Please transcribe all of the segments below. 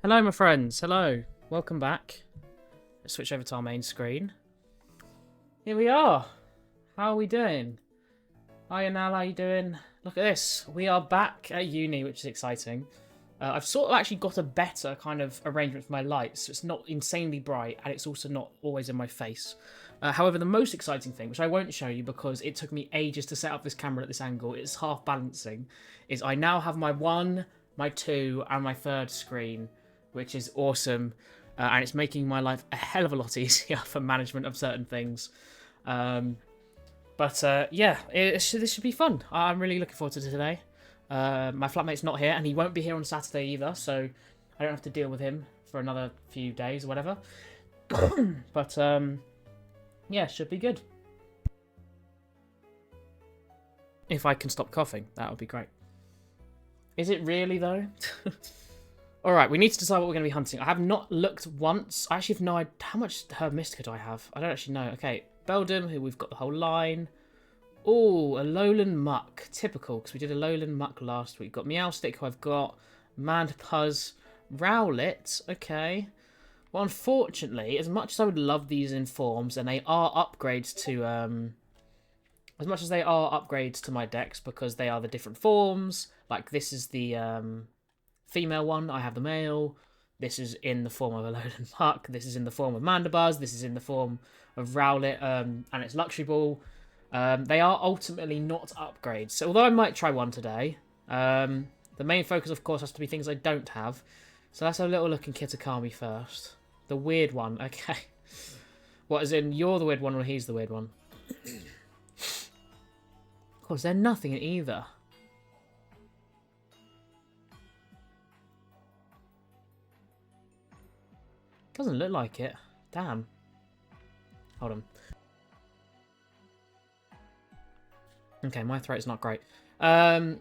Hello, my friends. Hello. Welcome back. Let's switch over to our main screen. Here we are. How are we doing? Hiya, Nal. How you doing? Look at this. We are back at uni, which is exciting. I've sort of actually got a better kind of arrangement for my lights. So it's not insanely bright, and it's also not always in my face. However, the most exciting thing, which I won't show you because it took me ages to set up this camera at this angle, it's half balancing, is I now have my 1, my 2, and my 3rd screen, which is awesome. And it's making my life a hell of a lot easier for management of certain things. Yeah, this should be fun. I'm really looking forward to today. My flatmate's not here, and he won't be here on Saturday either, so I don't have to deal with him for another few days or whatever. But, yeah, should be good. If I can stop coughing, that would be great. Is it really, though? Alright, we need to decide what we're going to be hunting. I have not looked once. I actually have no idea. How much Herb Mystica do I have? I don't actually know. Okay, Beldum, who we've got the whole line. Oh, a Lowland Muck. Typical, because we did a Lowland Muck last week. Got Meowstick, who I've got. Mandpuzz. Rowlet. Okay. Well, unfortunately, as much as I would love these in forms, and they are upgrades to... as much as they are upgrades to my decks, because they are the different forms. Like, this is the... female one, I have the male. This is in the form of a Lowland Muck. This is in the form of Mandibuzz. This is in the form of Rowlet and its Luxury Ball. They are ultimately not upgrades. So although I might try one today, the main focus, of course, has to be things I don't have. So let's have a little look in Kitakami first. The weird one, okay. What, as in you're the weird one or he's the weird one? Of course, there's nothing in either. Doesn't look like it. Damn. Hold on. Okay, my throat's not great. Why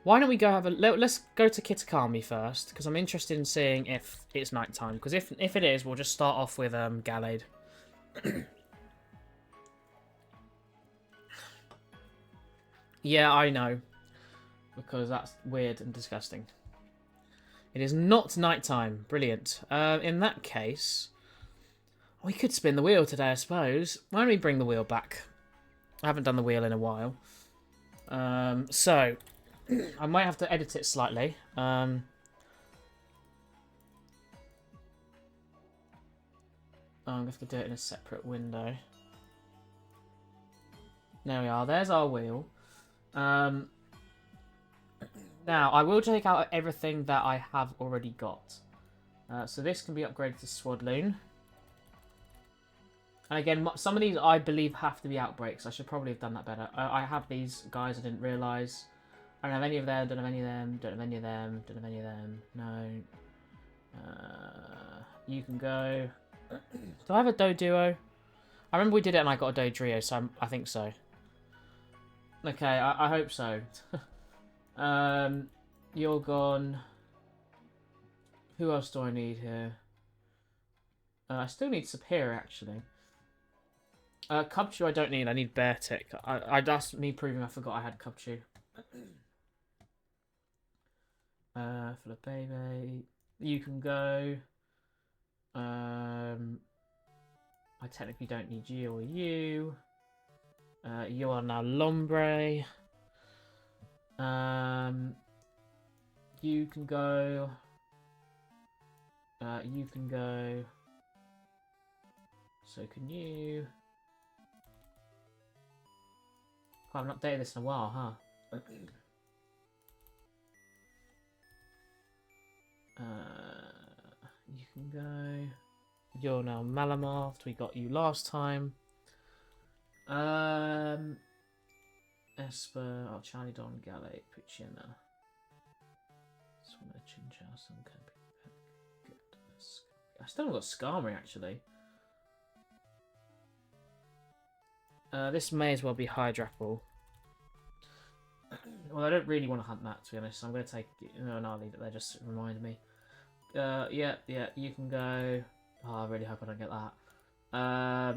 don't we go have a... Let's go to Kitakami first, because I'm interested in seeing if it's nighttime. Because if it is, we'll just start off with Gallade. Yeah, I know. Because that's weird and disgusting. It is not nighttime. Brilliant. In that case, we could spin the wheel today, I suppose. Why don't we bring the wheel back? I haven't done the wheel in a while. So, I might have to edit it slightly. I'm going to have to do it in a separate window. There we are. There's our wheel. Now, I will take out everything that I have already got. So this can be upgraded to Swadloon. And again, some of these I believe have to be outbreaks. I should probably have done that better. I have these guys I didn't realise. I don't have any of them, don't have any of them, don't have any of them, don't have any of them. No. You can go. Do I have a Doduo? I remember we did it and I got a Dodrio, so I think so. Okay, I hope so. You're gone. Who else do I need here? I still need Superior, actually. Cubchoo I don't need. I need Beartic. That's me proving I forgot I had Cubchoo. For the baby. You can go. I technically don't need you or you. You are now Lombre. You can go. You can go. So can you. I haven't updated this in a while, huh? You can go. You're now Malamarth. We got you last time. Esper, Charlidon, Gallade, Puccina. Chinchou, some can be good. I still haven't got Skarmory actually. This may as well be Hydrapple. Well, I don't really want to hunt that, to be honest. So I'm going to take... No, I'll leave it there, just remind me. Yeah, you can go... Oh, I really hope I don't get that.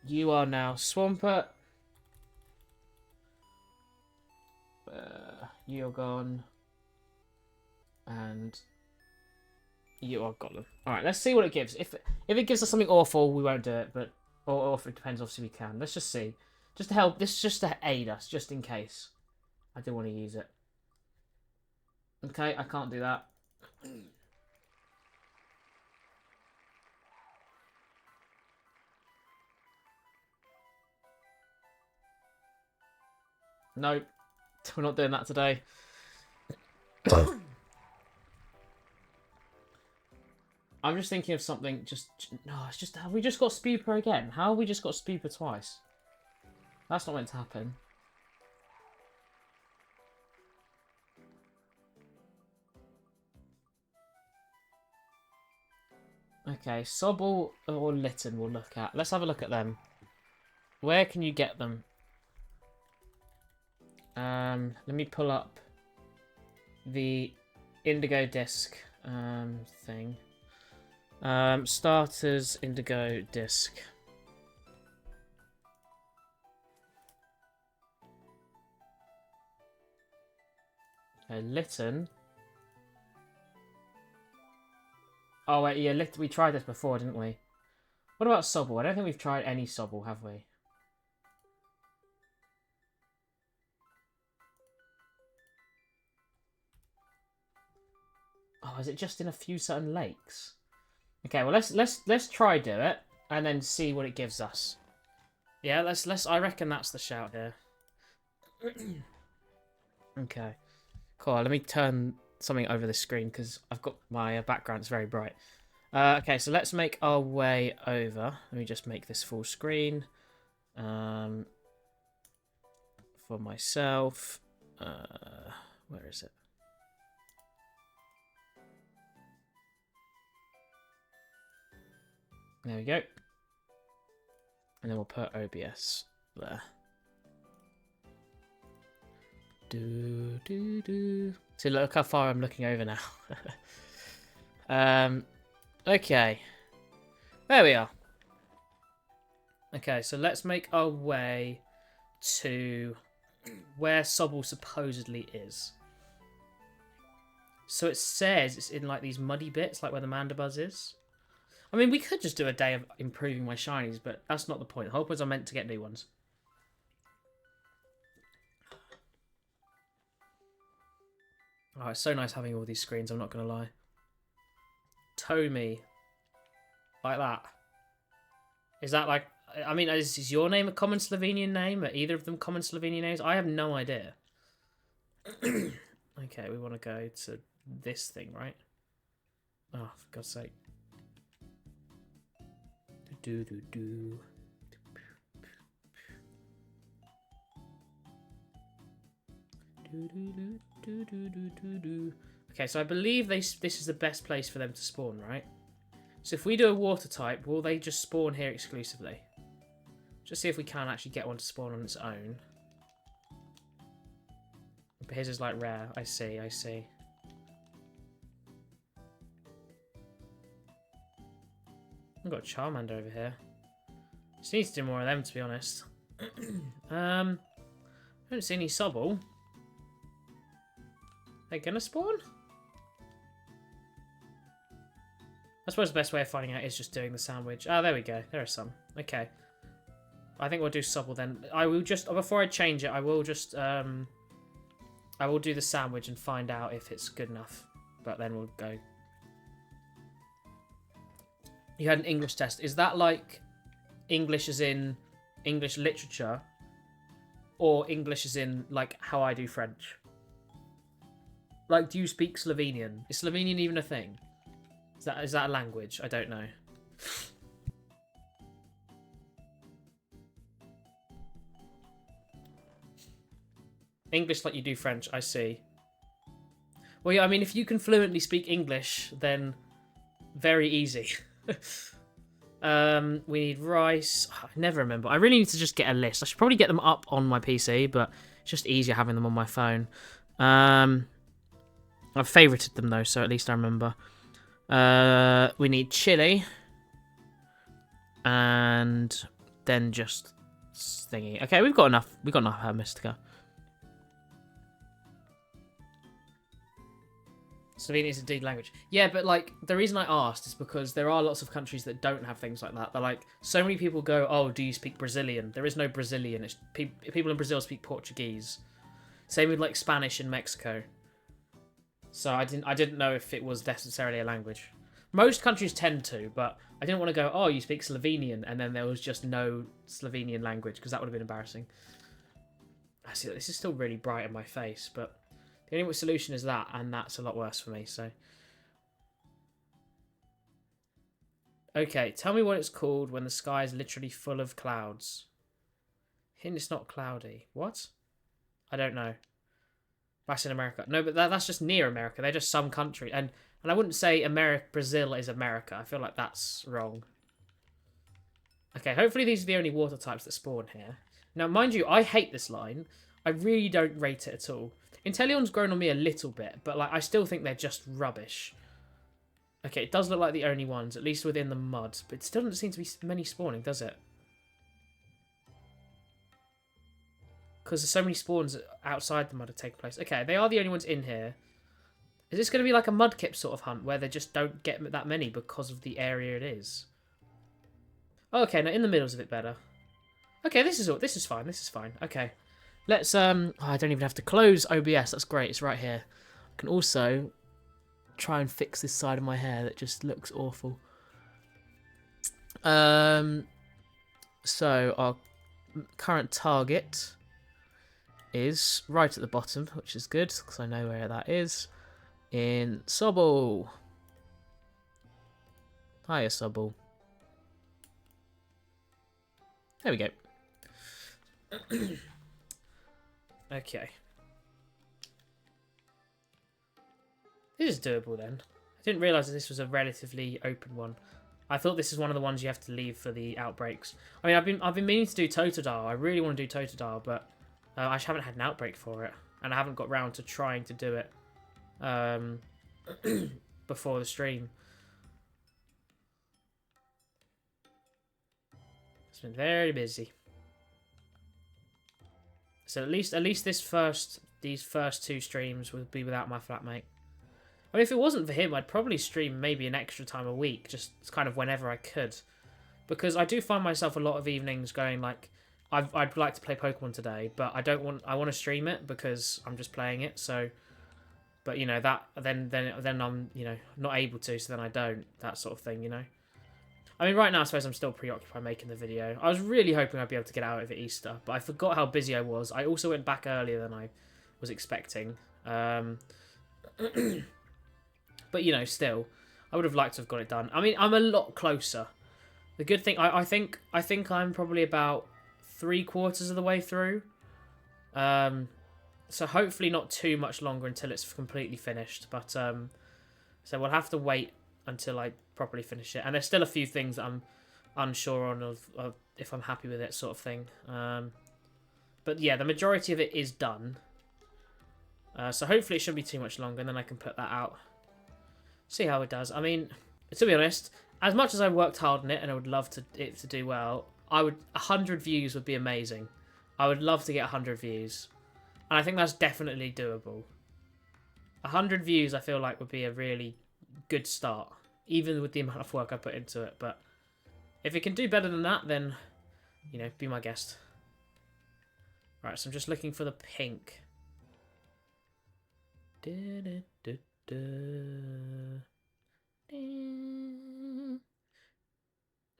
You are now Swampert. You're gone. And I've got them. All right, let's see what it gives. If it gives us something awful, we won't do it. But or if it depends, obviously we can. Let's just see. Just to help. This is just to aid us, just in case. I do want to use it. Okay, I can't do that. Nope, we're not doing that today. I'm just thinking of something. No, it's just. Have we just got Spooper again? How have we just got Spooper twice? That's not meant to happen. Okay, Sobble or Litten we'll look at. Let's have a look at them. Where can you get them? Let me pull up the Indigo Disc thing. Starters Indigo Disc. Okay, Litten. Oh wait, yeah, we tried this before, didn't we? What about Sobble? I don't think we've tried any Sobble, have we? Oh, is it just in a few certain lakes? Okay, well let's try do it and then see what it gives us. Yeah, let's. I reckon that's the shout here. Okay, cool. Let me turn something over the screen because I've got my background. It's very bright. Okay, so let's make our way over. Let me just make this full screen. For myself. Where is it? There we go. And then we'll put OBS there. So look how far I'm looking over now. Okay. There we are. Okay, so let's make our way to where Sobble supposedly is. So it says it's in like these muddy bits, like where the Mandibuzz is. I mean, we could just do a day of improving my shinies, but that's not the point. The whole point is I meant to get new ones. Oh, it's so nice having all these screens, I'm not going to lie. Tommy. Like that. Is that like... I mean, is your name a common Slovenian name? Are either of them common Slovenian names? I have no idea. Okay, we want to go to this thing, right? Oh, for God's sake. Okay, so I believe this is the best place for them to spawn, right? So if we do a water type, will they just spawn here exclusively? Just see if we can actually get one to spawn on its own. But his is like rare. I see, I see. I've got a Charmander over here. Just need to do more of them, to be honest. I don't see any Sobble. They're gonna spawn? I suppose the best way of finding out is just doing the sandwich. Oh, there we go. There are some. Okay. I think we'll do Sobble then. I will just, before I change it, I will just, I will do the sandwich and find out if it's good enough. But then we'll go. You had an English test. Is that like English as in English literature? Or English as in like how I do French? Like, do you speak Slovenian? Is Slovenian even a thing? Is that a language? I don't know. English like you do French, I see. Well, yeah, I mean, if you can fluently speak English, then very easy. We need rice. I never remember. I really need to just get a list. I should probably get them up on my PC, but it's just easier having them on my phone. I've favorited them though, so at least I remember. We need chili. And then just thingy. Okay, we've got enough. We've got enough Mystica. Slovenian is indeed language. Yeah, but like the reason I asked is because there are lots of countries that don't have things like that. They're like, so many people go, "Oh, do you speak Brazilian?" There is no Brazilian. It's people in Brazil speak Portuguese. Same with like Spanish in Mexico. So I didn't know if it was necessarily a language. Most countries tend to, but I didn't want to go, "Oh, you speak Slovenian," and then there was just no Slovenian language because that would have been embarrassing. I see this is still really bright in my face, but the only solution is that, and that's a lot worse for me, so. Okay, tell me what it's called when the sky is literally full of clouds. Hint it's not cloudy. What? I don't know. That's in America. No, but that's just near America. They're just some country. And I wouldn't say Brazil is America. I feel like that's wrong. Okay, hopefully these are the only water types that spawn here. Now, mind you, I hate this line. I really don't rate it at all. Inteleon's grown on me a little bit, but like I still think they're just rubbish. Okay, it does look like the only ones, at least within the mud, but it still doesn't seem to be many spawning, does it? Because there's so many spawns outside the mud have taken place. Okay, they are the only ones in here. Is this going to be like a mudkip sort of hunt where they just don't get that many because of the area it is? Oh, okay, now in the middle's a bit better. Okay, this is fine. This is fine. Okay. Let's oh, I don't even have to close OBS. That's great. It's right here. I can also try and fix this side of my hair that just looks awful. So our current target is right at the bottom, which is good because I know where that is. In Sobble. Hiya, Sobble. There we go. Okay. This is doable then. I didn't realise that this was a relatively open one. I thought this is one of the ones you have to leave for the outbreaks. I mean, I've been meaning to do Totodile. I really want to do Totodile, but I just haven't had an outbreak for it, and I haven't got round to trying to do it before the stream. It's been very busy. So at least these first two streams would be without my flatmate. I mean, if it wasn't for him, I'd probably stream maybe an extra time a week, just kind of whenever I could, because I do find myself a lot of evenings going like, I'd like to play Pokemon today, but I want to stream it because I'm just playing it. So, but you know that then I'm not able to, so then I don't, that sort of thing, you know. I mean, right now I suppose I'm still preoccupied making the video. I was really hoping I'd be able to get out over Easter, but I forgot how busy I was. I also went back earlier than I was expecting. But you know, still, I would have liked to have got it done. I mean, I'm a lot closer. The good thing, I think I'm probably about 3/4 of the way through. So hopefully not too much longer until it's completely finished. But so we'll have to wait until I properly finish it. And there's still a few things that I'm unsure on of if I'm happy with it, sort of thing. But yeah, the majority of it is done. So hopefully it shouldn't be too much longer, and then I can put that out. See how it does. I mean, to be honest, as much as I worked hard on it and I would love it to do well, 100 views would be amazing. I would love to get 100 views. And I think that's definitely doable. 100 views I feel like would be a really good start, even with the amount of work I put into it. But if it can do better than that, then, you know, be my guest. Right, so I'm just looking for the pink.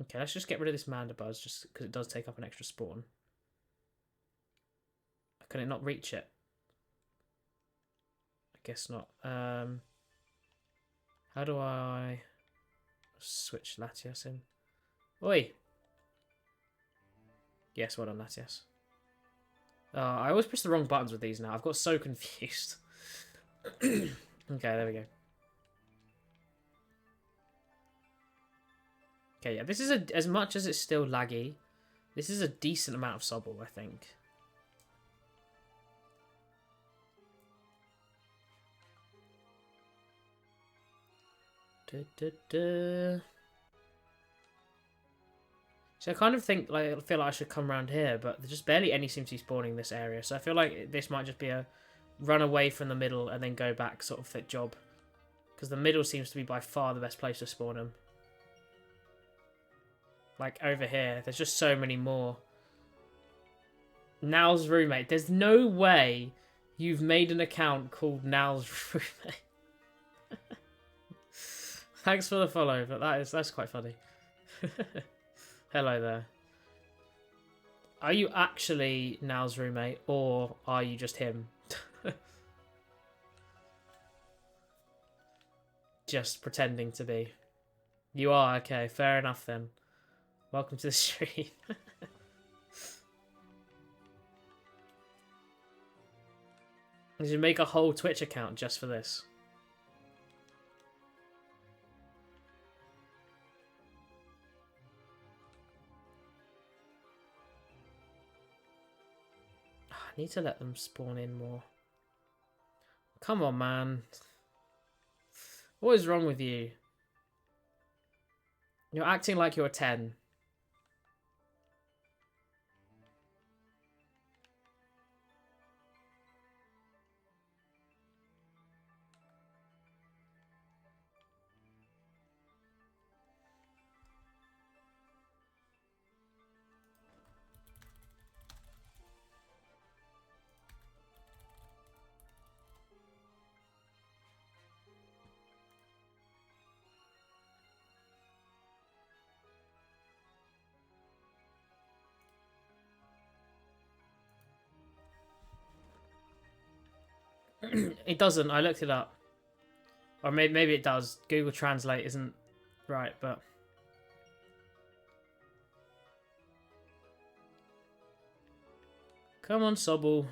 Okay, let's just get rid of this Mandibuzz, just because it does take up an extra spawn. Can it not reach it? I guess not. How do I switch Latias in? Oi! Yes, well done, Latias. I always press the wrong buttons with these now. I've got so confused. Okay, there we go. Okay, yeah, this is as much as it's still laggy, this is a decent amount of Sobble, I think. So I kind of think, like, I feel like I should come around here, but there's just barely any seems to be spawning in this area. So I feel like this might just be a run away from the middle and then go back sort of fit job. Because the middle seems to be by far the best place to spawn them. Like over here, there's just so many more. Now's roommate. There's no way you've made an account called Now's roommate. Thanks for the follow, but that's quite funny. Hello there. Are you actually Now's roommate, or are you just him? Just pretending to be. You are, okay, fair enough then. Welcome to the stream. You should make a whole Twitch account just for this. I need to let them spawn in more. Come on, man. What is wrong with you? You're acting like you're 10. It doesn't. I looked it up. Or maybe it does. Google Translate isn't right, but... Come on, Sobble.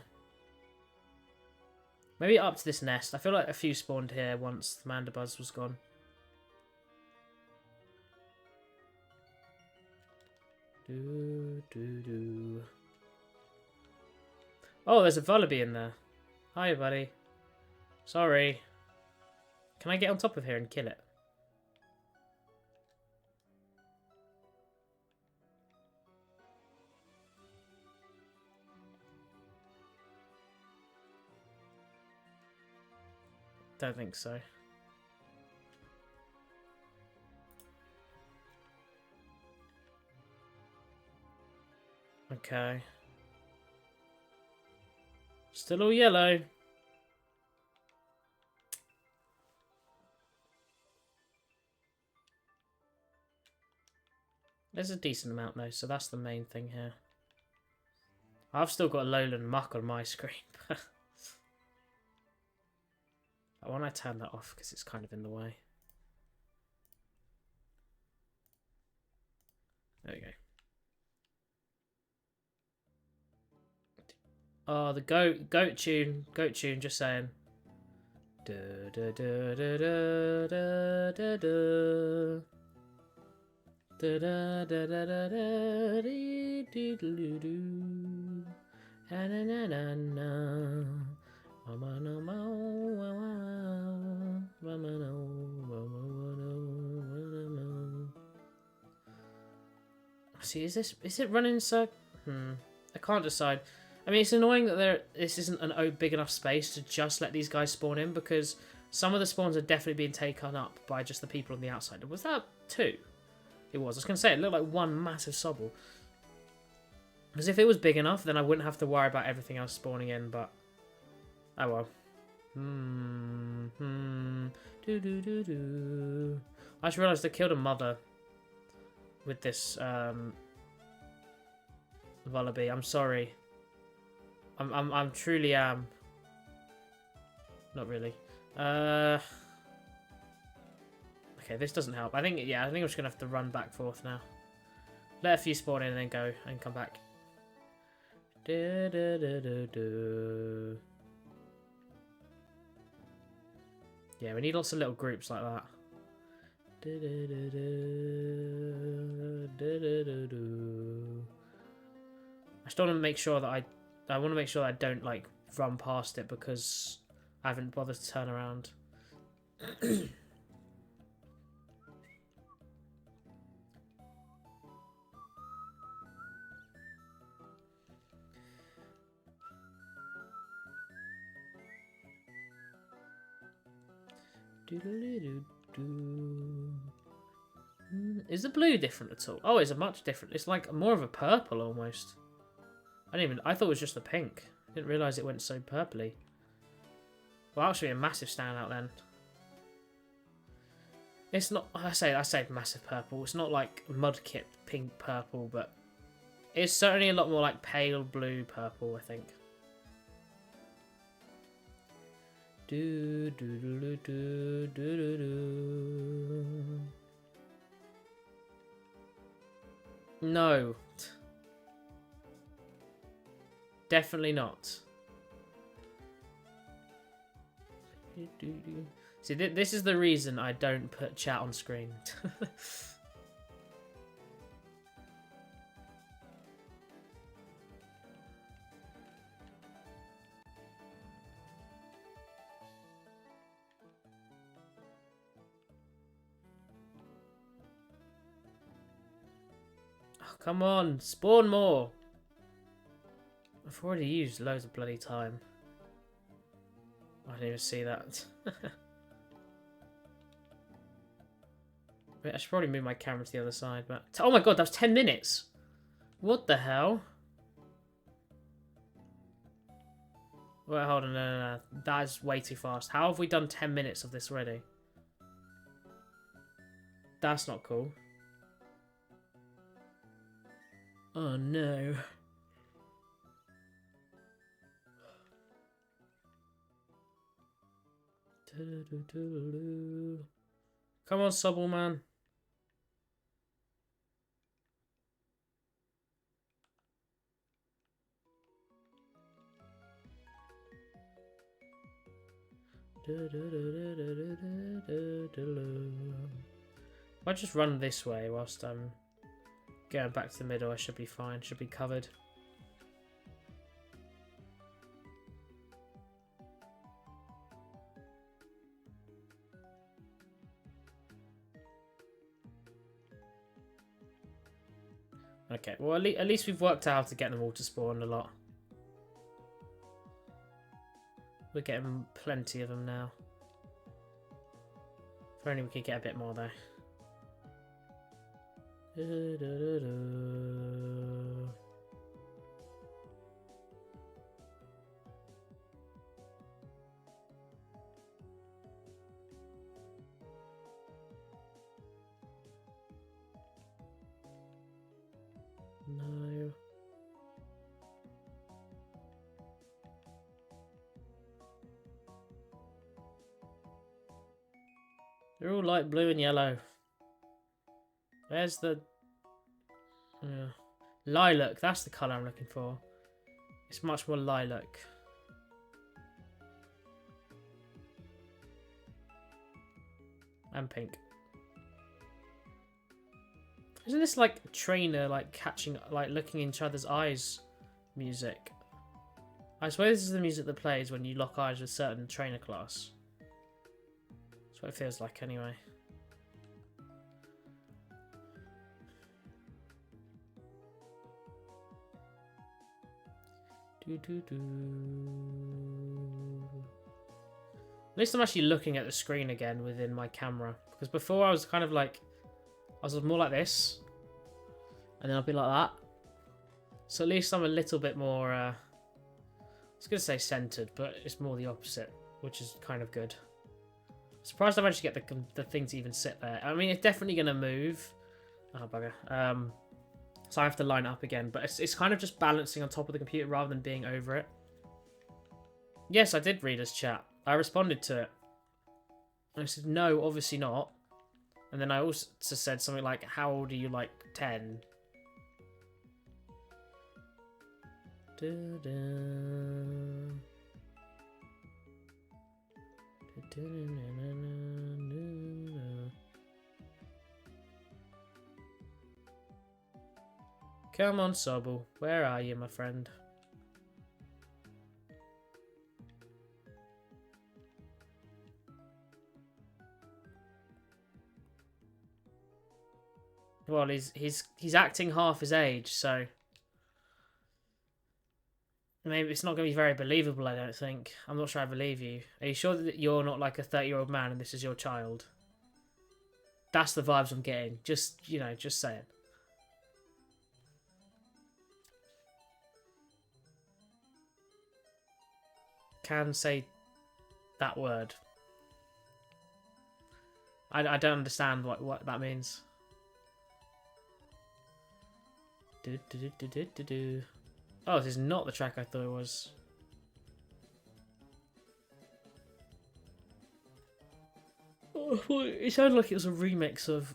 Maybe up to this nest. I feel like a few spawned here once the Mandibuzz was gone. Oh, there's a Vullaby in there. Hi, buddy. Sorry. Can I get on top of here and kill it? Don't think so. Okay. Still all yellow. There's a decent amount though, so that's the main thing here. I've still got a lowland muck on my screen. I want to turn that off because it's kind of in the way. There we go. Oh, the goat tune, just saying. Da, da, da, da, da, da, da, da. Da, da, da, da, da, da, dee, dee, doo, doo. Na, na, na, na, na. Mama, no, ma, wa, wa. Mama, no, wa, wa, wa, no, wa, wa. See, is it running so? I can't decide. I mean, it's annoying that this isn't an big enough space to just let these guys spawn in, because some of the spawns are definitely being taken up by just the people on the outside. Was that 2? It was. I was going to say, it looked like one massive sobble. Because if it was big enough, then I wouldn't have to worry about everything else spawning in, but... Oh well. I just realised I killed a mother with this Vullaby. I'm sorry. I'm truly am. Not really. Okay, this doesn't help. I think I'm just gonna have to run back forth now. Let a few spawn in and then go and come back. Yeah, we need lots of little groups like that. I just want to make sure that I want to make sure that I don't like run past it because I haven't bothered to turn around. Is the blue different at all? Oh, it's a much different. It's like more of a purple almost. I thought it was just the pink. Didn't realise it went so purpley. Well, that should be a massive standout then. It's not. I say massive purple. It's not like Mudkip pink purple, but it's certainly a lot more like pale blue purple, I think. No. Definitely not. See, this is the reason I don't put chat on screen. Oh, come on, spawn more. I've already used loads of bloody time. I didn't even see that. I should probably move my camera to the other side, but... Oh my god, that was 10 minutes! What the hell? Wait, hold on, no. That is way too fast. How have we done 10 minutes of this already? That's not cool. Oh no. Come on, Subble man. If I just run this way whilst I'm going back to the middle, I should be fine. Should be covered. Okay, well at least we've worked out how to get them all to spawn a lot. We're getting plenty of them now. If only we could get a bit more though. No. They're all light blue and yellow. Where's the... lilac, that's the colour I'm looking for. It's much more lilac. And pink. Isn't this like trainer, like catching, like looking in each other's eyes music? I suppose this is the music that plays when you lock eyes with certain trainer class. That's what it feels like anyway. At least I'm actually looking at the screen again within my camera. Because before I was kind of like... I was more like this. And then I'll be like that. So at least I'm a little bit more... I was going to say centered, but it's more the opposite. Which is kind of good. Surprised I managed to get the thing to even sit there. I mean, it's definitely going to move. Oh, bugger. So I have to line it up again. But it's kind of just balancing on top of the computer rather than being over it. Yes, I did read his chat. I responded to it. And I said, no, obviously not. And then I also said something like, how old are you, like, 10? Come on, Sobble. Where are you, my friend? Well, he's acting half his age, so Maybe it's not going to be very believable, I don't think. I'm not sure I believe you. Are you sure that you're not like a 30-year-old man and this is your child? That's the vibes I'm getting. Just, you know, just saying. Can say that word. I don't understand what that means. Oh, this is not the track I thought it was. Oh, well, it sounded like it was a remix of,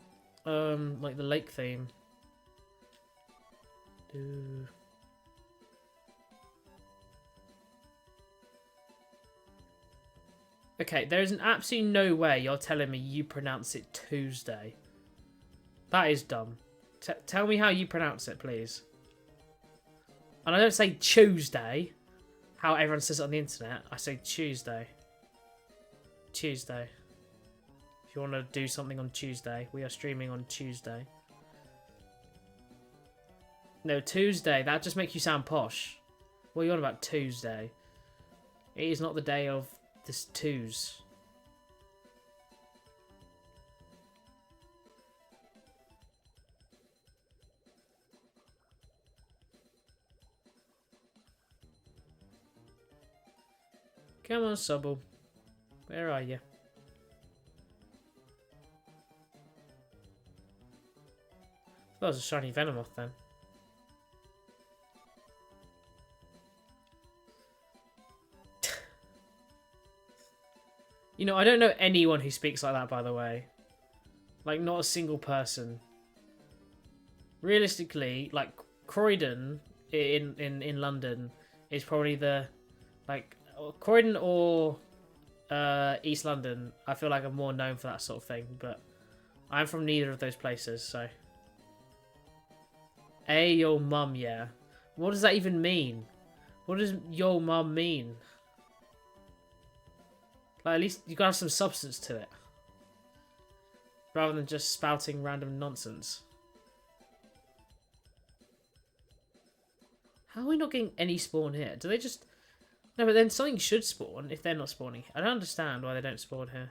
like the lake theme. Okay, there is absolutely no way you're telling me you pronounce it Tuesday. That is dumb. Tell me how you pronounce it, please. And I don't say Tuesday, how everyone says it on the internet. I say Tuesday. Tuesday. If you want to do something on Tuesday, we are streaming on Tuesday. No, Tuesday. That just makes you sound posh. What are you on about Tuesday? It is not the day of this twos. Come on, Subble. Where are you? That was a shiny Venomoth then. You know, I don't know anyone who speaks like that, by the way. Like, not a single person. Realistically, like, Croydon in London is probably the, like, Croydon or East London, I feel like I'm more known for that sort of thing, but I'm from neither of those places, so. Hey, your mum, yeah. What does that even mean? What does your mum mean? Like, at least you gotta have some substance to it. Rather than just spouting random nonsense. How are we not getting any spawn here? Do they just... No, but then something should spawn if they're not spawning. I don't understand why they don't spawn here.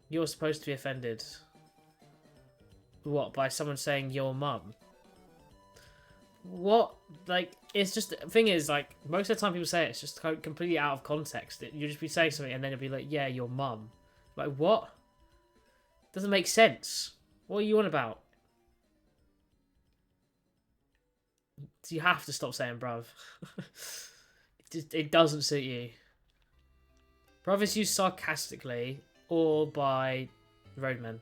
You're supposed to be offended. What, by someone saying your mum? What? Like, it's just... The thing is, like, most of the time people say it, it's just completely out of context. You'll just be saying something and then it'll be like, yeah, your mum. Like, what? Doesn't make sense. What are you on about? You have to stop saying bruv. It doesn't suit you. Bruv is used sarcastically or by roadmen.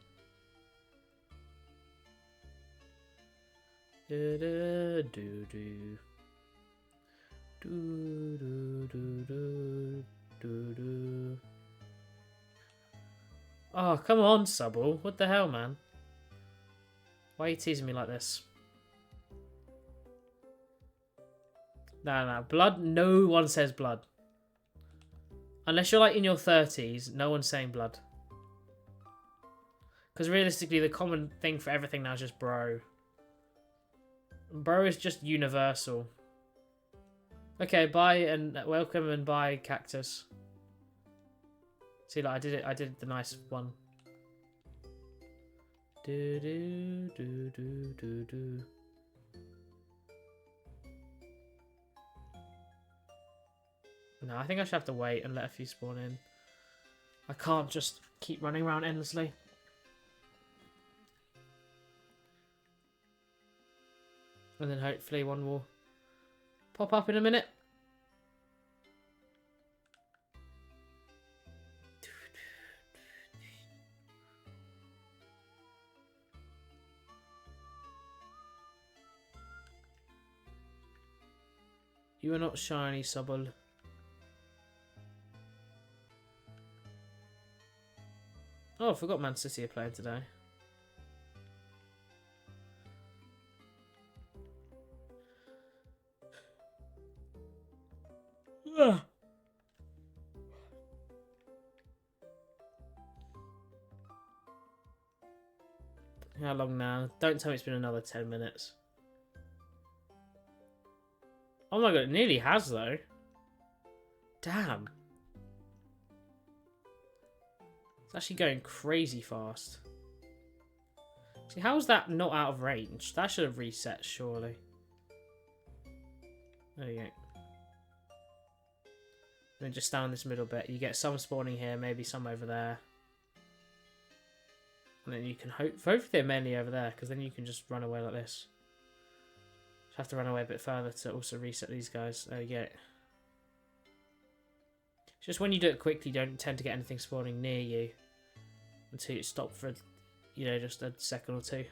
Do do do do. Do do do do do do. Oh, come on, Subble. What the hell, man? Why are you teasing me like this? No. Blood, no one says blood. Unless you're like in your 30s, no one's saying blood. Because realistically, the common thing for everything now is just bro. Bro is just universal. Okay, bye and welcome and bye, Cactus. See, like, I did the nice one. Do do do do do do. No, I think I should have to wait and let a few spawn in. I can't just keep running around endlessly. And then hopefully one will pop up in a minute. You are not shiny, Subble. Oh, I forgot Man City are playing today. Ugh. How long now? Don't tell me it's been another 10 minutes. Oh my god, it nearly has though. Damn. It's actually going crazy fast. See, how is that not out of range? That should have reset, surely. There you go. Then just down this middle bit. You get some spawning here, maybe some over there. And then you can hopefully they're mainly over there, because then you can just run away like this. Just have to run away a bit further to also reset these guys. There you go. It's just when you do it quickly, you don't tend to get anything spawning near you until you stop for, you know, just a second or two.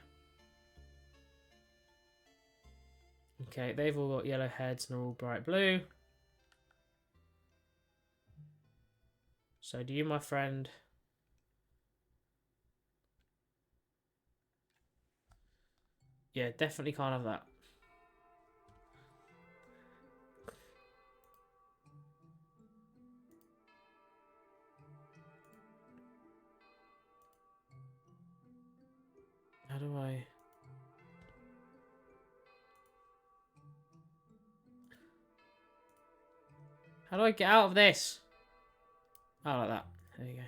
Okay, they've all got yellow heads and are all bright blue. So do you, my friend? Yeah, definitely can't have that. How do I... How do I get out of this? Oh, like that. There you go.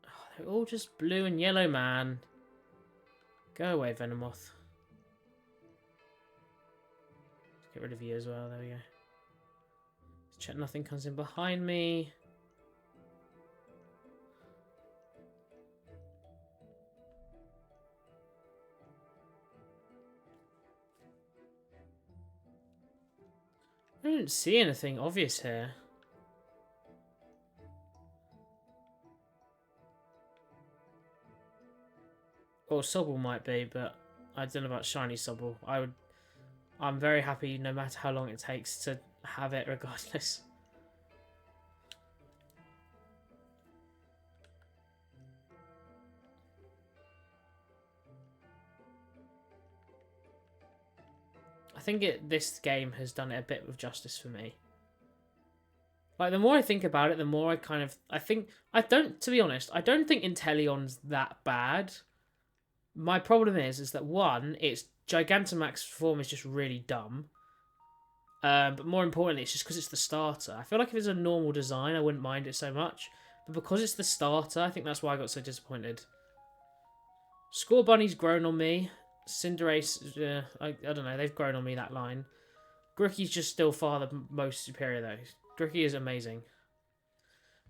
Oh, they're all just blue and yellow, man. Go away, Venomoth. Let's get rid of you as well. There we go. Let's check nothing comes in behind me. I don't see anything obvious here. Or Sobble might be, but I don't know about shiny Sobble. I'm very happy no matter how long it takes to have it regardless. I think this game has done it a bit with justice for me. Like, the more I think about it, the more I kind of... to be honest, I don't think Inteleon's that bad. My problem is that one, its Gigantamax form is just really dumb. But more importantly, it's just because it's the starter. I feel like if it's a normal design, I wouldn't mind it so much. But because it's the starter, I think that's why I got so disappointed. Score Bunny's grown on me. Cinderace, I don't know, they've grown on me, that line. Grooky's just still far the most superior, though. Grooky is amazing.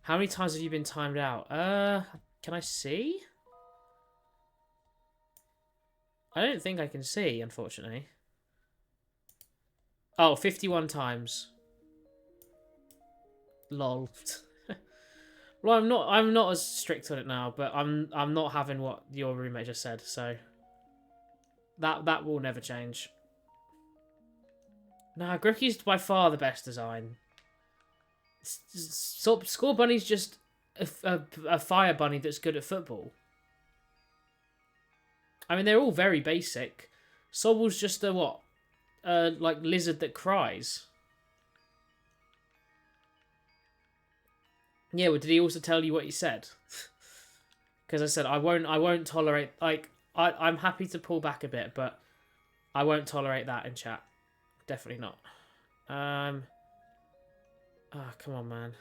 How many times have you been timed out? Can I see? I don't think I can see, unfortunately. Oh, 51 times. Lol. Well, I'm not as strict on it now, but I'm not having what your roommate just said, so that will never change. Nah, Grooky's by far the best design. Score Bunny's just a fire bunny that's good at football. I mean, they're all very basic. Sobble's just a what? Like lizard that cries. Yeah, well, did he also tell you what he said? Because I said I won't tolerate, like, I'm happy to pull back a bit, but I won't tolerate that in chat. Definitely not. Oh, come on, man.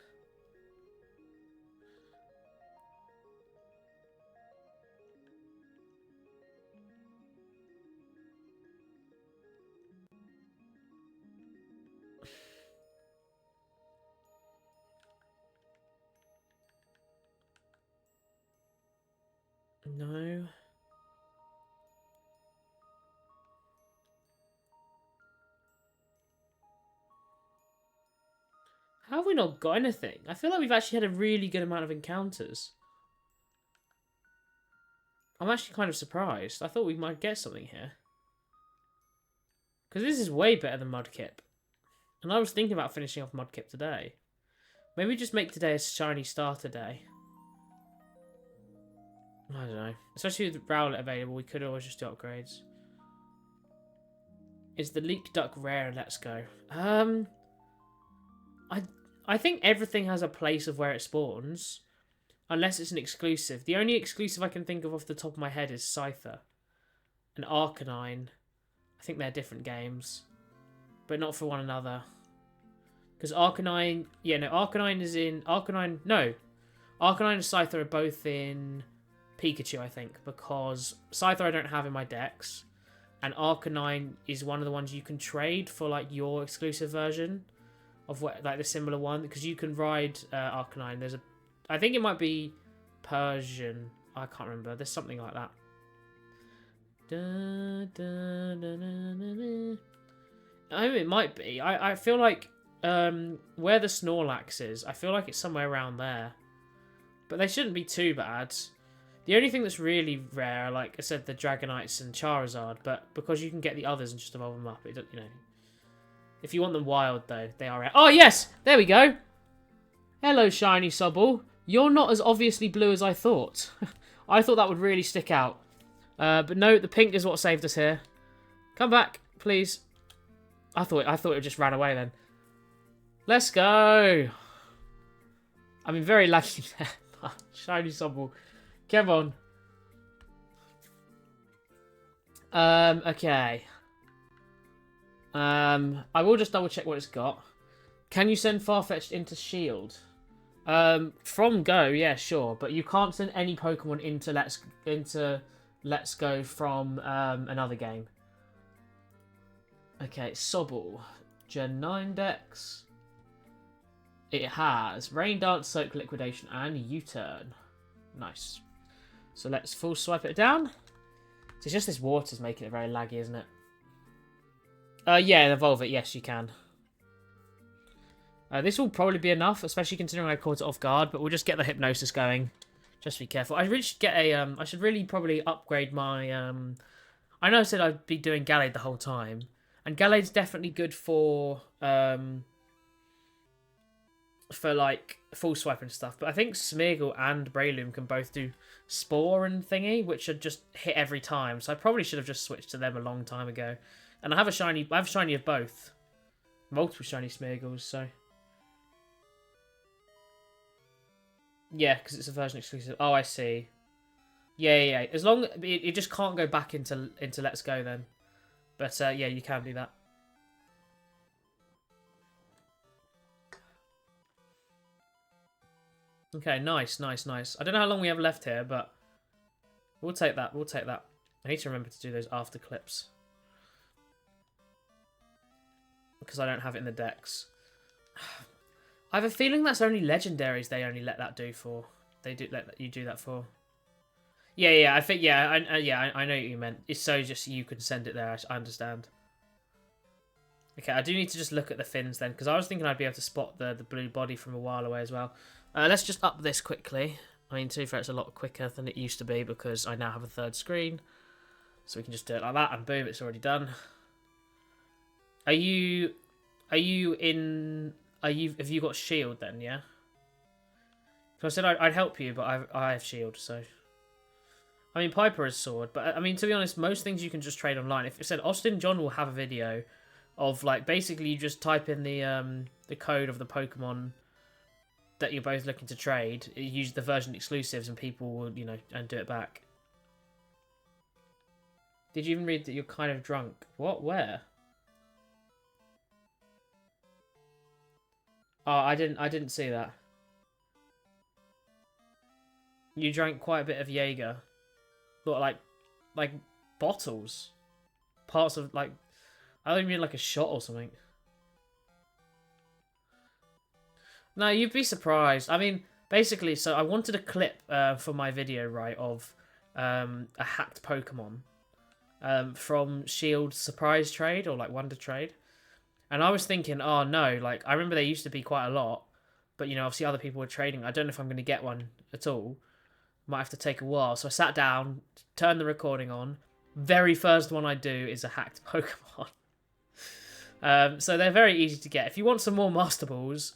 No. How have we not got anything? I feel like we've actually had a really good amount of encounters. I'm actually kind of surprised. I thought we might get something here. Because this is way better than Mudkip. And I was thinking about finishing off Mudkip today. Maybe just make today a shiny starter day. I don't know. Especially with Rowlet available, we could always just do upgrades. Is the Leek Duck rare? Let's go. I I think everything has a place of where it spawns, unless it's an exclusive. The only exclusive I can think of off the top of my head is Scyther and Arcanine. I think they're different games, but not for one another. Because Arcanine, yeah, no, Arcanine is in Arcanine. No, Arcanine and Scyther are both in Pikachu, I think, because Scyther I don't have in my decks, and Arcanine is one of the ones you can trade for like your exclusive version of what, like the similar one, because you can ride Arcanine. There's a, I think it might be Persian. I can't remember. There's something like that. I mean, it might be. I feel like where the Snorlax is, I feel like it's somewhere around there. But they shouldn't be too bad. The only thing that's really rare, like I said, the Dragonites and Charizard, but because you can get the others and just evolve them up, it, you know. If you want them wild, though, they are rare. Oh, yes! There we go! Hello, Shiny Sobble. You're not as obviously blue as I thought. I thought that would really stick out. But no, the pink is what saved us here. Come back, please. I thought it just ran away then. Let's go! I mean, very lucky there. Shiny Sobble. Come on. Okay. I will just double check what it's got. Can you send Farfetch'd into Shield? From Go, yeah, sure, but you can't send any Pokemon into Let's Go from another game. Okay, Sobble, Gen 9 Dex. It has Rain Dance, Soak, Liquidation, and U-Turn. Nice. So let's full swipe it down. So it's just this water's making it very laggy, isn't it? Yeah, evolve it. Yes, you can. This will probably be enough, especially considering I caught it off guard. But we'll just get the hypnosis going. Just be careful. I really should get a. I should really probably upgrade my. I know I said I'd be doing Gallade the whole time, and Gallade's definitely good for like full swipe and stuff. But I think Smeargle and Breloom can both do Spore and thingy, which should just hit every time. So I probably should have just switched to them a long time ago. And I have a shiny of both. Multiple shiny Smeargles, so. Yeah, because it's a version exclusive. Oh, I see. Yeah. As long it just can't go back into Let's Go then. But yeah, you can do that. Okay, nice. I don't know how long we have left here, but we'll take that. I need to remember to do those after clips. Because I don't have it in the decks. I have a feeling that's only legendaries they only let that do for. They do let you do that for. Yeah, I think, yeah, I know what you meant. It's so just you can send it there, I understand. Okay, I do need to just look at the fins then, because I was thinking I'd be able to spot the blue body from a while away as well. Let's just up this quickly. I mean, to be fair, it's a lot quicker than it used to be, because I now have a third screen. So we can just do it like that, and boom, it's already done. Have you got shield then, yeah? Because I said I'd help you, but I have shield, so. I mean, Piper has sword, but I mean, to be honest, most things you can just trade online. If it said Austin John will have a video of, like, basically you just type in the code of the Pokemon that you're both looking to trade, use the version exclusives, and people will, you know, and do it back. Did you even read that you're kind of drunk? What? Where? Oh, I didn't see that. You drank quite a bit of Jaeger. Look, like bottles. Parts of, like, I don't mean like a shot or something. No, you'd be surprised. I mean, basically, so I wanted a clip for my video, right, of a hacked Pokemon from Shield Surprise Trade or, like, Wonder Trade. And I was thinking, oh no, like, I remember there used to be quite a lot, but, you know, obviously other people were trading. I don't know if I'm going to get one at all. Might have to take a while. So I sat down, turned the recording on. Very first one I do is a hacked Pokemon. So they're very easy to get. If you want some more Master Balls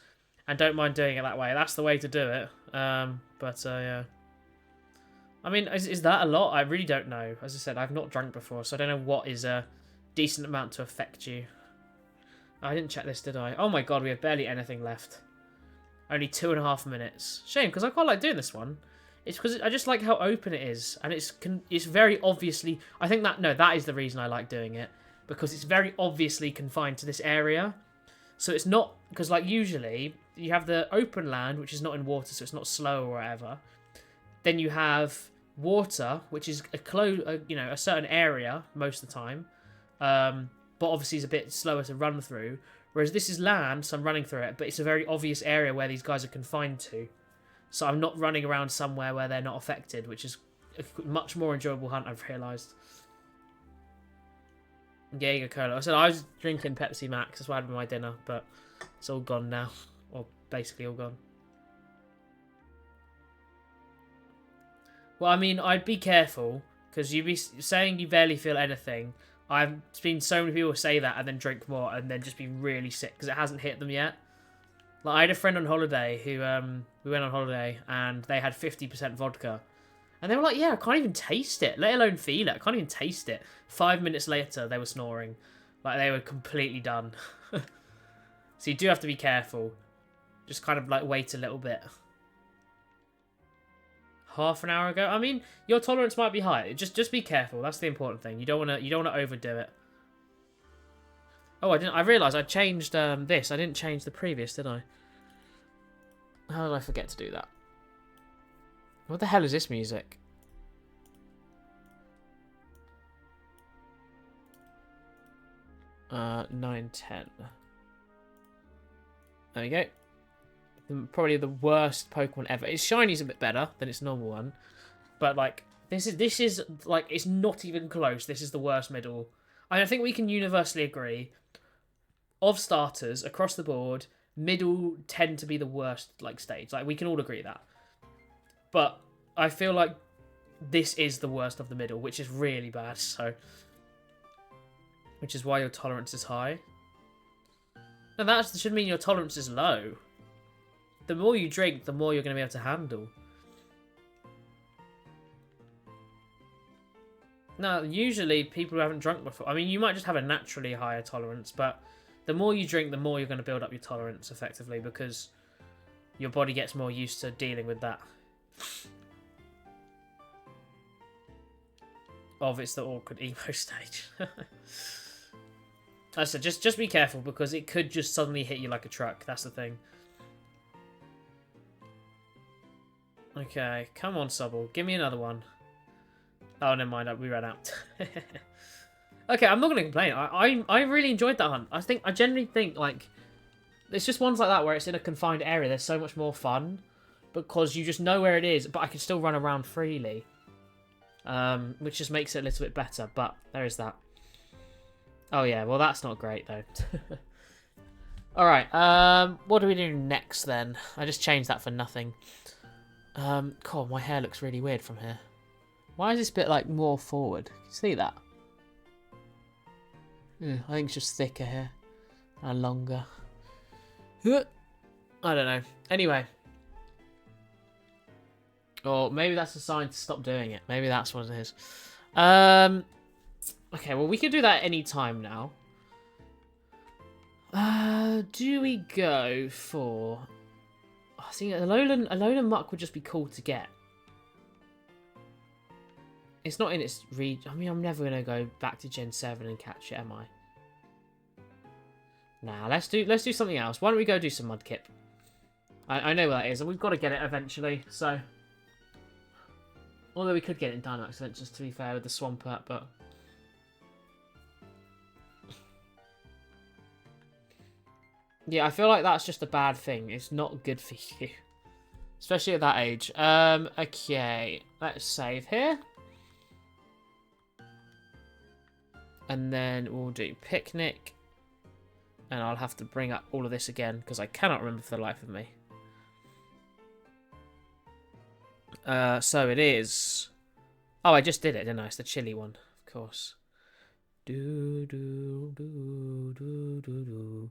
and don't mind doing it that way, that's the way to do it. Yeah. I mean, is that a lot? I really don't know. As I said, I've not drunk before, so I don't know what is a decent amount to affect you. I didn't check this, did I? Oh my god, we have barely anything left. Only 2.5 minutes. Shame, because I quite like doing this one. It's because I just like how open it is, and it's very obviously. I think that is the reason I like doing it, because it's very obviously confined to this area. So it's not because like usually you have the open land, which is not in water, so it's not slow or whatever. Then you have water, which is a certain area most of the time, but obviously is a bit slower to run through. Whereas this is land, so I'm running through it, but it's a very obvious area where these guys are confined to. So I'm not running around somewhere where they're not affected, which is a much more enjoyable hunt, I've realised. Jaeger Cola. I said I was drinking Pepsi Max, that's what I had with my dinner, but it's all gone now. Or basically all gone. Well, I mean, I'd be careful, because you'd be saying you barely feel anything. I've seen so many people say that and then drink more and then just be really sick because it hasn't hit them yet. Like, I had a friend on holiday who, we went on holiday and they had 50% vodka. And they were like, yeah, I can't even taste it, let alone feel it. I can't even taste it. 5 minutes later, they were snoring. Like, they were completely done. So you do have to be careful. Just kind of, like, wait a little bit. Half an hour ago? I mean, your tolerance might be high. Just be careful. That's the important thing. You don't want to overdo it. Oh, I realised I changed this. I didn't change the previous, did I? How did I forget to do that? What the hell is this music? Uh, 9:10. There we go. Probably the worst Pokemon ever. Its shiny's a bit better than its normal one, but like this is like it's not even close. This is the worst middle. I think we can universally agree. Of starters across the board, middle tend to be the worst like stage. Like we can all agree that. But I feel like this is the worst of the middle, which is really bad. So, which is why your tolerance is high. Now that should mean your tolerance is low. The more you drink, the more you're going to be able to handle. Now, usually people who haven't drunk before, I mean, you might just have a naturally higher tolerance, but the more you drink, the more you're going to build up your tolerance effectively because your body gets more used to dealing with that. It's the awkward emo stage. I said, just be careful because it could just suddenly hit you like a truck. That's the thing. Okay, come on, Subble. Give me another one. Oh, never mind. We ran out. Okay, I'm not going to complain. I really enjoyed that hunt. I genuinely think, like, it's just ones like that where it's in a confined area. There's so much more fun because you just know where it is, but I can still run around freely. Which just makes it a little bit better, but there is that. Oh, yeah. Well, that's not great, though. Alright, what do we do next, then? I just changed that for nothing. God, my hair looks really weird from here. Why is this bit, like, more forward? Can you see that? I think it's just thicker here. And longer. I don't know. Anyway. Or maybe that's a sign to stop doing it. Maybe that's what it is. Okay, well, we can do that any time now. Do we go for... I think Alolan Muck would just be cool to get. It's not in its region. I mean, I'm never going to go back to Gen 7 and catch it, am I? Nah, let's do something else. Why don't we go do some Mudkip? I know where that is, and we've got to get it eventually, so... Although we could get it in Dynamax Adventures, to be fair, with the Swampert, but... Yeah, I feel like that's just a bad thing. It's not good for you. Especially at that age. Okay. Let's save here. And then we'll do Picnic. And I'll have to bring up all of this again, because I cannot remember for the life of me. So it is... Oh, I just did it, didn't I? It's the chili one, of course. Do, do, do, do, do, do.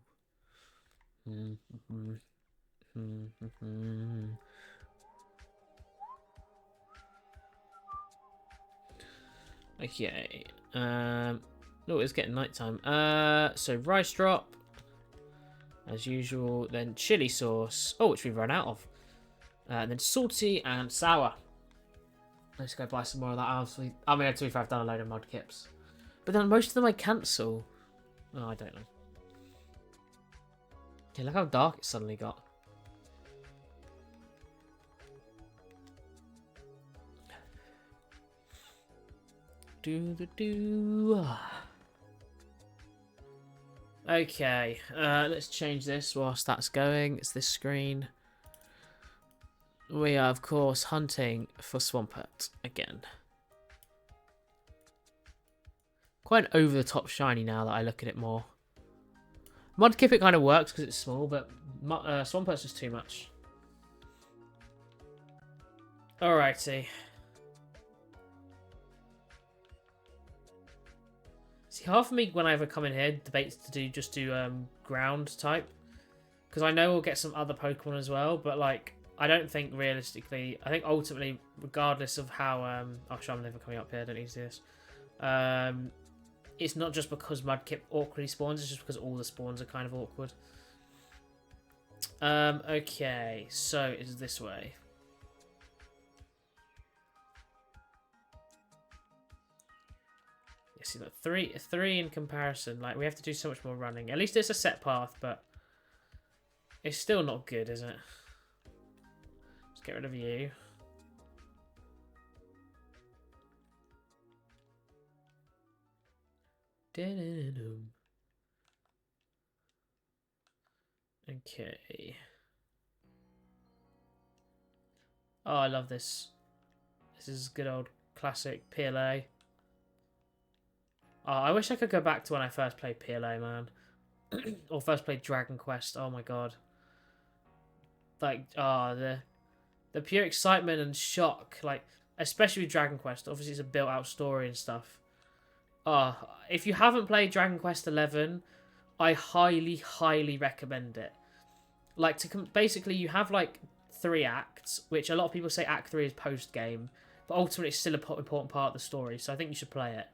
Okay. Oh, it's getting nighttime. So rice drop. as usual. Then chili sauce. Oh, which we've run out of. And then salty and sour. Let's go buy some more of that. Obviously, I mean, to be fair, I've done a load of mod kits. But then most of them I cancel. Oh, I don't know. Okay, look how dark it suddenly got. Okay, let's change this whilst that's going. It's this screen. We are, of course, hunting for Swampert again. Quite an over-the-top shiny now that I look at it more. Mudkip, it kind of works because it's small, but Swampert's just too much. Alrighty. See, half of me, whenever I come in here, debates to do ground type. Because I know we'll get some other Pokemon as well, but, like, I don't think realistically... I think ultimately, regardless of how... oh, sure, I'm never coming up here. I don't need to do this. It's not just because Mudkip awkwardly spawns, it's just because all the spawns are kind of awkward. Okay, so it's this way. See, look, three in comparison. Like, we have to do so much more running. At least it's a set path, but it's still not good, is it? Let's get rid of you. Okay. Oh, I love this. This is good old classic PLA. Oh, I wish I could go back to when I first played PLA, man. Or first played Dragon Quest. Oh my god. Like, the pure excitement and shock. Like, especially with Dragon Quest. Obviously, it's a built-out story and stuff. If you haven't played Dragon Quest 11, I highly, highly recommend it. Like, basically, you have, like, 3 acts, which a lot of people say Act 3 is post-game. But ultimately, it's still an important part of the story, so I think you should play it.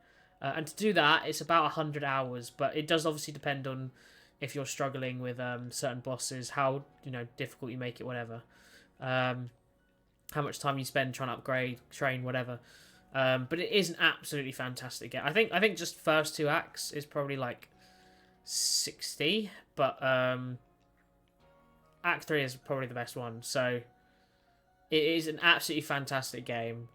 And to do that, it's about 100 hours, but it does obviously depend on if you're struggling with certain bosses, how difficult you make it, whatever. How much time you spend trying to upgrade, train, whatever. But it is an absolutely fantastic game. I think just first 2 acts is probably like 60, but Act 3 is probably the best one. So it is an absolutely fantastic game.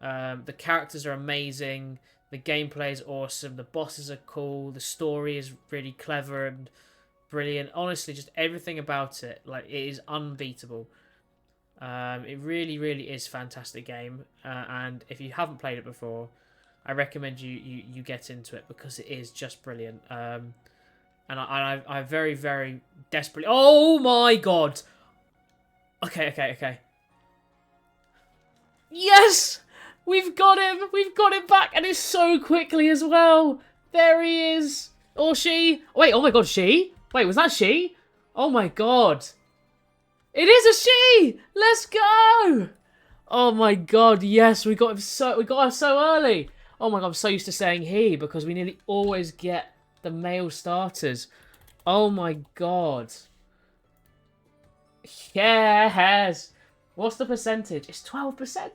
The characters are amazing. The gameplay is awesome. The bosses are cool. The story is really clever and brilliant. Honestly, just everything about it, like, it is unbeatable. It really, really is a fantastic game. And if you haven't played it before, I recommend you get into it because it is just brilliant. And I very, very desperately... Oh my god! Okay. Yes! We've got him! We've got him back! And it's so quickly as well! There he is! Or she! Wait, oh my god, she? Wait, was that she? Oh my god! It is a she! Let's go! Oh my god, yes, we got her so early! Oh my god, I'm so used to saying he because we nearly always get the male starters. Oh my god. Yes! What's the percentage? It's 12%! It's 12%!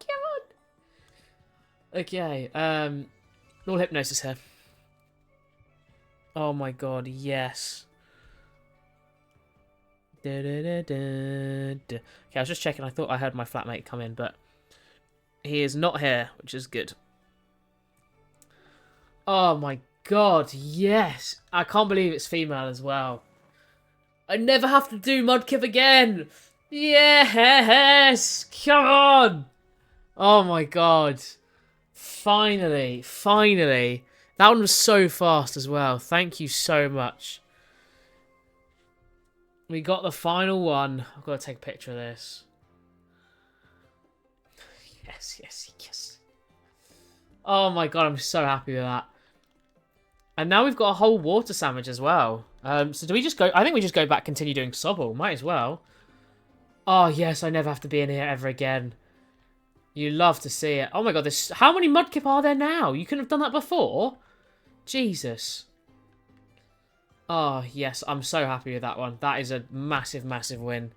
Come on! Okay, all hypnosis here. Oh my god, yes. Okay, I was just checking. I thought I heard my flatmate come in, but he is not here, which is good. Oh my god, yes! I can't believe it's female as well. I never have to do Mudkip again! Yes! Come on! Oh my god. Finally. That one was so fast as well. Thank you so much. We got the final one. I've got to take a picture of this. Yes. Oh my god, I'm so happy with that. And now we've got a whole water sandwich as well. So do we just go... I think we just go back, continue doing Sobble. Might as well. Oh yes, I never have to be in here ever again. You love to see it. Oh my god, this... How many Mudkip are there now? You couldn't have done that before? Jesus. Oh, yes. I'm so happy with that one. That is a massive, massive win.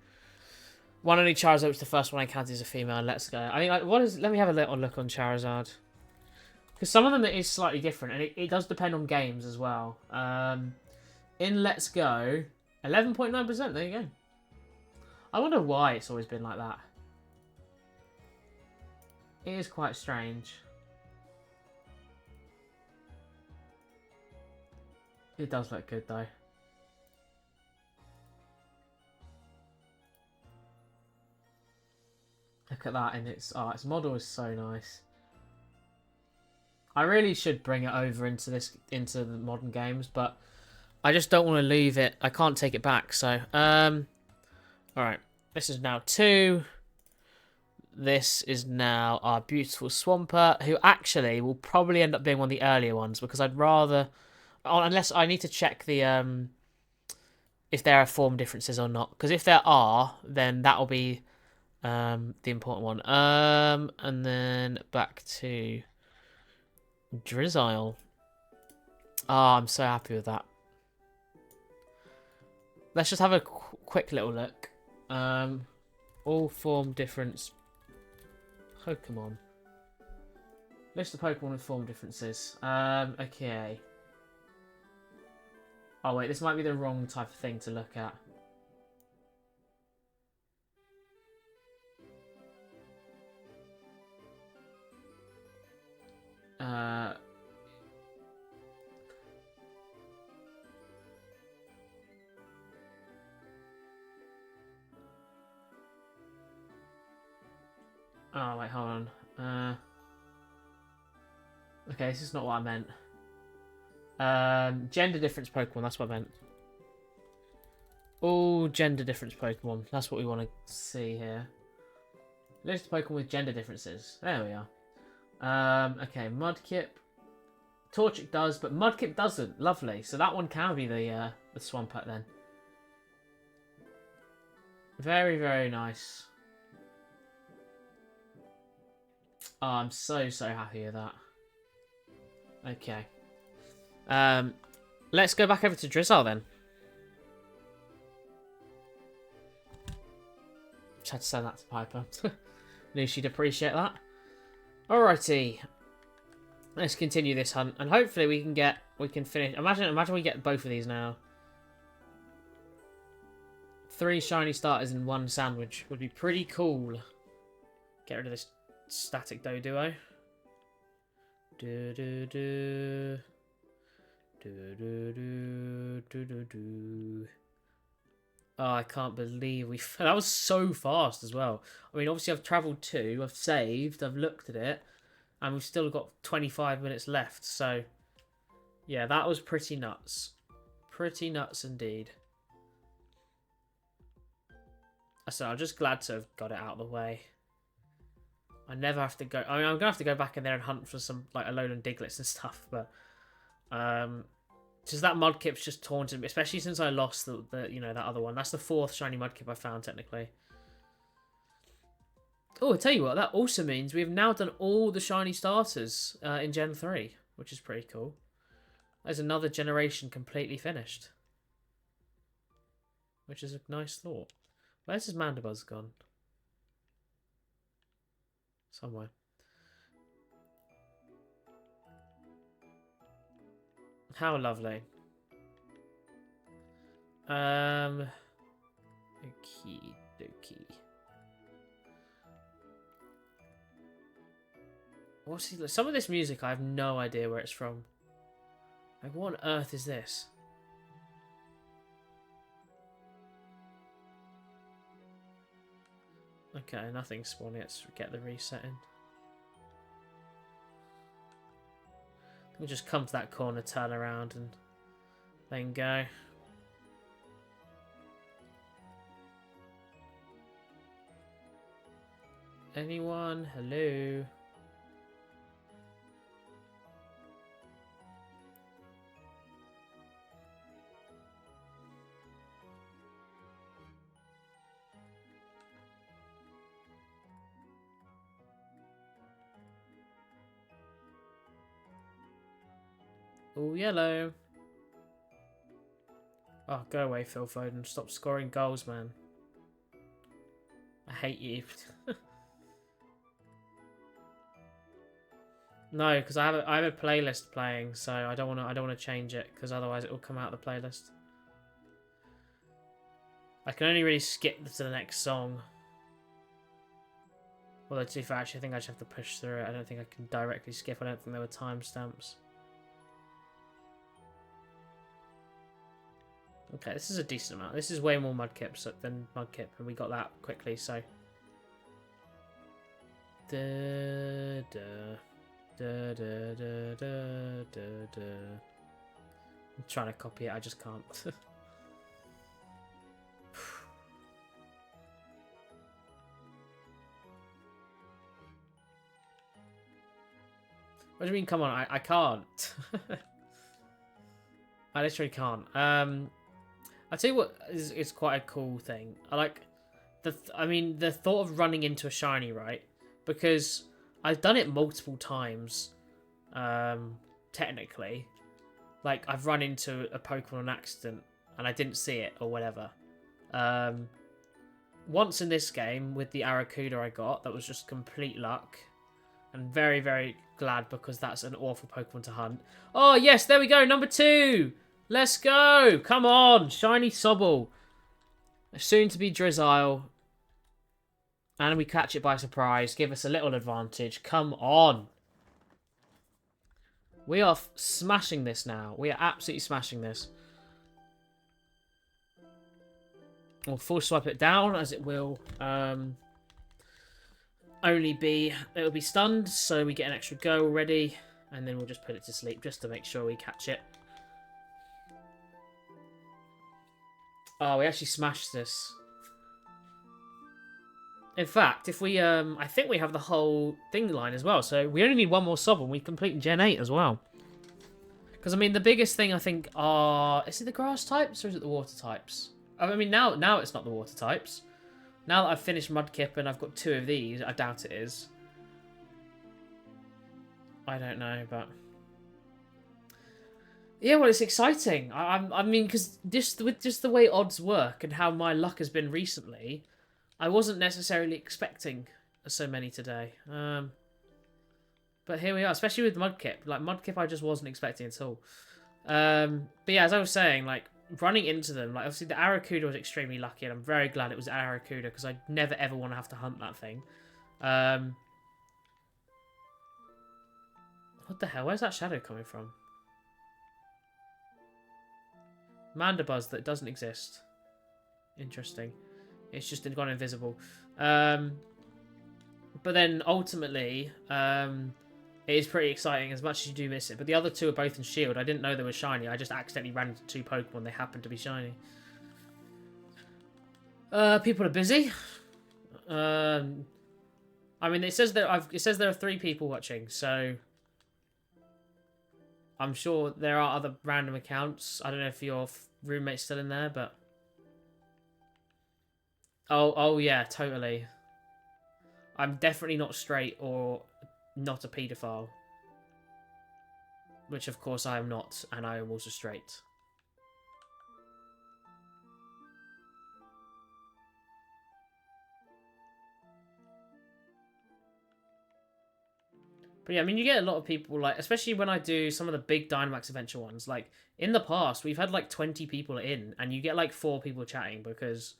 One only Charizard, which the first one I counted as a female. Let's go. I mean, like, what is... Let me have a little look on Charizard. Because some of them it is slightly different, and it does depend on games as well. In Let's Go, 11.9%. There you go. I wonder why it's always been like that. It is quite strange. It does look good, though. Look at that, and its model is so nice. I really should bring it over into the modern games, but I just don't want to leave it. I can't take it back. So, all right. This is now 2. This is now our beautiful Swampert, who actually will probably end up being one of the earlier ones because I'd rather, unless I need to check the if there are form differences or not. Because if there are, then that'll be the important one. And then back to Drizzile. Oh, I'm so happy with that. Let's just have a quick little look. All form difference Pokemon. List of Pokemon with form differences. Okay. Oh wait, this might be the wrong type of thing to look at. Oh wait, hold on. Okay, this is not what I meant. Gender difference Pokemon, that's what I meant. All gender difference Pokemon. That's what we want to see here. List of Pokemon with gender differences. There we are. Okay, Mudkip. Torchic does, but Mudkip doesn't. Lovely. So that one can be the Swampert then. Very, very nice. Oh, I'm so, so happy with that. Okay. Let's go back over to Drizzile then. Just had to send that to Piper. Knew she'd appreciate that. Alrighty. Let's continue this hunt, and hopefully we can finish. Imagine we get both of these now. 3 shiny starters in 1 sandwich would be pretty cool. Get rid of this static Doduo. Do. Oh, I can't believe that was so fast as well. I mean, obviously I've travelled 2, I've saved, I've looked at it, and we've still got 25 minutes left. So, yeah, that was pretty nuts. Pretty nuts indeed. So I'm just glad to have got it out of the way. I never have to go. I mean, I'm gonna have to go back in there and hunt for some like Alolan Diglets and stuff, but just that Mudkip's just taunted me, especially since I lost the that other one. That's the 4th shiny Mudkip I found technically. Oh, I tell you what, that also means we've now done all the shiny starters in Gen 3, which is pretty cool. There's another generation completely finished, which is a nice thought. Where's his Mandibuzz gone? Somewhere. How lovely. Okie dokie. What's he? Some of this music I have no idea where it's from. Like, what on earth is this? Okay, nothing's spawning. Let's get the reset in. We'll just come to that corner, turn around, and then go. Anyone? Hello? Oh, yellow. Oh, go away, Phil Foden. Stop scoring goals, man. I hate you. No, because I have a playlist playing, so I don't wanna change it because otherwise it will come out of the playlist. I can only really skip to the next song. Although to be fair, actually, I think I just have to push through it. I don't think I can directly skip. I don't think there were timestamps. Okay, this is a decent amount. This is way more Mudkip than Mudkip, and we got that quickly, so... Da, da, da, da, da, da, da, da. I'm trying to copy it, I just can't. What do you mean, come on? I can't. I literally can't. I'll tell you what is quite a cool thing. I like the thought of running into a shiny, right? Because I've done it multiple times, technically. Like, I've run into a Pokemon on accident, and I didn't see it, or whatever. Once in this game, with the Arrokuda I got, that was just complete luck. And very, very glad, because that's an awful Pokemon to hunt. Oh, yes, there we go, number 2! Let's go! Come on! Shiny Sobble. Soon to be Drizzile. And we catch it by surprise. Give us a little advantage. Come on! We are smashing this now. We are absolutely smashing this. We'll full swipe it down, as it will only be... It'll be stunned, so we get an extra go already. And then we'll just put it to sleep, just to make sure we catch it. Oh, we actually smashed this. In fact, if we, I think we have the whole thing line as well. So we only need one more Sobble and we complete Gen 8 as well. Because, I mean, the biggest thing, I think, are... Is it the grass types or is it the water types? I mean, now it's not the water types. Now that I've finished Mudkip and I've got 2 of these, I doubt it is. I don't know, but... Yeah, well, it's exciting. I mean, because with just the way odds work and how my luck has been recently, I wasn't necessarily expecting so many today. But here we are, especially with Mudkip. Like, Mudkip I just wasn't expecting at all. But yeah, as I was saying, like, running into them, like, obviously the Arrokuda was extremely lucky, and I'm very glad it was Arrokuda, because I never ever want to have to hunt that thing. What the hell? Where's that shadow coming from? Mandibuzz that doesn't exist. Interesting. It's just gone invisible. But then ultimately, it is pretty exciting as much as you do miss it. But the other 2 are both in shield. I didn't know they were shiny. I just accidentally ran into 2 Pokemon. They happened to be shiny. People are busy. I mean, it says there are 3 people watching, so I'm sure there are other random accounts. I don't know if your roommate's still in there, but... Oh yeah, totally. I'm definitely not straight or not a paedophile. Which, of course, I am not, and I am also straight. But yeah, I mean, you get a lot of people, like, especially when I do some of the big Dynamax Adventure ones. Like, in the past, we've had, like, 20 people in, and you get, like, 4 people chatting, because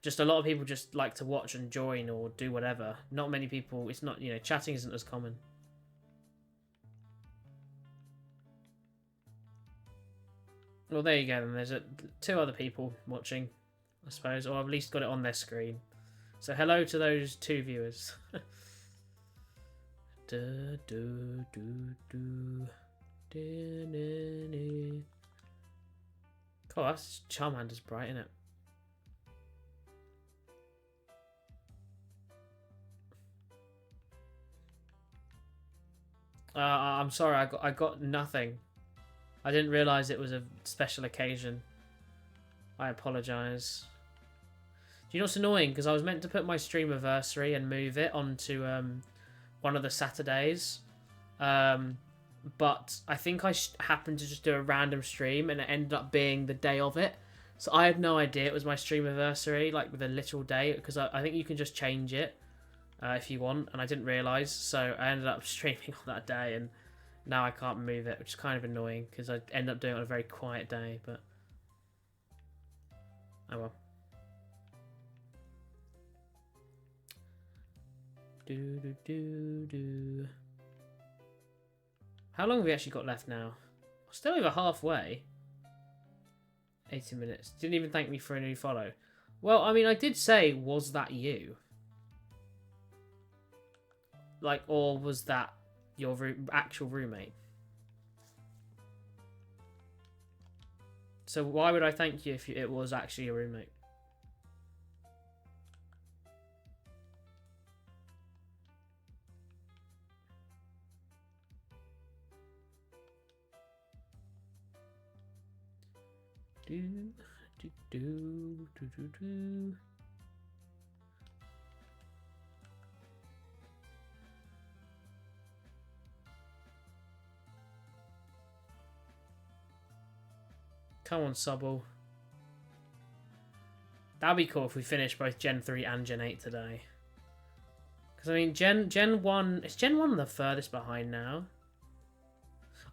just a lot of people just like to watch and join or do whatever. Not many people, it's not, you know, chatting isn't as common. Well, there you go, then. There's 2 other people watching, I suppose, or I've at least got it on their screen. So hello to those 2 viewers. God, that's Charmander's bright, isn't it? I'm sorry, I got nothing. I didn't realise it was a special occasion. I apologise. Do you know what's annoying? Because I was meant to put my streamiversary and move it onto one of the Saturdays. but I think I happened to just do a random stream, and it ended up being the day of it. So I had no idea it was my stream anniversary, like with a literal date, because I think you can just change it if you want, and I didn't realise. So I ended up streaming on that day, and now I can't move it, which is kind of annoying because I end up doing it on a very quiet day, but oh well. How long have we actually got left now? Still over halfway. 80 minutes. Didn't even thank me for a new follow. Well, I mean, I did say, was that you? Like, or was that your actual roommate? So why would I thank you if it was actually your roommate? Come on, Subble. That'd be cool if we finish both Gen 3 and Gen 8 today. Because, I mean, Gen 1... Is Gen 1 the furthest behind now?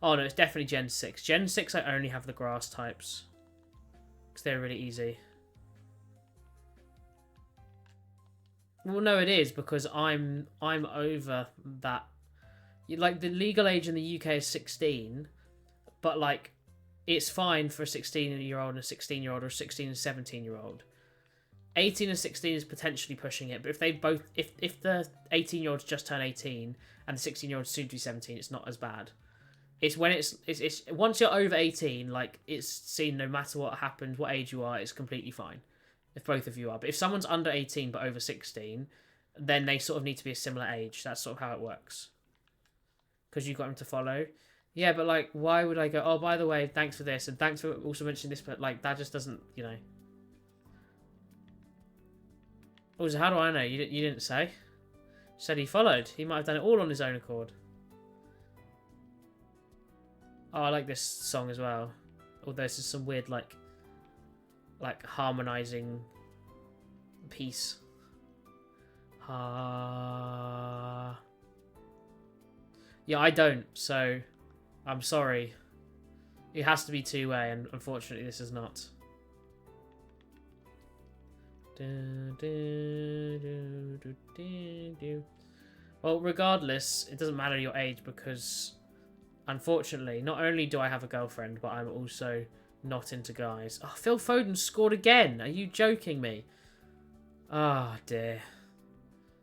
Oh, no, it's definitely Gen 6. Gen 6, I only have the grass types. Because they're really easy. Well, no, it is, because I'm over that. Like, the legal age in the UK is 16, but, like, it's fine for a 16-year-old and a 16-year-old or a 16 and 17-year-old. 18 and 16 is potentially pushing it, but if they both, if the 18-year-olds just turn 18 and the 16-year-olds soon to be 17, it's not as bad. It's when it's once you're over 18, like, it's seen no matter what happens, what age you are, it's completely fine. If both of you are. But if someone's under 18 but over 16, then they sort of need to be a similar age. That's sort of how it works. Because you got them to follow. Yeah, but, like, why would I go, oh, by the way, thanks for this, and thanks for also mentioning this, but, like, that just doesn't, you know. Oh, so how do I know? You didn't say? Said he followed. He might have done it all on his own accord. Oh, I like this song as well. Although this is some weird, like harmonizing piece. Yeah, I don't, so I'm sorry. It has to be two-way, and unfortunately this is not. Well, regardless, it doesn't matter your age, because unfortunately, not only do I have a girlfriend, but I'm also not into guys. Oh, Phil Foden scored again. Are you joking me? Oh, dear.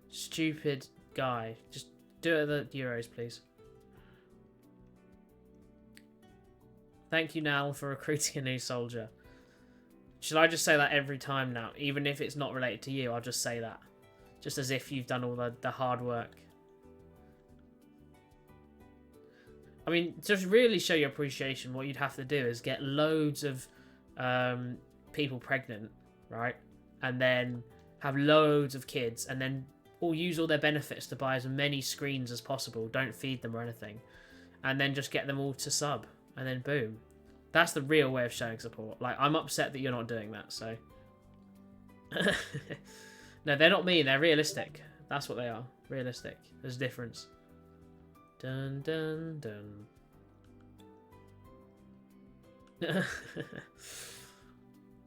Stupid guy. Just do it at the Euros, please. Thank you, Nal, for recruiting a new soldier. Should I just say that every time now? Even if it's not related to you, I'll just say that. Just as if you've done all the hard work. I mean, to really show your appreciation, what you'd have to do is get loads of people pregnant, right? And then have loads of kids, and then use all their benefits to buy as many screens as possible. Don't feed them or anything. And then just get them all to sub. And then boom. That's the real way of showing support. Like, I'm upset that you're not doing that, so. No, they're not mean. They're realistic. That's what they are. Realistic. There's a difference. Dun dun dun.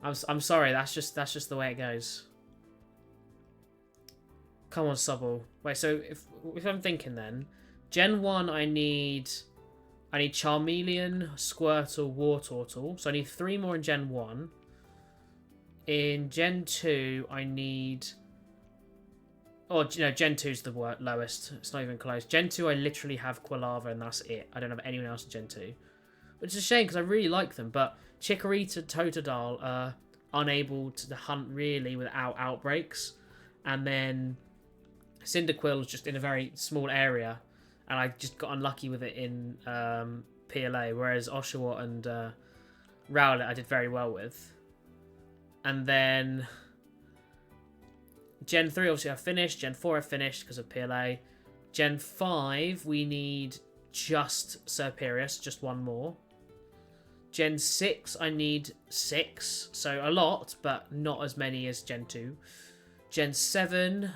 I'm sorry. That's just the way it goes. Come on, Subble. Wait. So if I'm thinking then, Gen 1 I need Charmeleon, Squirtle, Wartortle. So I need 3 more in Gen 1. In Gen 2 I need. Oh, no, Gen 2's the lowest. It's not even close. Gen 2, I literally have Quilava, and that's it. I don't have anyone else in Gen 2. Which is a shame, because I really like them. But Chikorita, Totodile are unable to hunt, really, without outbreaks. And then Cyndaquil's just in a very small area. And I just got unlucky with it in PLA. Whereas Oshawott and Rowlet I did very well with. And then Gen 3, obviously, I finished. Gen 4, I finished because of PLA. Gen 5, we need just superior, so just one more. Gen 6, I need 6, so a lot, but not as many as Gen 2. Gen 7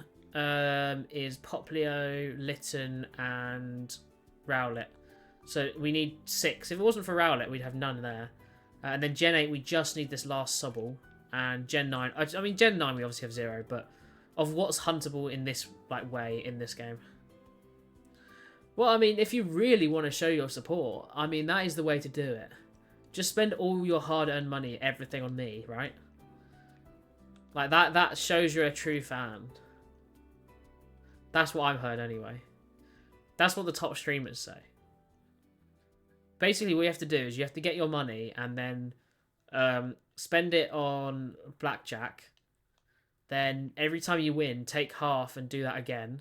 is Poplio, Litten, and Rowlet. So we need 6. If it wasn't for Rowlet, we'd have none there. And then Gen 8, we just need this last Sobble. And Gen 9, I mean, Gen 9 we obviously have 0, but of what's huntable in this like way in this game. Well, I mean, if you really want to show your support, I mean, that is the way to do it. Just spend all your hard-earned money, everything on me, right? Like, that shows you're a true fan. That's what I've heard anyway. That's what the top streamers say. Basically, what you have to do is you have to get your money and then spend it on blackjack. Then every time you win, take half and do that again.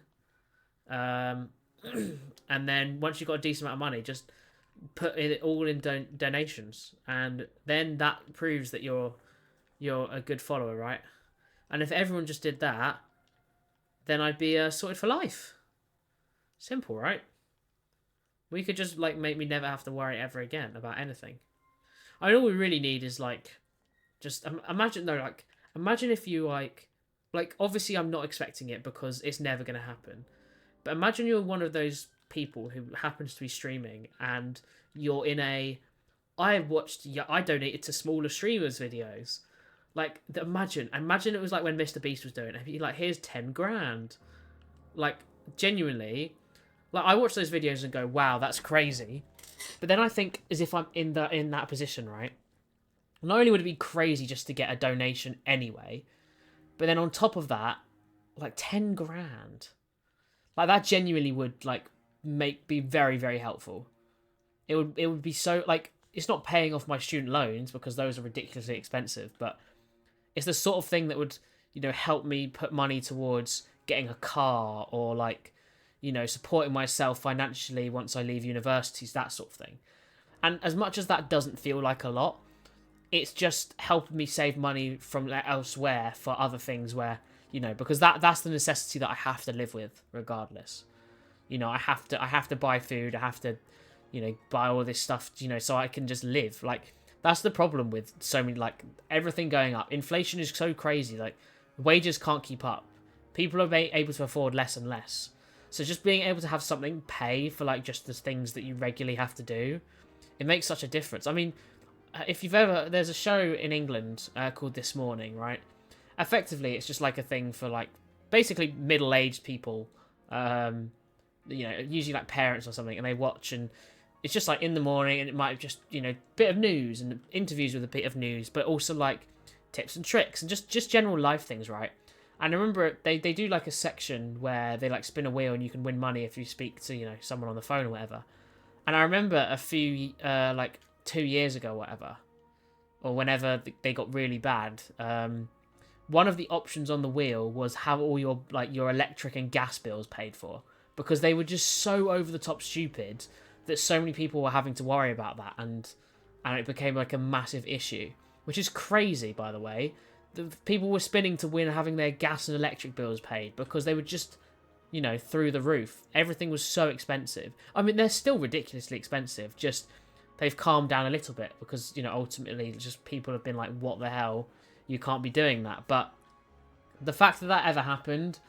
And then once you've got a decent amount of money, just put it all in donations, and then that proves that you're a good follower, right? And if everyone just did that, then I'd be sorted for life. Simple, right? We could just like make me never have to worry ever again about anything. I mean, all we really need is like, just imagine though, like imagine if you like obviously I'm not expecting it because it's never gonna happen, but imagine you're one of those people who happens to be streaming and you're in a I donated to smaller streamers videos, like imagine it was like when Mr. Beast was doing it, like here's 10 grand, like genuinely, like I watch those videos and go wow, that's crazy, but then I think as if I'm in that position, right? Not only would it be crazy just to get a donation anyway, but then on top of that, like 10 grand, like that genuinely would like be very, very helpful. It would be so like, it's not paying off my student loans because those are ridiculously expensive, but it's the sort of thing that would, you know, help me put money towards getting a car or like, you know, supporting myself financially once I leave universities, that sort of thing. And as much as that doesn't feel like a lot, it's just helping me save money from elsewhere for other things where, you know, because that's the necessity that I have to live with regardless. You know, I have to buy food. I have to, you know, buy all this stuff, you know, so I can just live. Like, that's the problem with so many, like, everything going up. Inflation is so crazy. Like, wages can't keep up. People are able to afford less and less. So just being able to have something pay for, like, just the things that you regularly have to do, it makes such a difference. I mean, if you've ever... There's a show in England called This Morning, right? Effectively, it's just, like, a thing for, like, basically middle-aged people, you know, usually like parents or something, and they watch, and it's just like in the morning, and it might have just, you know, bit of news and interviews with a bit of news, but also like tips and tricks and just general life things, right? And I remember they do like a section where they like spin a wheel and you can win money if you speak to, you know, someone on the phone or whatever. And I remember a few like 2 years ago or whatever, or whenever they got really bad, one of the options on the wheel was have all your like your electric and gas bills paid for, because they were just so over the top stupid that so many people were having to worry about that, and it became like a massive issue, which is crazy, by the way. The people were spinning to win having their gas and electric bills paid because they were just, you know, through the roof. Everything was so expensive. I mean, they're still ridiculously expensive, just they've calmed down a little bit because, you know, ultimately just people have been like, what the hell, you can't be doing that. But the fact that ever happened,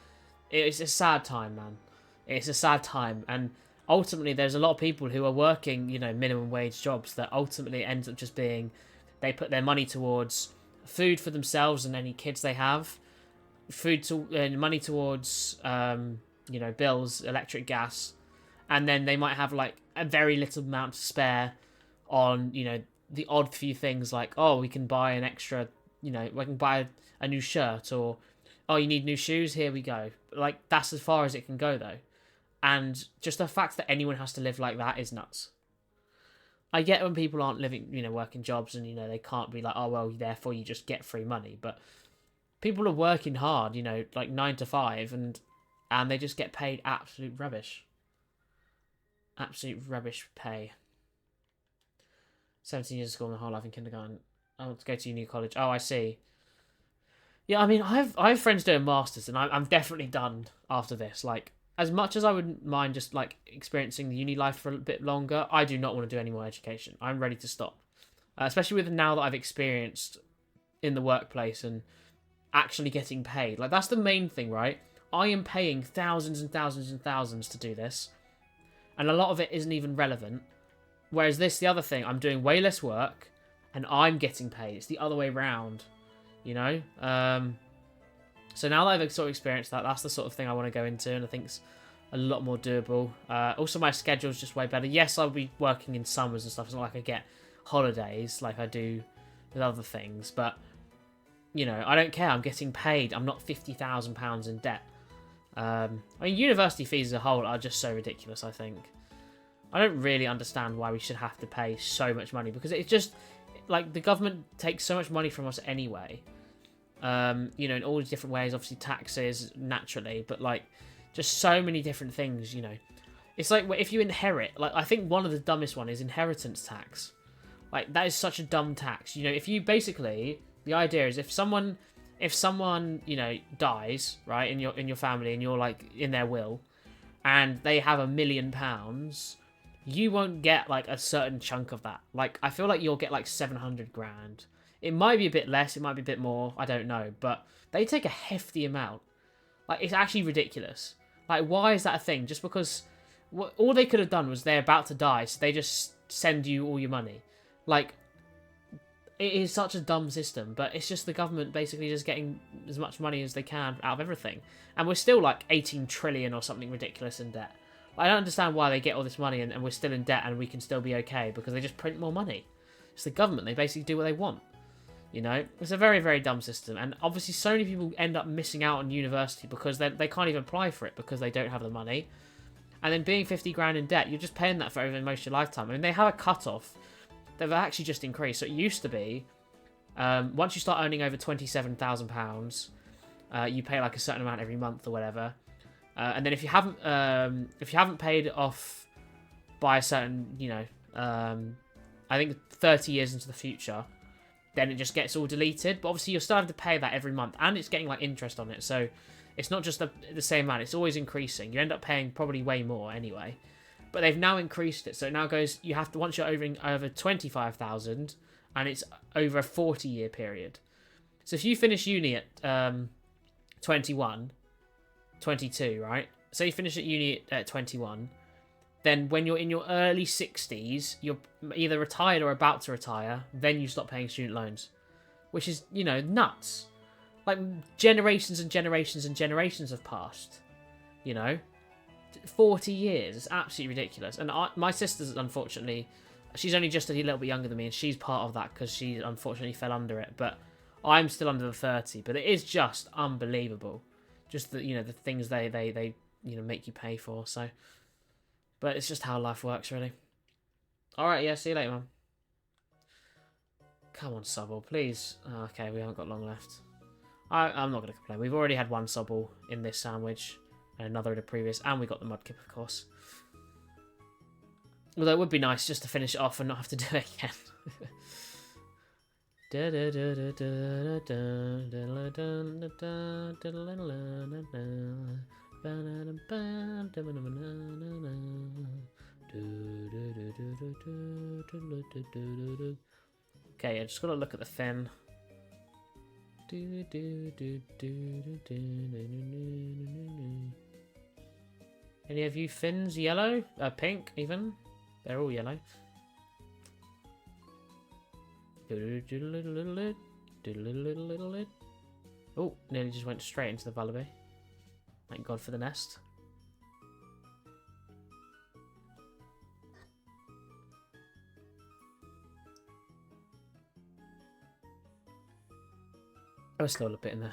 it's a sad time, man. It's a sad time, and ultimately there's a lot of people who are working, you know, minimum wage jobs that ultimately ends up just being, they put their money towards food for themselves and any kids they have, money towards, you know, bills, electric, gas, and then they might have like a very little amount to spare on, you know, the odd few things like, oh, we can buy an extra, you know, we can buy a new shirt, or oh, you need new shoes, here we go. Like, that's as far as it can go though. And just the fact that anyone has to live like that is nuts. I get when people aren't living, you know, working jobs and, you know, they can't be like, oh, well, therefore you just get free money. But people are working hard, you know, like 9 to 5, and they just get paid absolute rubbish. Absolute rubbish pay. 17 years of school, my whole life in kindergarten. I want to go to uni college. Oh, I see. Yeah, I mean, I have friends doing masters, and I'm definitely done after this. Like, as much as I wouldn't mind just like experiencing the uni life for a bit longer, I do not want to do any more education. I'm ready to stop, especially with now that I've experienced in the workplace and actually getting paid. Like, that's the main thing, right? I am paying thousands and thousands and thousands to do this, and a lot of it isn't even relevant. Whereas this, the other thing, I'm doing way less work, and I'm getting paid. It's the other way round, you know? So now that I've sort of experienced that, that's the sort of thing I want to go into, and I think it's a lot more doable. Also, my schedule's just way better. Yes, I'll be working in summers and stuff. It's not like I get holidays like I do with other things, but, you know, I don't care. I'm getting paid. I'm not £50,000 in debt. I mean, university fees as a whole are just so ridiculous, I think. I don't really understand why we should have to pay so much money, because it's just, like, the government takes so much money from us anyway. You know, in all these different ways, obviously taxes, naturally, but, like, just so many different things, you know. It's like, if you inherit, like, I think one of the dumbest one is inheritance tax. Like, that is such a dumb tax. You know, if you basically, the idea is if someone, you know, dies, right, in your family, and you're, like, in their will, and they have £1 million, you won't get, like, a certain chunk of that. Like, I feel like you'll get, like, 700 grand. It might be a bit less, it might be a bit more, I don't know, but they take a hefty amount. Like, it's actually ridiculous. Like, why is that a thing? Just because all they could have done was they're about to die, so they just send you all your money. Like, it is such a dumb system, but it's just the government basically just getting as much money as they can out of everything. And we're still, like, 18 trillion or something ridiculous in debt. I don't understand why they get all this money and we're still in debt and we can still be okay, because they just print more money. It's the government. They basically do what they want. You know? It's a very, very dumb system. And obviously so many people end up missing out on university because they can't even apply for it because they don't have the money. And then being 50 grand in debt, you're just paying that for over most of your lifetime. I mean, they have a cut-off. They've actually just increased. So it used to be, once you start earning over £27,000, you pay like a certain amount every month or whatever. And then if you haven't paid off by a certain, you know, I think 30 years into the future, then it just gets all deleted. But obviously you're still having to pay that every month, and it's getting like interest on it. So it's not just the same amount; it's always increasing. You end up paying probably way more anyway. But they've now increased it, so it now goes. You have to, once you're over 25,000, and it's over a 40-year period. So if you finish uni at 21. 22, right? So you finish at uni at 21, then when you're in your early 60s, you're either retired or about to retire, then you stop paying student loans, which is, you know, nuts. Like, generations and generations and generations have passed, you know? 40 years, it's absolutely ridiculous. And my sister's, unfortunately, she's only just a little bit younger than me, and she's part of that because she unfortunately fell under it, but I'm still under the 30, but it is just unbelievable. Just the, you know, the things they you know, make you pay for. So, but it's just how life works, really. All right, yeah. See you later, man. Come on, Subble, please. Oh, okay, we haven't got long left. I'm not gonna complain. We've already had one Subble in this sandwich, and another in the previous, and we got the Mudkip, of course. Although it would be nice just to finish it off and not have to do it again. Okay, I just gotta look at the fin. Any of you fins yellow? Pink, even? They're all yellow. Oh, nearly just went straight into the Vullaby. Thank God for the nest. Oh, still a bit in there.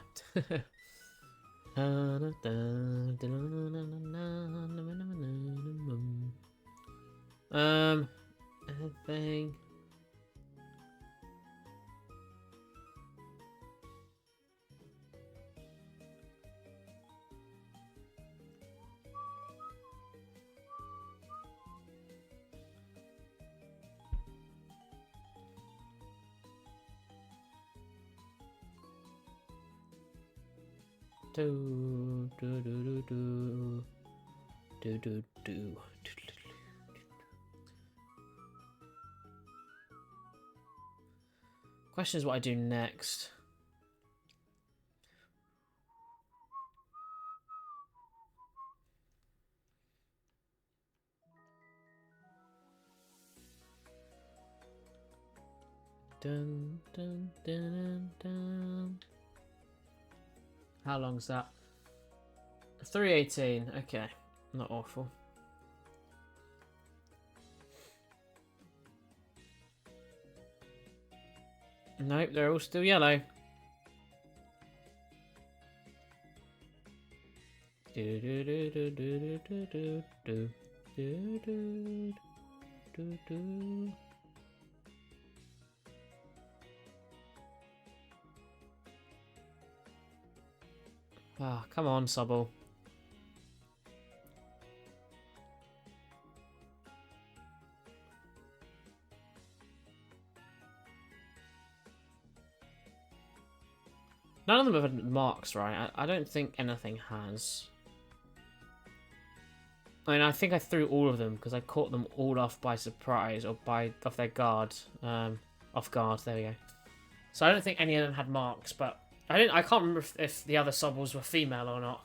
Anything? Do do do. Question is what I do next. Dun, dun, dun, dun. How long's that? 3:18. Okay, not awful. Nope, they're all still yellow. Do do do do do do do do do do do do. Ah, come on, Sobble. None of them have had marks, right? I don't think anything has. I mean, I think I threw all of them because I caught them all off by surprise or off their guard. Off guard, there we go. So I don't think any of them had marks, but I can't remember if the other Sobbles were female or not.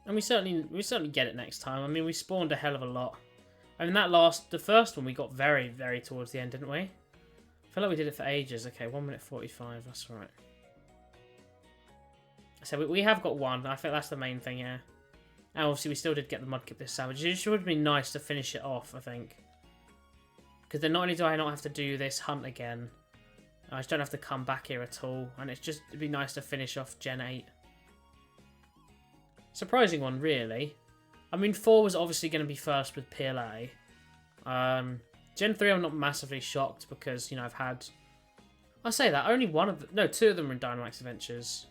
And we certainly get it next time. I mean, we spawned a hell of a lot. I mean, the first one we got very, very towards the end, didn't we? I feel like we did it for ages. Okay, 1 minute 45. That's right. So we have got one. I think that's the main thing, yeah. And obviously, we still did get the mudkip this sandwich. It just would be nice to finish it off, I think. Because then not only do I not have to do this hunt again, I just don't have to come back here at all. And it'd be nice to finish off Gen 8. Surprising one, really. I mean, 4 was obviously going to be first with PLA. Gen 3, I'm not massively shocked because, you know, I'll say that, only two of them were in Dynamax Adventures.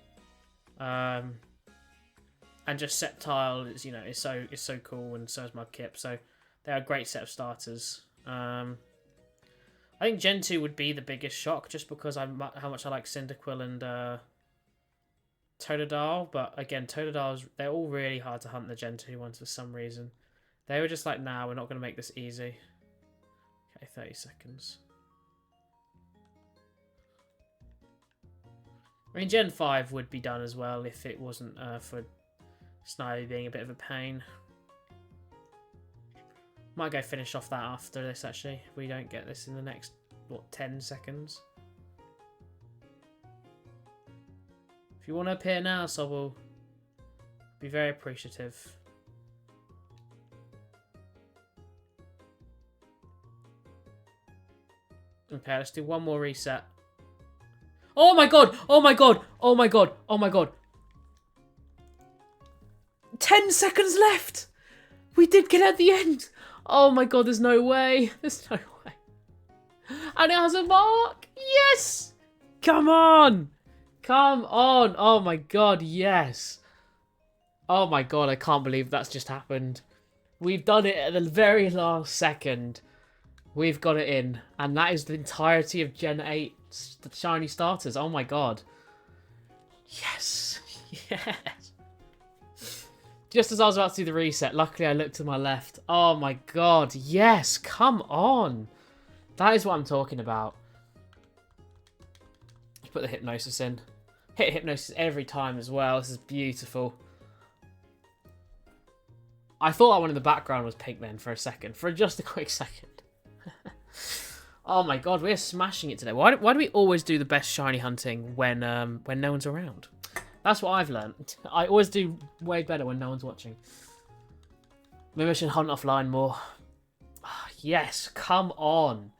And just Sceptile is, you know, is so cool, and so is Mudkip. So they're a great set of starters. I think Gen 2 would be the biggest shock just because how much I like Cyndaquil and Totodile, but again, they're all really hard to hunt, the Gen 2 ones, for some reason. They were just like, nah, we're not going to make this easy. Okay, 30 seconds. I mean, Gen 5 would be done as well if it wasn't for Snivy being a bit of a pain. Might go finish off that after this, actually. If we don't get this in the next, 10 seconds. If you want to appear now, Sobble, be very appreciative. Okay, let's do one more reset. Oh my god! Oh my god! Oh my god! Oh my god! 10 seconds left! We did get at the end! Oh my god, there's no way. There's no way. And it has a mark! Yes! Come on! Come on! Oh my god, yes! Oh my god, I can't believe that's just happened. We've done it at the very last second. We've got it in. And that is the entirety of Gen 8 shiny starters. Oh my god. Yes! Yes! Just as I was about to do the reset, luckily I looked to my left. Oh my god, yes! Come on! That is what I'm talking about. Let's put the hypnosis in. Hit hypnosis every time as well. This is beautiful. I thought that one in the background was pink then for a second. For just a quick second. Oh my god, we're smashing it today. Why do we always do the best shiny hunting when no one's around? That's what I've learned. I always do way better when no one's watching. Maybe I should hunt offline more. Oh, yes, come on.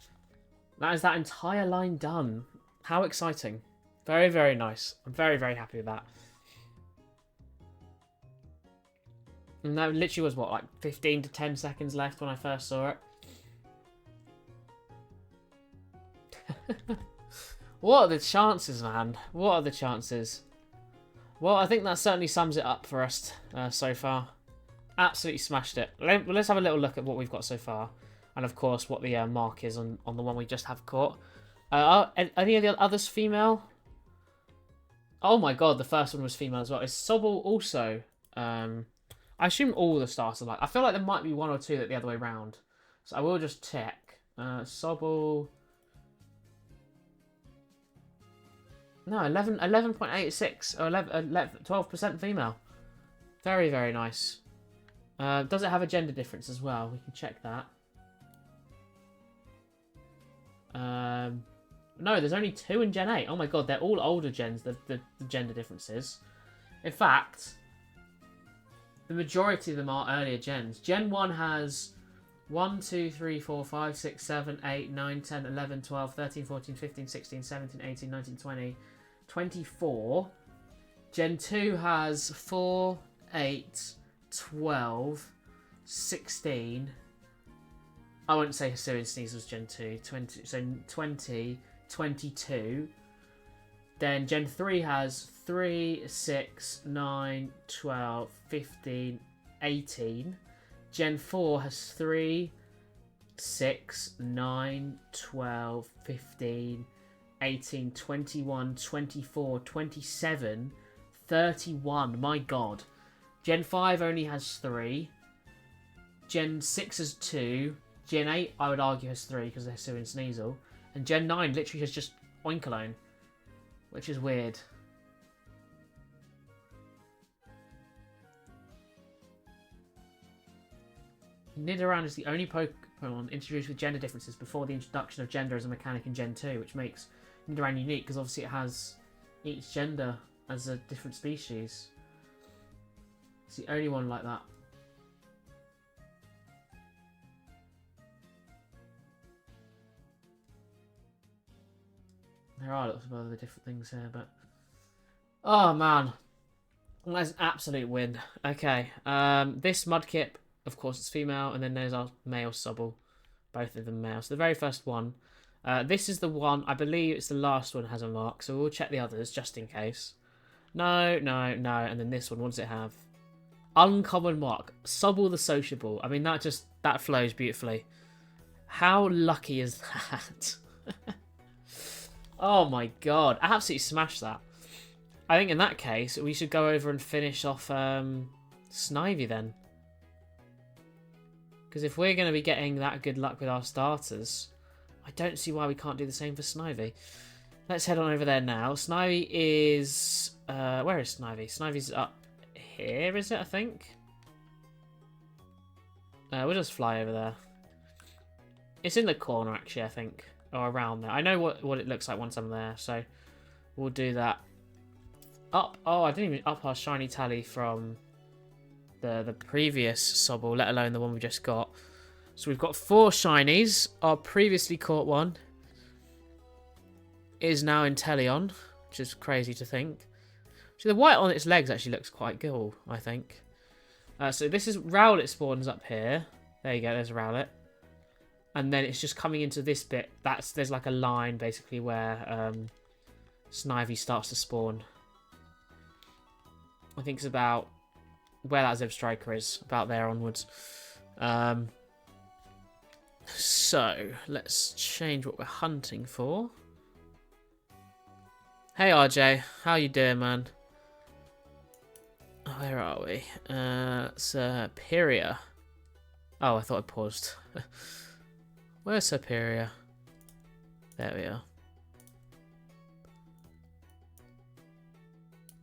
That is that entire line done. How exciting. Very, very nice. I'm very, very happy with that. And that literally was, what, like 15 to 10 seconds left when I first saw it? What are the chances, man? What are the chances? Well, I think that certainly sums it up for us so far. Absolutely smashed it. Let's have a little look at what we've got so far. And, of course, what the mark is on the one we just have caught. Are any of the others female? Oh, my God. The first one was female as well. Is Sobble also... I assume all the stars are like... I feel like there might be one or two that the other way around. So I will just check. Sobble... No, 11.86 or 12% female. Very, very nice. Does it have a gender difference as well? We can check that. No, there's only 2 in Gen 8. Oh my god, they're all older gens, the gender differences. In fact, the majority of them are earlier gens. Gen 1 has 1, 2, 3, 4, 5, 6, 7, 8, 9, 10, 11, 12, 13, 14, 15, 16, 17, 18, 19, 20, 24. Gen 2 has 4, 8, 12, 16. I wouldn't say Hisuian Sneeze was Gen 2. 20, so 20, 22. Then Gen 3 has 3, 6, 9, 12, 15, 18. Gen 4 has 3, 6, 9, 12, 15, 18, 21, 24, 27, 31. My god. Gen 5 only has 3. Gen 6 has 2. Gen 8, I would argue, has 3 because they're Hisuian Sneasel. And Gen 9 literally has just Oinkologne, which is weird. Nidoran is the only Pokemon introduced with gender differences before the introduction of gender as a mechanic in Gen 2, which makes Nidoran unique because obviously it has each gender as a different species. It's the only one like that. There are lots of other different things here, but... Oh, man. That's an absolute win. Okay. This Mudkip, of course, it's female, and then there's our male Sobble. Both of them male. So the very first one. This is the one, I believe it's the last one that has a mark, so we'll check the others, just in case. No, no, no. And then this one, what does it have? Uncommon mark. Sobble the Sociable. I mean, that flows beautifully. How lucky is that? Oh my god, I absolutely smashed that. I think in that case, we should go over and finish off Snivy then. Because if we're going to be getting that good luck with our starters, I don't see why we can't do the same for Snivy. Let's head on over there now. Snivy is... where is Snivy? Snivy's up here, is it, I think? We'll just fly over there. It's in the corner, actually, I think. Or around there. I know what it looks like once I'm there, so we'll do that. Up. Oh, I didn't even up our shiny tally from the previous Sobble, let alone the one we just got. So we've got 4 shinies. Our previously caught one is now in Teleon, which is crazy to think. So the white on its legs actually looks quite cool, I think. So this is Rowlet spawns up here. There you go, there's Rowlet. And then it's just coming into this bit. There's like a line basically where Snivy starts to spawn. I think it's about where that Zebstrika is, about there onwards. So let's change what we're hunting for. Hey RJ, how you doing, man? Where are we? Superior. Oh, I thought I paused. Where's Superior? There we are.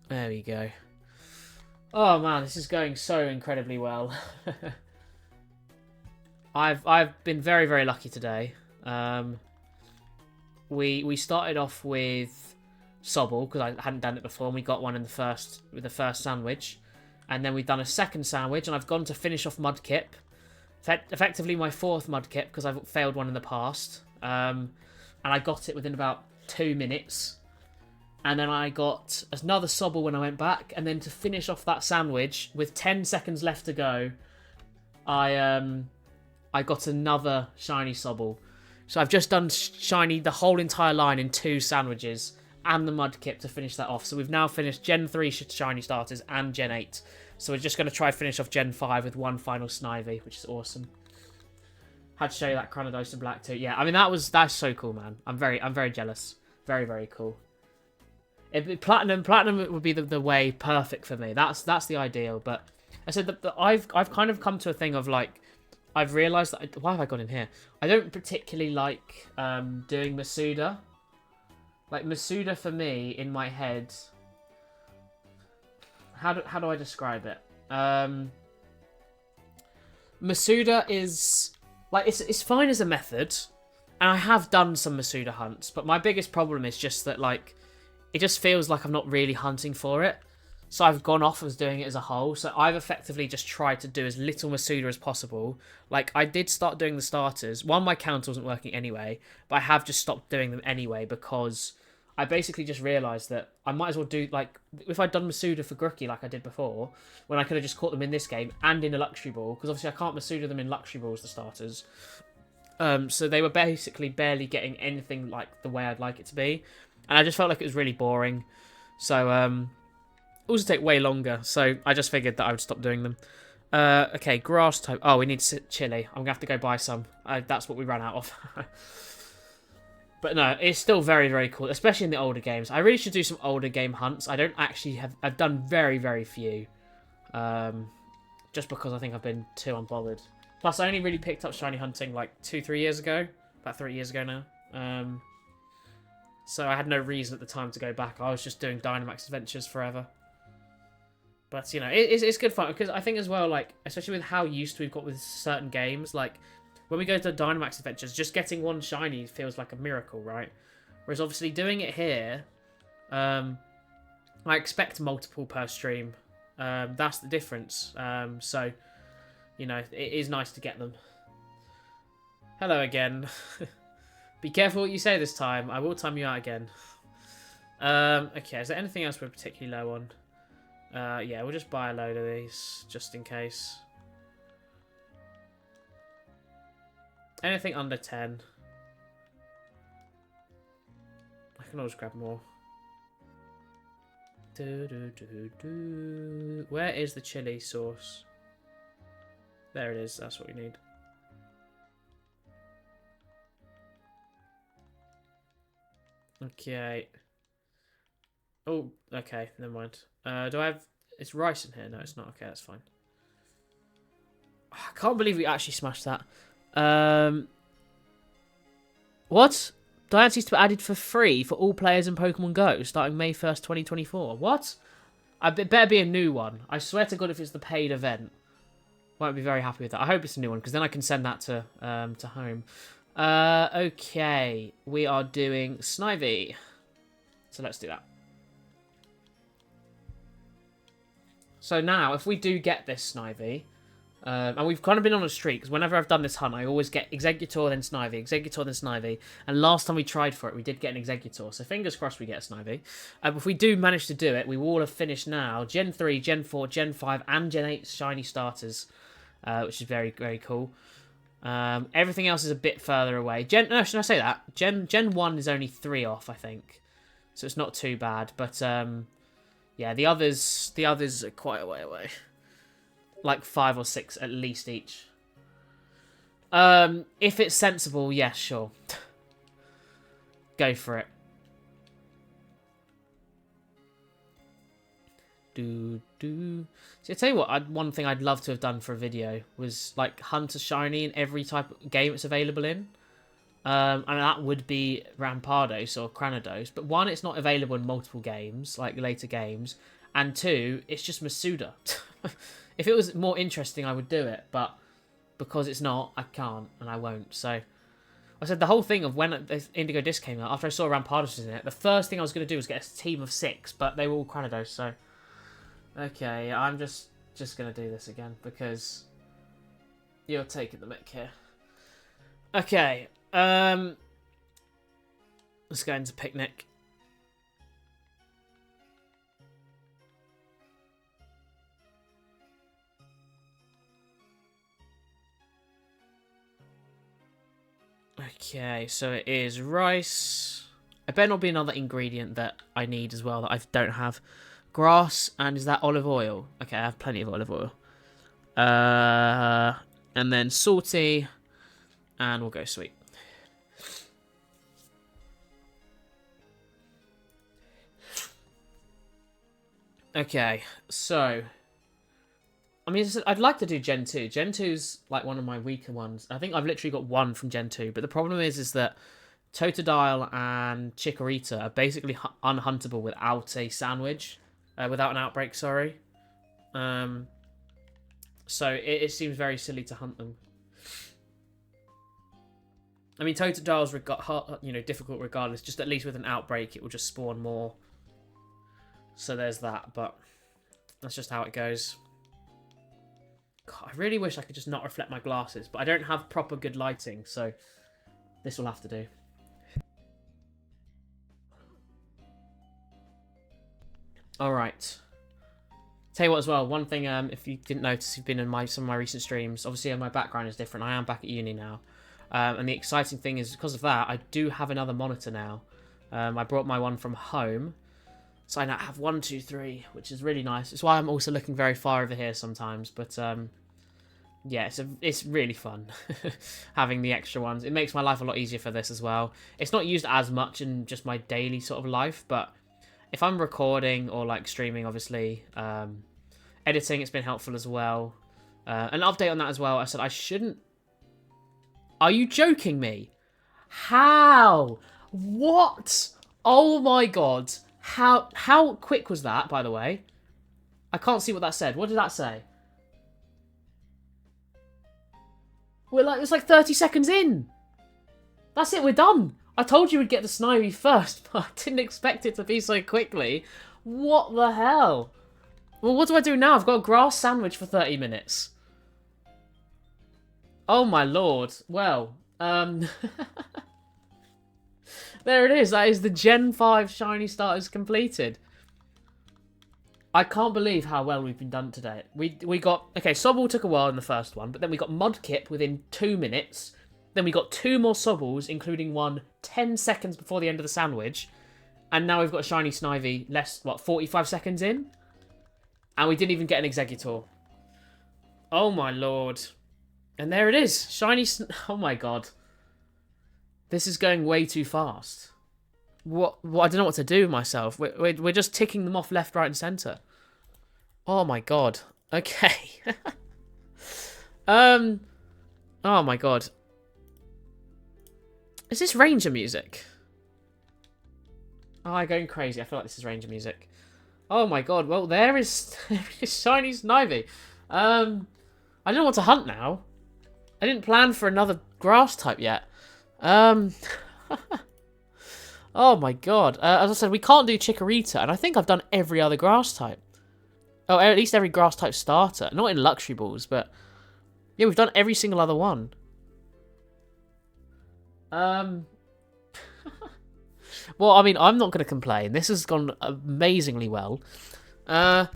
There we go. Oh man, this is going so incredibly well. I've been very, very lucky today. We started off with Sobble because I hadn't done it before, and we got one in with the first sandwich, and then we've done a second sandwich, and I've gone to finish off Mudkip. Effectively my 4th Mudkip because I've failed one in the past, and I got it within about 2 minutes, and then I got another Sobble when I went back, and then to finish off that sandwich with 10 seconds left to go, I got another shiny Sobble. So I've just done shiny the whole entire line in 2 sandwiches and the mudkip to finish that off. So we've now finished Gen 3 shiny starters and Gen 8. So we're just going to try finish off Gen 5 with one final Snivy, which is awesome. Had to show you that Chronodos in black too. Yeah, I mean that's so cool, man. I'm very jealous. Very, very cool. Platinum would be the way perfect for me. That's the ideal. But I said that I've kind of come to a thing of like I've realised that why have I got in here? I don't particularly like doing Masuda. Like Masuda for me in my head. How do I describe it? Masuda is like it's fine as a method, and I have done some Masuda hunts, but my biggest problem is just that like it just feels like I'm not really hunting for it. So I've gone off as doing it as a whole. So I've effectively just tried to do as little Masuda as possible. Like I did start doing the starters. One, my counter wasn't working anyway, but I have just stopped doing them anyway because I basically just realised that I might as well do, like, if I'd done Masuda for Grookie like I did before, when I could have just caught them in this game and in a Luxury Ball, because obviously I can't Masuda them in Luxury Balls, the starters. So they were basically barely getting anything like the way I'd like it to be. And I just felt like it was really boring. So, also take way longer, so I just figured that I would stop doing them. Okay, grass type. Oh, we need chili. I'm going to have to go buy some. That's what we ran out of. But no, it's still very, very cool, especially in the older games. I really should do some older game hunts. I don't actually have... I've done very, very few. Just because I think I've been too unbothered. Plus, I only really picked up shiny hunting like 2-3 years ago. About 3 years ago now. So I had no reason at the time to go back. I was just doing Dynamax Adventures forever. But, you know, it's good fun. Because I think as well, like, especially with how used we've got with certain games, like... When we go to Dynamax Adventures, just getting one shiny feels like a miracle, right? Whereas obviously doing it here, I expect multiple per stream. That's the difference. So, you know, it is nice to get them. Hello again. Be careful what you say this time. I will time you out again. Okay, is there anything else we're particularly low on? Yeah, we'll just buy a load of these, just in case. Anything under 10. I can always grab more. Where is the chili sauce? There it is. That's what we need. Okay. Oh, okay. Never mind. Do I have... It's rice in here. No, it's not. Okay, that's fine. I can't believe we actually smashed that. What? Diance's to be added for free for all players in Pokemon Go starting May 1st, 2024. What? It better be a new one. I swear to God, if it's the paid event, won't be very happy with that. I hope it's a new one because then I can send that to home. Okay, we are doing Snivy, so let's do that. So now, if we do get this Snivy. And we've kind of been on a streak, because whenever I've done this hunt, I always get Exeggutor, then Snivy, Exeggutor, then Snivy. And last time we tried for it, we did get an Exeggutor, so fingers crossed we get a Snivy. If we do manage to do it, we will have finished now Gen 3, Gen 4, Gen 5, and Gen 8 shiny starters, which is very, very cool. Everything else is a bit further away. No, should I say that? Gen 1 is only 3 off, I think. So it's not too bad, but yeah, the others are quite a way away. Like 5 or 6 at least each. If it's sensible, yeah, sure. Go for it. See, I tell you what, one thing I'd love to have done for a video was like hunt a shiny in every type of game it's available in. And that would be Rampardos or Cranados. But one, it's not available in multiple games, like later games. And two, it's just Masuda. If it was more interesting, I would do it, but because it's not, I can't, and I won't. So, I said the whole thing of when Indigo Disc came out, after I saw Rampardos in it, the first thing I was going to do was get a team of 6, but they were all Cranados, so... Okay, I'm just going to do this again, because you're taking the mick here. Okay, let's go into Picnic. Okay, so it is rice. I better not be another ingredient that I need as well that I don't have. Grass, and is that olive oil? Okay, I have plenty of olive oil. And then salty, and we'll go sweet. Okay, so I mean, I'd like to do Gen 2. Gen 2's like one of my weaker ones. I think I've literally got one from Gen 2, but the problem is that Totodile and Chikorita are basically unhuntable without a sandwich, without an outbreak, sorry. So it seems very silly to hunt them. I mean, Totodile's difficult regardless. Just at least with an outbreak, it will just spawn more. So there's that, but that's just how it goes. God, I really wish I could just not reflect my glasses, but I don't have proper good lighting, so this will have to do. Alright. Tell you what as well, one thing, if you didn't notice, you've been in some of my recent streams, obviously my background is different. I am back at uni now. And the exciting thing is, because of that, I do have another monitor now. I brought my one from home. So I now have 1, 2, 3, which is really nice. It's why I'm also looking very far over here sometimes. But yeah, it's really fun having the extra ones. It makes my life a lot easier for this as well. It's not used as much in just my daily sort of life, but if I'm recording or like streaming, obviously, editing, it's been helpful as well. An update on that as well. I said I shouldn't. Are you joking me? How? What? Oh my god. How quick was that, by the way? I can't see what that said. What did that say? It's like 30 seconds in. That's it, we're done. I told you we'd get the Snivy first, but I didn't expect it to be so quickly. What the hell? Well, what do I do now? I've got a grass sandwich for 30 minutes. Oh my lord. Well, there it is. That is the Gen 5 shiny starters completed. I can't believe how well we've been done today. We got... Okay, Sobble took a while in the first one, but then we got Mudkip within 2 minutes. Then we got 2 more Sobbles, including one 10 seconds before the end of the sandwich. And now we've got a shiny Snivy 45 seconds in? And we didn't even get an Exeggutor. Oh my lord. And there it is. Oh my god. This is going way too fast. What? I don't know what to do with myself. We're just ticking them off left, right, and centre. Oh my god. Okay. Oh my god. Is this Ranger music? Oh, I'm going crazy. I feel like this is Ranger music. Oh my god. Well, there is shiny Snivy. I don't know what to hunt now. I didn't plan for another grass type yet. Oh my god. As I said, we can't do Chikorita, and I think I've done every other grass type. Oh, at least every grass type starter. Not in Luxury Balls, but... Yeah, we've done every single other one. Well, I mean, I'm not going to complain. This has gone amazingly well. What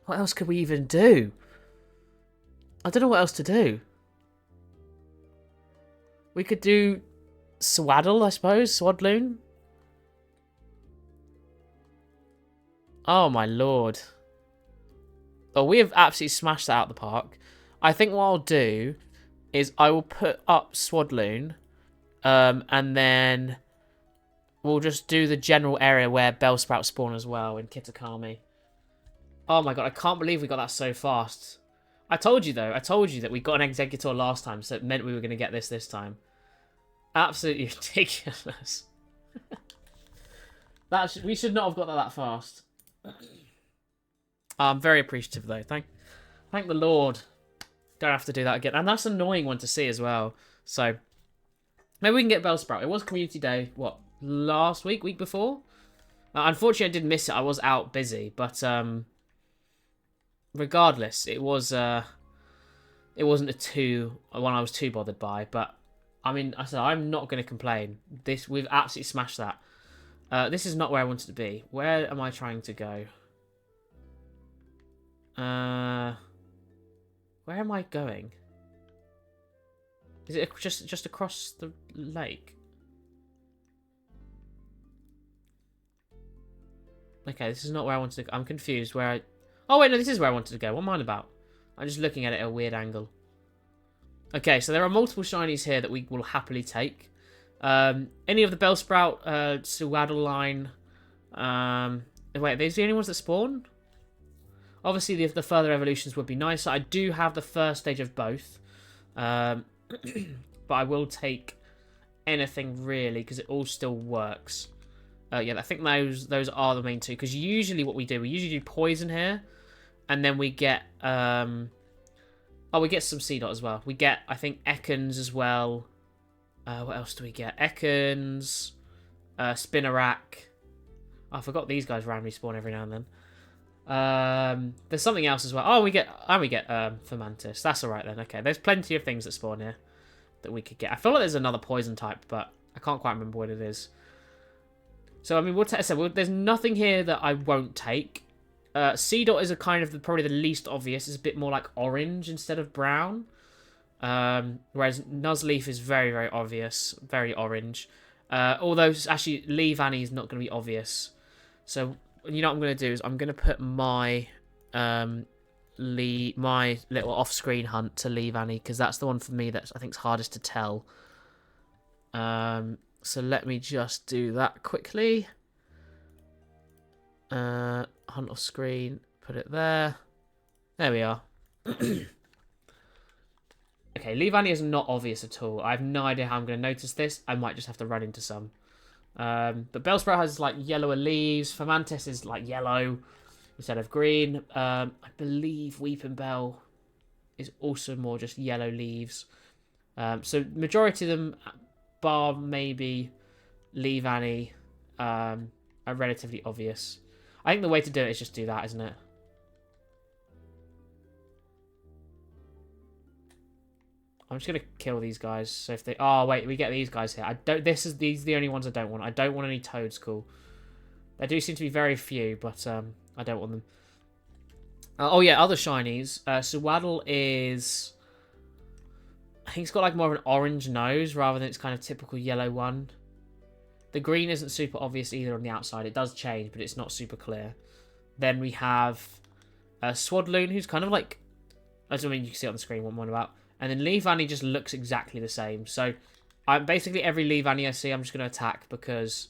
else could we even do? I don't know what else to do. We could do Swaddle, I suppose. Swadloon. Oh, my lord. Oh, we have absolutely smashed that out of the park. I think what I'll do is I will put up Swadloon. And then we'll just do the general area where Bellsprout spawn as well in Kitakami. Oh my god, I can't believe we got that so fast. I told you, though. I told you that we got an Exeggutor last time, so it meant we were going to get this time. Absolutely ridiculous. We should not have got that fast. I'm very appreciative, though. Thank the Lord. Don't have to do that again. And that's an annoying one to see as well. So, maybe we can get Bellsprout. It was Community Day, what, last week? Week before? Unfortunately, I did miss it. I was out busy. But, regardless, it wasn't one I was too bothered by. But, I mean, I said, I'm not going to complain. We've absolutely smashed that. This is not where I wanted to be. Where am I trying to go? Where am I going? Is it just across the lake? Okay, this is not where I wanted to go. I'm confused where I... Oh, wait, no, this is where I wanted to go. What am I on about? I'm just looking at it at a weird angle. Okay, so there are multiple shinies here that we will happily take. Any of the Bellsprout, Swaddle line. Wait, are these the only ones that spawn? Obviously, the further evolutions would be nicer. I do have the first stage of both. But I will take anything, really, because it all still works. Yeah, I think those are the main two. Because usually what we usually do poison here. And then we get... Oh, we get some C-Dot as well. We get, I think, Ekans as well. What else do we get? Ekans, Spinarak. Oh, I forgot these guys randomly spawn every now and then. There's something else as well. Oh, we get Fermantis. That's all right then. Okay, there's plenty of things that spawn here that we could get. I feel like there's another poison type, but I can't quite remember what it is. So I mean, there's nothing here that I won't take. C-Dot is probably the least obvious. It's a bit more like orange instead of brown. Whereas Nuzleaf is very, very obvious. Very orange. Although, actually, Leavanny is not going to be obvious. So, you know what I'm going to do is I'm going to put my my little off-screen hunt to Leavanny, because that's the one for me that I think is hardest to tell. So let me just do that quickly. Hunt off screen, put it there. There we are. Okay, Leavanny is not obvious at all. I have no idea how I'm going to notice this. I might just have to run into some. But Bellsprout has like yellower leaves. Fermantis is like yellow instead of green. I believe Weeping Bell is also more just yellow leaves. So majority of them, bar maybe Leavanny, are relatively obvious. I think the way to do it is just do that, isn't it? I'm just gonna kill these guys. So if they, oh wait, we get these guys here. These are the only ones I don't want. I don't want any Toads. Cool. There do seem to be very few, but I don't want them. Oh yeah, other shinies. Swaddle is, I think it's got like more of an orange nose rather than its kind of typical yellow one. The green isn't super obvious either on the outside. It does change, but it's not super clear. Then we have Swadloon, who's kind of like... I don't mean you can see it on the screen what I'm on about. And then Leavanny just looks exactly the same. So basically every Leavanny I see, I'm just going to attack because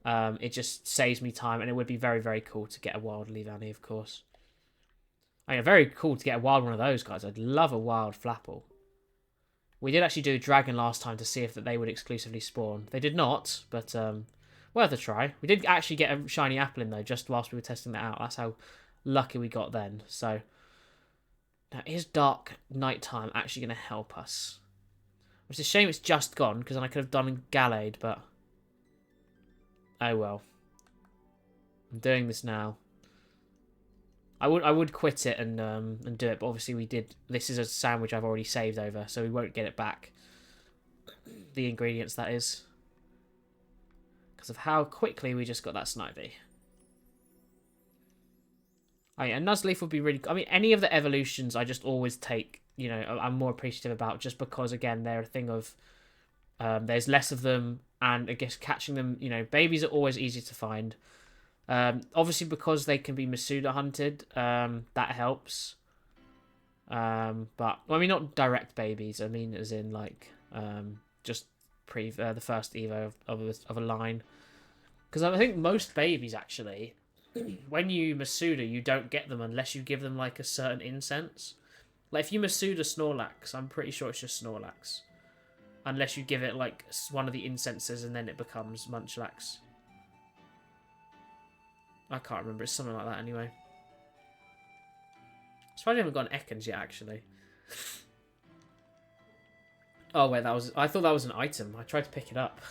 it just saves me time. And it would be very, very cool to get a wild Leavanny, of course. I mean, very cool to get a wild one of those guys. I'd love a wild Flapple. We did actually do Dragon last time to see if they would exclusively spawn. They did not, but worth a try. We did actually get a shiny Applin, though, just whilst we were testing that out. That's how lucky we got then. So, now is dark nighttime actually going to help us? It's a shame it's just gone, because then I could have done Gallade, but... Oh well. I'm doing this now. I would quit it and do it, but obviously we did. This is a sandwich I've already saved over, so we won't get it back. The ingredients, that is, because of how quickly we just got that Snivy. Oh yeah, Nuzleaf would be really. I mean, any of the evolutions I just always take. You know, I'm more appreciative about just because again they're a thing of. There's less of them, and I guess catching them. You know, babies are always easy to find. Obviously, because they can be Masuda hunted, that helps. But well, I mean, not direct babies. I mean, as in like just the first evo of a line. Because I think most babies actually, when you Masuda, you don't get them unless you give them like a certain incense. Like if you Masuda Snorlax, I'm pretty sure it's just Snorlax, unless you give it like one of the incenses and then it becomes Munchlax. I can't remember. It's something like that anyway. I suppose I haven't got an Ekans yet, actually. Oh, wait, that was... I thought that was an item. I tried to pick it up.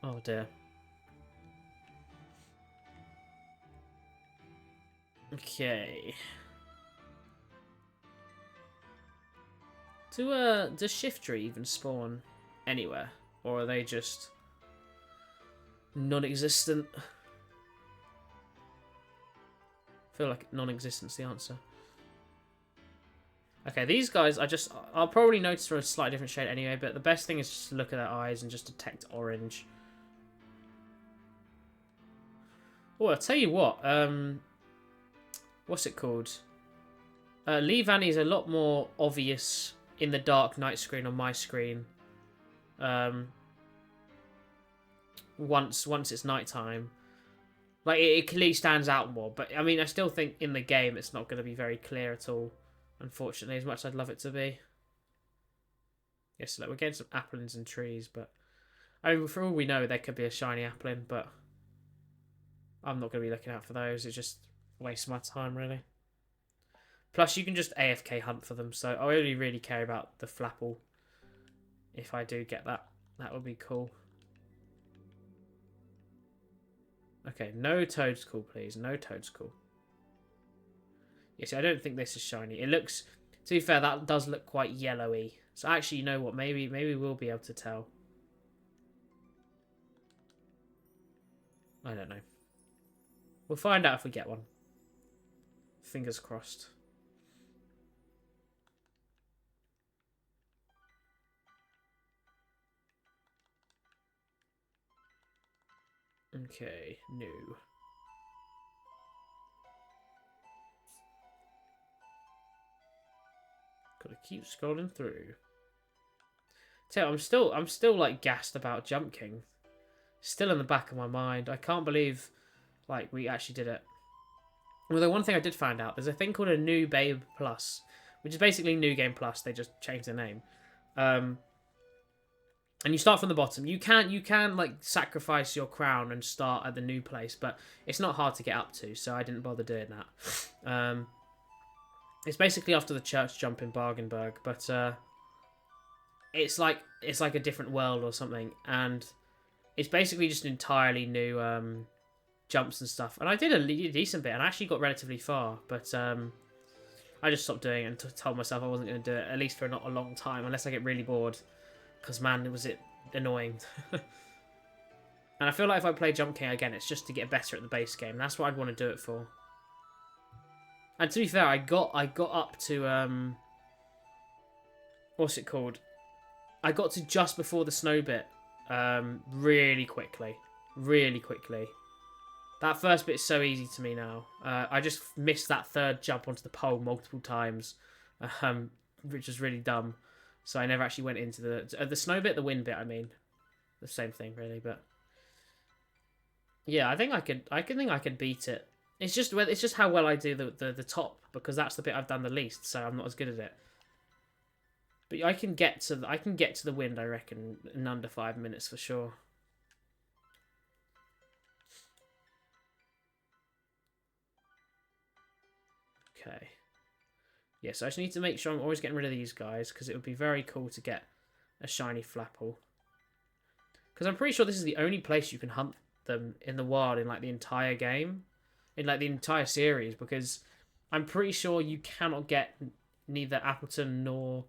Oh, dear. Okay. Does Shiftry even spawn anywhere? Or are they just non-existent? I feel like non-existent's the answer. Okay, these guys, I'll probably notice for a slightly different shade anyway, but the best thing is just to look at their eyes and just detect orange. Oh, I'll tell you what, what's it called? Lee Vanny is a lot more obvious in the dark night screen on my screen. Once it's nighttime. Like, it clearly stands out more, but I mean, I still think in the game it's not going to be very clear at all, unfortunately, as much as I'd love it to be. Yes, like, we're getting some applins and trees, but I mean, for all we know, there could be a shiny applin, but I'm not going to be looking out for those. It's just wastes my time, really. Plus, you can just AFK hunt for them, so I only really care about the flapple. If I do get that, that would be cool. Okay, no Toadstool, please. No Toadstool. Yes, I don't think this is shiny. It looks, to be fair, that does look quite yellowy. So actually, you know what? Maybe we'll be able to tell. I don't know. We'll find out if we get one. Fingers crossed. Okay, new. Gotta keep scrolling through. Tell you, I'm still like gassed about Jump King. Still in the back of my mind. I can't believe like we actually did it. Although one thing I did find out, there's a thing called a New Babe Plus, which is basically New Game Plus. They just changed the name. And you start from the bottom. You can like sacrifice your crown and start at the new place, but it's not hard to get up to, so I didn't bother doing that. It's basically after the church jump in Bargenberg, but it's like a different world or something, and it's basically just entirely new jumps and stuff. And I did a decent bit, and I actually got relatively far, but I just stopped doing it and told myself I wasn't going to do it, at least for not a long time, unless I get really bored. Because, man, was it annoying. And I feel like if I play Jump King again, it's just to get better at the base game. That's what I'd want to do it for. And to be fair, I got up to... what's it called? I got to just before the snow bit. Really quickly. Really quickly. That first bit is so easy to me now. I just missed that third jump onto the pole multiple times. Which was really dumb. So I never actually went into the snow bit, the wind bit. I mean, the same thing really. But yeah, I think I could beat it. It's just how well I do the top, because that's the bit I've done the least. So I'm not as good at it. But I can get to the wind, I reckon, in under 5 minutes for sure. Okay. Yeah, so I just need to make sure I'm always getting rid of these guys, because it would be very cool to get a shiny Flapple. Because I'm pretty sure this is the only place you can hunt them in the wild in like the entire game. In like the entire series, because I'm pretty sure you cannot get neither Appleton nor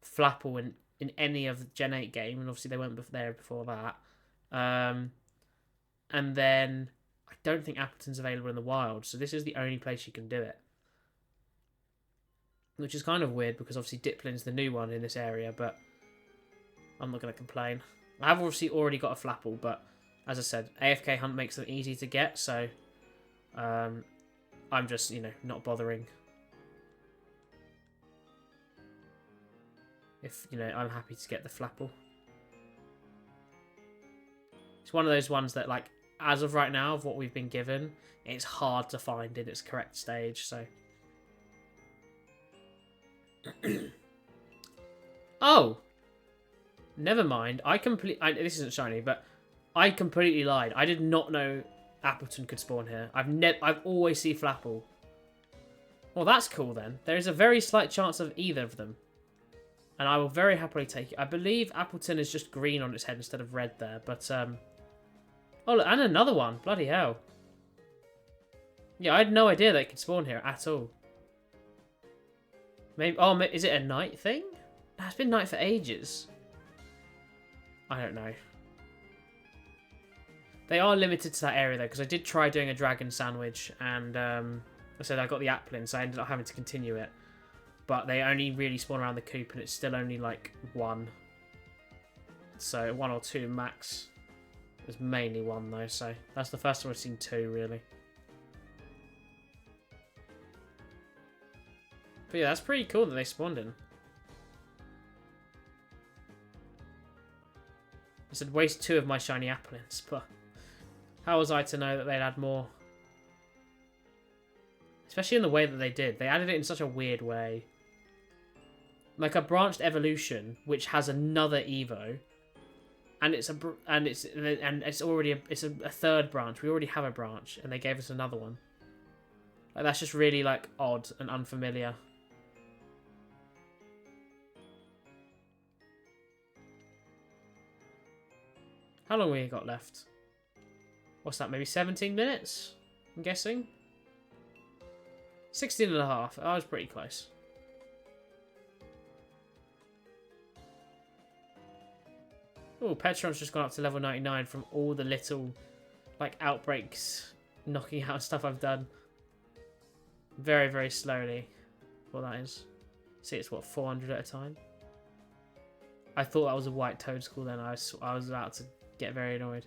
Flapple in any of the Gen 8 game, and obviously they weren't there before that. And then I don't think Appleton's available in the wild, so this is the only place you can do it. Which is kind of weird, because obviously Diplin's the new one in this area, but I'm not going to complain. I have obviously already got a Flapple, but as I said, AFK Hunt makes them easy to get, so I'm just, not bothering. If, I'm happy to get the Flapple. It's one of those ones that, like, as of right now, of what we've been given, it's hard to find in its correct stage, so... Oh! Never mind. This isn't shiny, but I completely lied. I did not know Appleton could spawn here. I've always seen Flapple. Well, that's cool then. There is a very slight chance of either of them. And I will very happily take it. I believe Appleton is just green on its head instead of red there, but oh, look, and another one. Bloody hell. Yeah, I had no idea they could spawn here at all. Maybe. Oh, is it a night thing? No, it's been night for ages. I don't know. They are limited to that area though, because I did try doing a dragon sandwich, and I said I got the applin, so I ended up having to continue it. but they only really spawn around the coop, and it's still only like one. So 1 or 2 max. There's mainly 1 though, so that's the first time I've seen 2 really. But yeah, that's pretty cool that they spawned in. I said waste 2 of my shiny applins, but how was I to know that they'd add more? Especially in the way that they did. They added it in such a weird way. Like a branched evolution, which has another Evo, and it's already a 3rd branch. We already have a branch, and they gave us another one. Like, that's just really like odd and unfamiliar. How long we got left? What's that, maybe 17 minutes? I'm guessing? 16 and a half. I was pretty close. Oh, Petron's just gone up to level 99 from all the little, like, outbreaks, knocking out stuff I've done. Very, very slowly. What that is. See, it's what, 400 at a time? I thought that was a white toad school then. I was about to get very annoyed.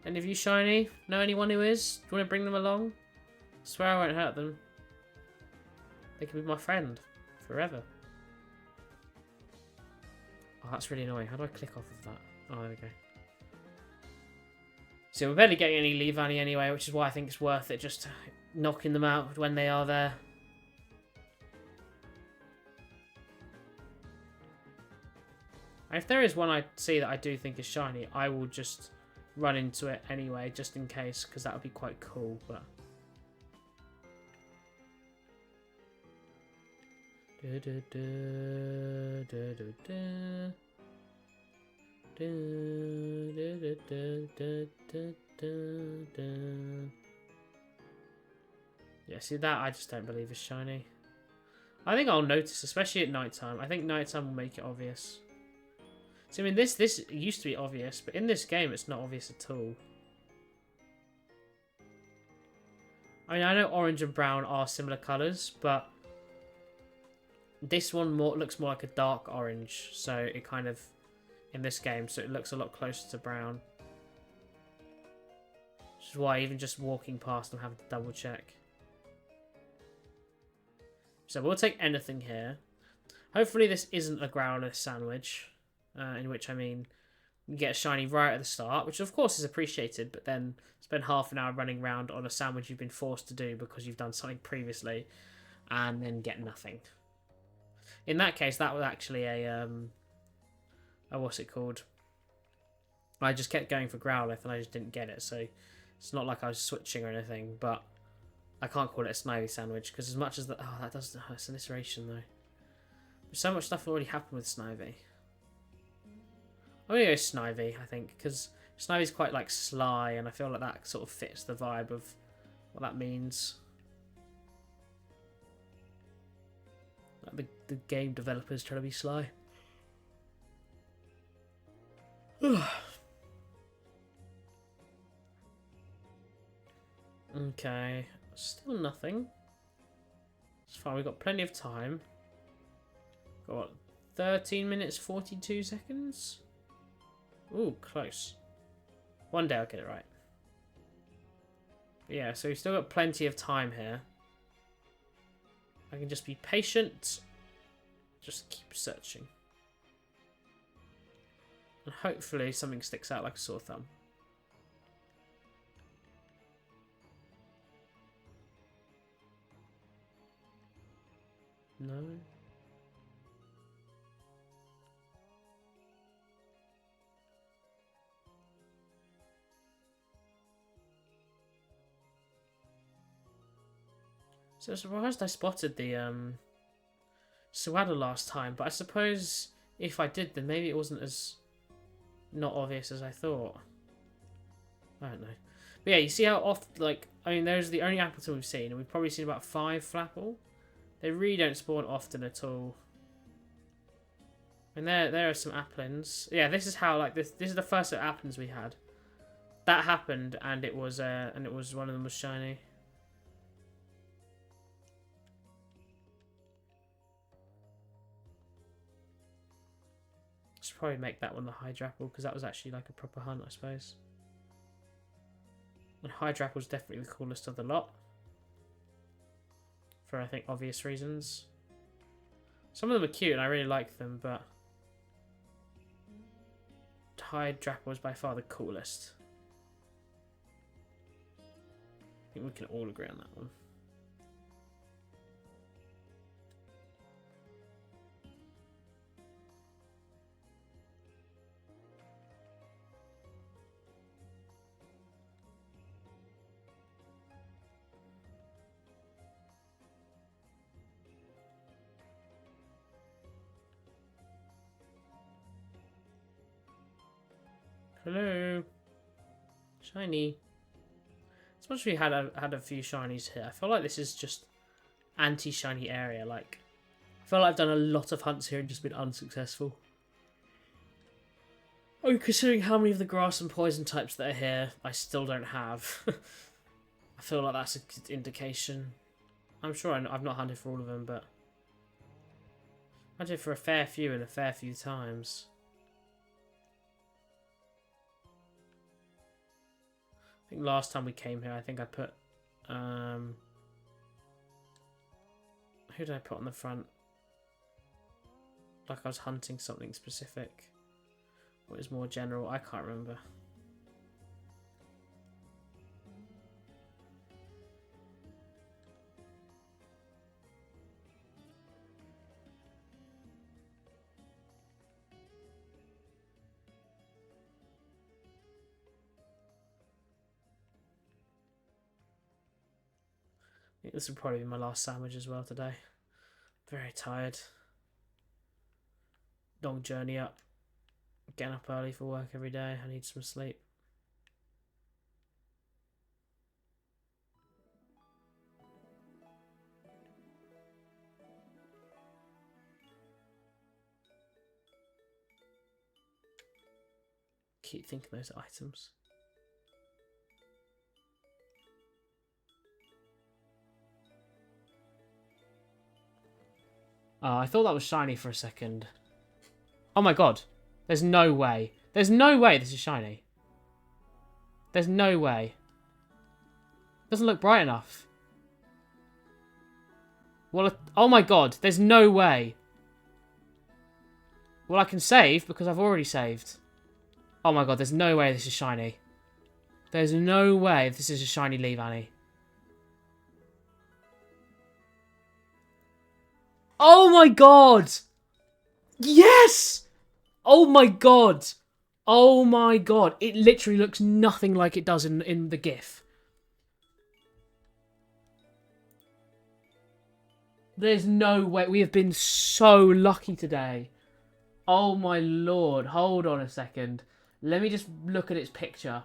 Any of you shiny? Know anyone who is? Do you want to bring them along? I swear I won't hurt them. They can be my friend. Forever. Oh, that's really annoying. How do I click off of that? Oh, there we go. So we're barely getting any leave value anyway, which is why I think it's worth it just knocking them out when they are there. And if there is one I see that I do think is shiny, I will just run into it anyway, just in case, because that would be quite cool, but... Yeah, see that I just don't believe is shiny. I think I'll notice, especially at nighttime. I think nighttime will make it obvious. So I mean, this used to be obvious, but in this game it's not obvious at all. I mean, I know orange and brown are similar colours, but this one looks more like a dark orange, so it kind of, in this game, so it looks a lot closer to brown. Which is why even just walking past I'm having to double check. So we'll take anything here. Hopefully this isn't a growler sandwich. In which, I mean, you get a shiny right at the start, which of course is appreciated, but then spend half an hour running around on a sandwich you've been forced to do because you've done something previously, and then get nothing. In that case, that was actually a what's it called? I just kept going for Growlithe and I just didn't get it, so it's not like I was switching or anything, but I can't call it a Snivy sandwich, because as much as that... Oh, that does... Oh, it's an iteration, though. There's so much stuff already happened with Snivy. I'm going to go Snivy, I think, because Snivy's quite, like, sly, and I feel like that sort of fits the vibe of what that means. Like the game developers trying to be sly. Okay, still nothing. It's fine, we've got plenty of time. Got what, 13 minutes 42 seconds? Ooh, close. One day I'll get it right. But yeah, so we've still got plenty of time here. I can just be patient. Just keep searching. And hopefully something sticks out like a sore thumb. No. So I was surprised I spotted the Suada last time, but I suppose if I did, then maybe it wasn't as not obvious as I thought. I don't know. But yeah, you see how oft, like, I mean, those are the only Appleton we've seen, and we've probably seen about 5 Flapple. They really don't spawn often at all. And there are some Applins. Yeah, this is how, like, this is the first set of Applins we had. That happened, and it was one of them was shiny. Should probably make that one the Hydrapple, because that was actually like a proper hunt, I suppose. And Hydrapple's definitely the coolest of the lot. For, I think, obvious reasons. Some of them are cute, and I really like them, but Hydrapple is by far the coolest. I think we can all agree on that one. Hello. Shiny. As much as we had a few shinies here, I feel like this is just anti-shiny area. Like, I feel like I've done a lot of hunts here and just been unsuccessful. Oh, considering how many of the grass and poison types that are here, I still don't have. I feel like that's an indication. I'm sure I've not hunted for all of them, but I hunted for a fair few and a fair few times. I think last time we came here, I think I put, who did I put on the front? Like I was hunting something specific. Or it was more general, I can't remember. I think this will probably be my last sandwich as well today. Very tired. Long journey up. Getting up early for work every day. I need some sleep. Keep thinking those items. Oh, I thought that was shiny for a second. Oh my god. There's no way. There's no way this is shiny. There's no way. Doesn't look bright enough. Well, oh my god. There's no way. Well, I can save because I've already saved. Oh my god. There's no way this is shiny. There's no way this is a shiny Leaf Annie. Oh my god! Yes! Oh my god! Oh my god. It literally looks nothing like it does in the GIF. There's no way. We have been so lucky today. Oh my lord. Hold on a second. Let me just look at its picture.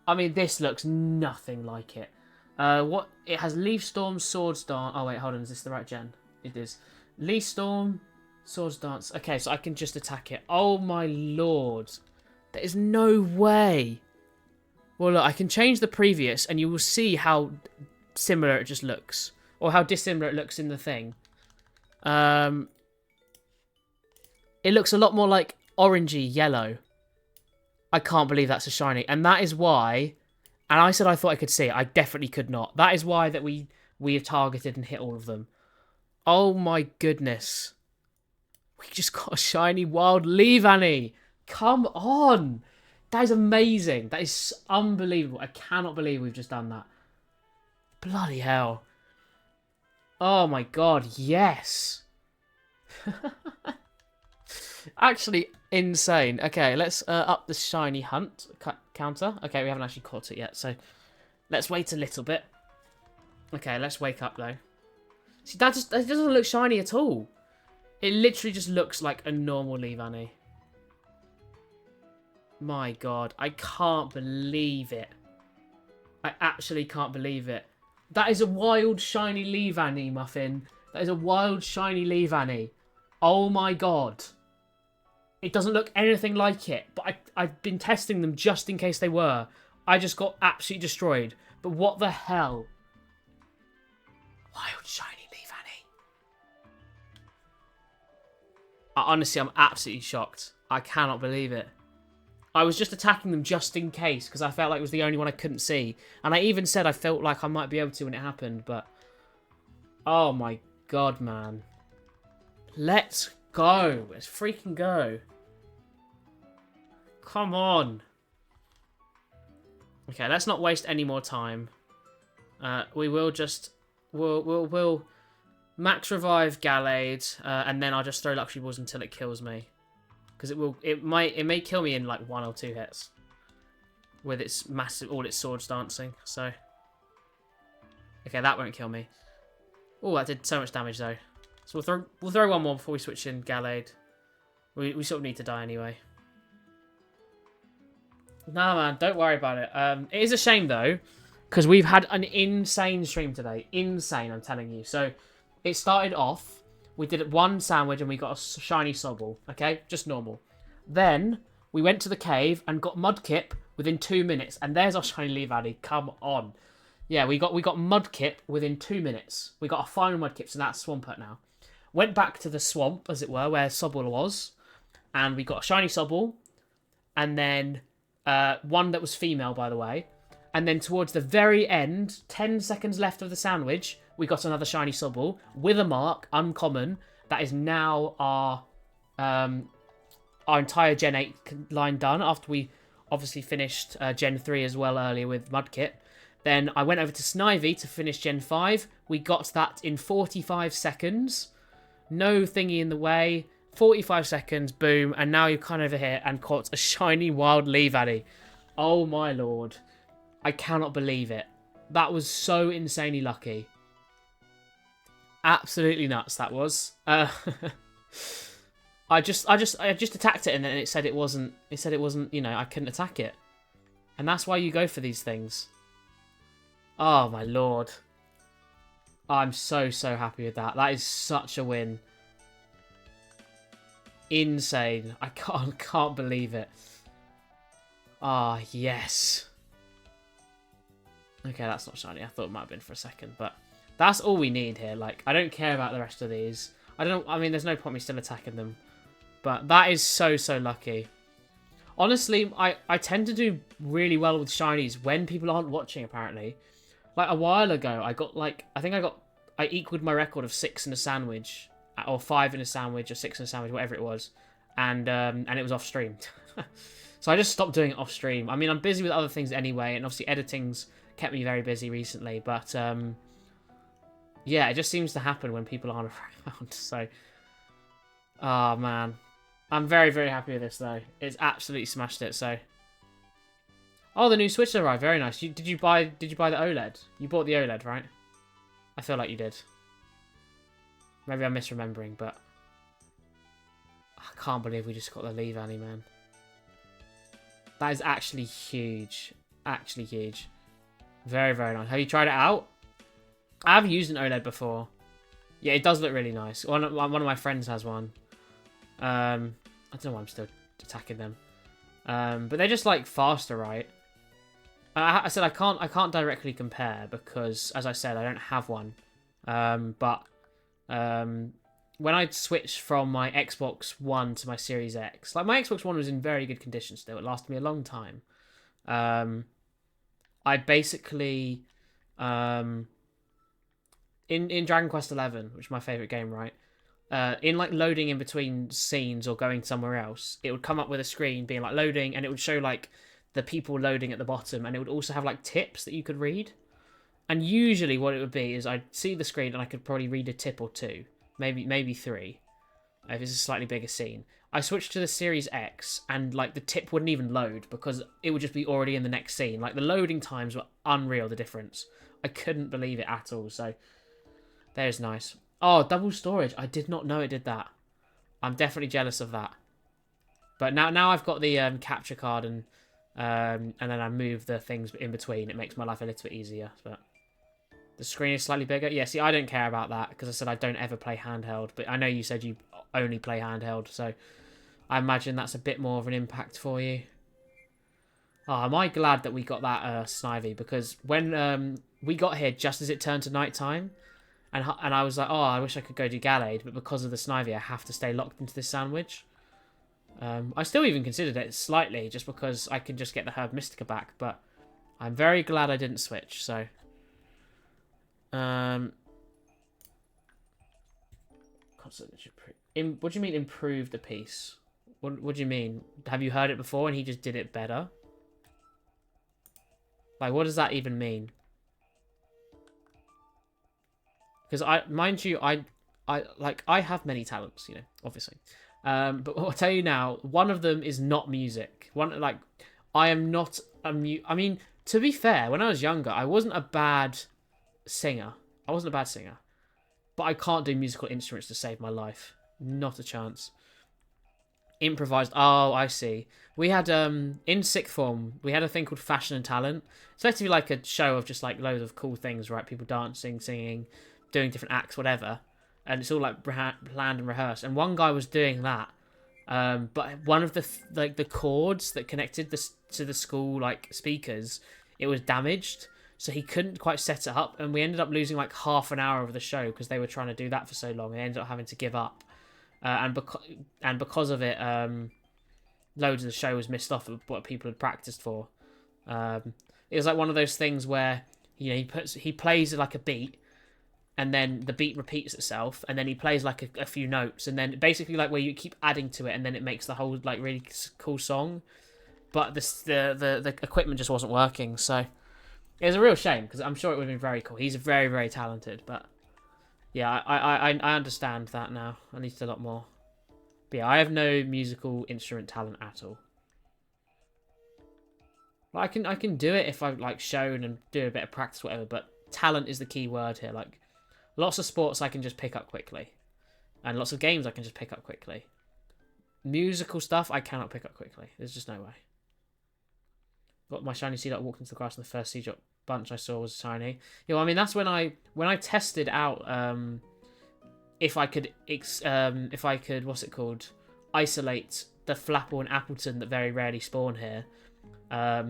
I mean, this looks nothing like it. What? It has Leaf Storm, Swords Dance. Oh wait, hold on. Is this the right gen? It is. Leaf Storm, Swords Dance. Okay, so I can just attack it. Oh my lord. There is no way. Well, look, I can change the previous and you will see how similar it just looks. Or how dissimilar it looks in the thing. It looks a lot more like orangey yellow. I can't believe that's a shiny. And that is why... And I said I thought I could see it. I definitely could not. That is why that we have targeted and hit all of them. Oh my goodness. We just got a shiny wild Leaf Annie. Come on. That is amazing. That is unbelievable. I cannot believe we've just done that. Bloody hell. Oh my god, yes. Actually, insane. Okay, let's up the shiny hunt counter. Okay, we haven't actually caught it yet, so let's wait a little bit. Okay, let's wake up though. See, that doesn't look shiny at all. It literally just looks like a normal Leaf Annie. My god, I can't believe it. I actually can't believe it. That is a wild shiny Leaf Annie, Muffin. That is a wild shiny Leaf Annie. Oh my god. It doesn't look anything like it, but I've been testing them just in case they were. I just got absolutely destroyed. But what the hell? Wild shiny leaf Annie. Honestly, I'm absolutely shocked. I cannot believe it. I was just attacking them just in case because I felt like it was the only one I couldn't see. And I even said I felt like I might be able to when it happened, but... Oh my god, man. Let's go. Let's freaking go. Come on. Okay, let's not waste any more time. We will just... We'll max revive Gallade, and then I'll just throw Luxury Balls until it kills me. Because it may kill me in like 1 or 2 hits. With its massive, all its swords dancing, so... Okay, that won't kill me. Oh, that did so much damage though. So we'll throw one more before we switch in Gallade. We sort of need to die anyway. Nah, man, don't worry about it. It is a shame though, because we've had an insane stream today. Insane, I'm telling you. So it started off, we did 1 sandwich and we got a shiny Sobble. Okay, just normal. Then we went to the cave and got Mudkip within 2 minutes, and there's our shiny Leavanny. Come on. Yeah, we got Mudkip within 2 minutes. We got our final Mudkip, so that's Swampert now. Went back to the swamp, as it were, where Sobble was, and we got a shiny Sobble, and then one that was female, by the way. And then towards the very end, 10 seconds left of the sandwich, we got another shiny Sobble with a mark, uncommon. That is now our entire Gen 8 line done, after we obviously finished Gen 3 as well earlier with Mudkip. Then I went over to Snivy to finish Gen 5. We got that in 45 seconds. No thingy in the way. 45 seconds, boom. And now you come over here and caught a shiny wild Leavanny. Oh my lord. I cannot believe it. That was so insanely lucky. Absolutely nuts, that was. I just attacked it and then it said it wasn't, you know, I couldn't attack it. And that's why you go for these things. Oh my lord. I'm so happy with that. That is such a win. Insane. I can't believe it. Ah, yes. Okay, that's not shiny. I thought it might have been for a second, but that's all we need here. Like, I don't care about the rest of these. I mean, there's no point me still attacking them. But that is so lucky. Honestly, I tend to do really well with shinies when people aren't watching, apparently. Like, a while ago, I equaled my record of 6 in a sandwich, or 5 in a sandwich, or 6 in a sandwich, whatever it was, and it was off stream. So I just stopped doing it off stream. I mean, I'm busy with other things anyway, and obviously editing's kept me very busy recently, but yeah, it just seems to happen when people aren't around. So, oh man, I'm very happy with this though. It's absolutely smashed it. So. Oh, the new Switch arrived. Very nice. Did you buy the OLED? You bought the OLED, right? I feel like you did. Maybe I'm misremembering, but I can't believe we just got the Leavanny, man. That is actually huge. Actually huge. Very nice. Have you tried it out? I have used an OLED before. Yeah, it does look really nice. One of my friends has one. I don't know why I'm still attacking them. But they're just like faster, right? I said I can't directly compare because, as I said, I don't have one. But when I switched from my Xbox One to my Series X, like my Xbox One was in very good condition still. It lasted me a long time. I basically in Dragon Quest XI, which is my favorite game, right? In like loading in between scenes or going somewhere else, it would come up with a screen being like loading, and it would show like the people loading at the bottom, and it would also have like tips that you could read. And usually what it would be is I'd see the screen and I could probably read a tip or 2, maybe 3, if it's a slightly bigger scene. I switched to the Series X and like the tip wouldn't even load because it would just be already in the next scene. Like the loading times were unreal, the difference. I couldn't believe it at all. So there's nice. Oh, double storage. I did not know it did that. I'm definitely jealous of that. But now I've got the capture card and then I move the things in between. It makes my life a little bit easier. But the screen is slightly bigger. Yeah, see, I don't care about that because I said I don't ever play handheld. But I know you said you only play handheld, so I imagine that's a bit more of an impact for you. Oh, am I glad that we got that Snivy, because when we got here just as it turned to night time, and I was like, oh, I wish I could go do Gallade, but because of the Snivy, I have to stay locked into this sandwich. I still even considered it slightly, just because I could just get the Herb Mystica back, but I'm very glad I didn't switch, so... what do you mean improve the piece? What do you mean? Have you heard it before and he just did it better? Like, what does that even mean? Because mind you, I have many talents, you know, obviously. But I'll tell you now, one of them is not music. I am not I mean, to be fair, when I was younger, I wasn't a bad singer. But I can't do musical instruments to save my life. Not a chance. Improvised. Oh, I see. We had, in sixth form, we had a thing called Fashion and Talent. It's effectively like a show of just, like, loads of cool things, right? People dancing, singing, doing different acts, whatever. And it's all, like, planned and rehearsed. And one guy was doing that. But one of the cords that connected to the school, like, speakers, it was damaged. So he couldn't quite set it up. And we ended up losing, like, half an hour of the show because they were trying to do that for so long. They ended up having to give up. And because of it, loads of the show was missed off of what people had practiced for. It was like one of those things where, you know, he plays like a beat, and then the beat repeats itself, and then he plays like a few notes, and then basically like where you keep adding to it, and then it makes the whole like really cool song. But the equipment just wasn't working, so it was a real shame because I'm sure it would have been very cool. He's very, very talented, but yeah, I understand that now. I need a lot more. But yeah, I have no musical instrument talent at all. Like, I can do it if I've like shown and do a bit of practice, whatever. But talent is the key word here. Like, lots of sports I can just pick up quickly, and lots of games I can just pick up quickly. Musical stuff I cannot pick up quickly. There's just no way. Got my shiny Seedot, walked into the grass, and the first Seedot bunch I saw was shiny. You know, I mean, that's when I tested out if I could what's it called, isolate the Flapple and Appleton that very rarely spawn here. I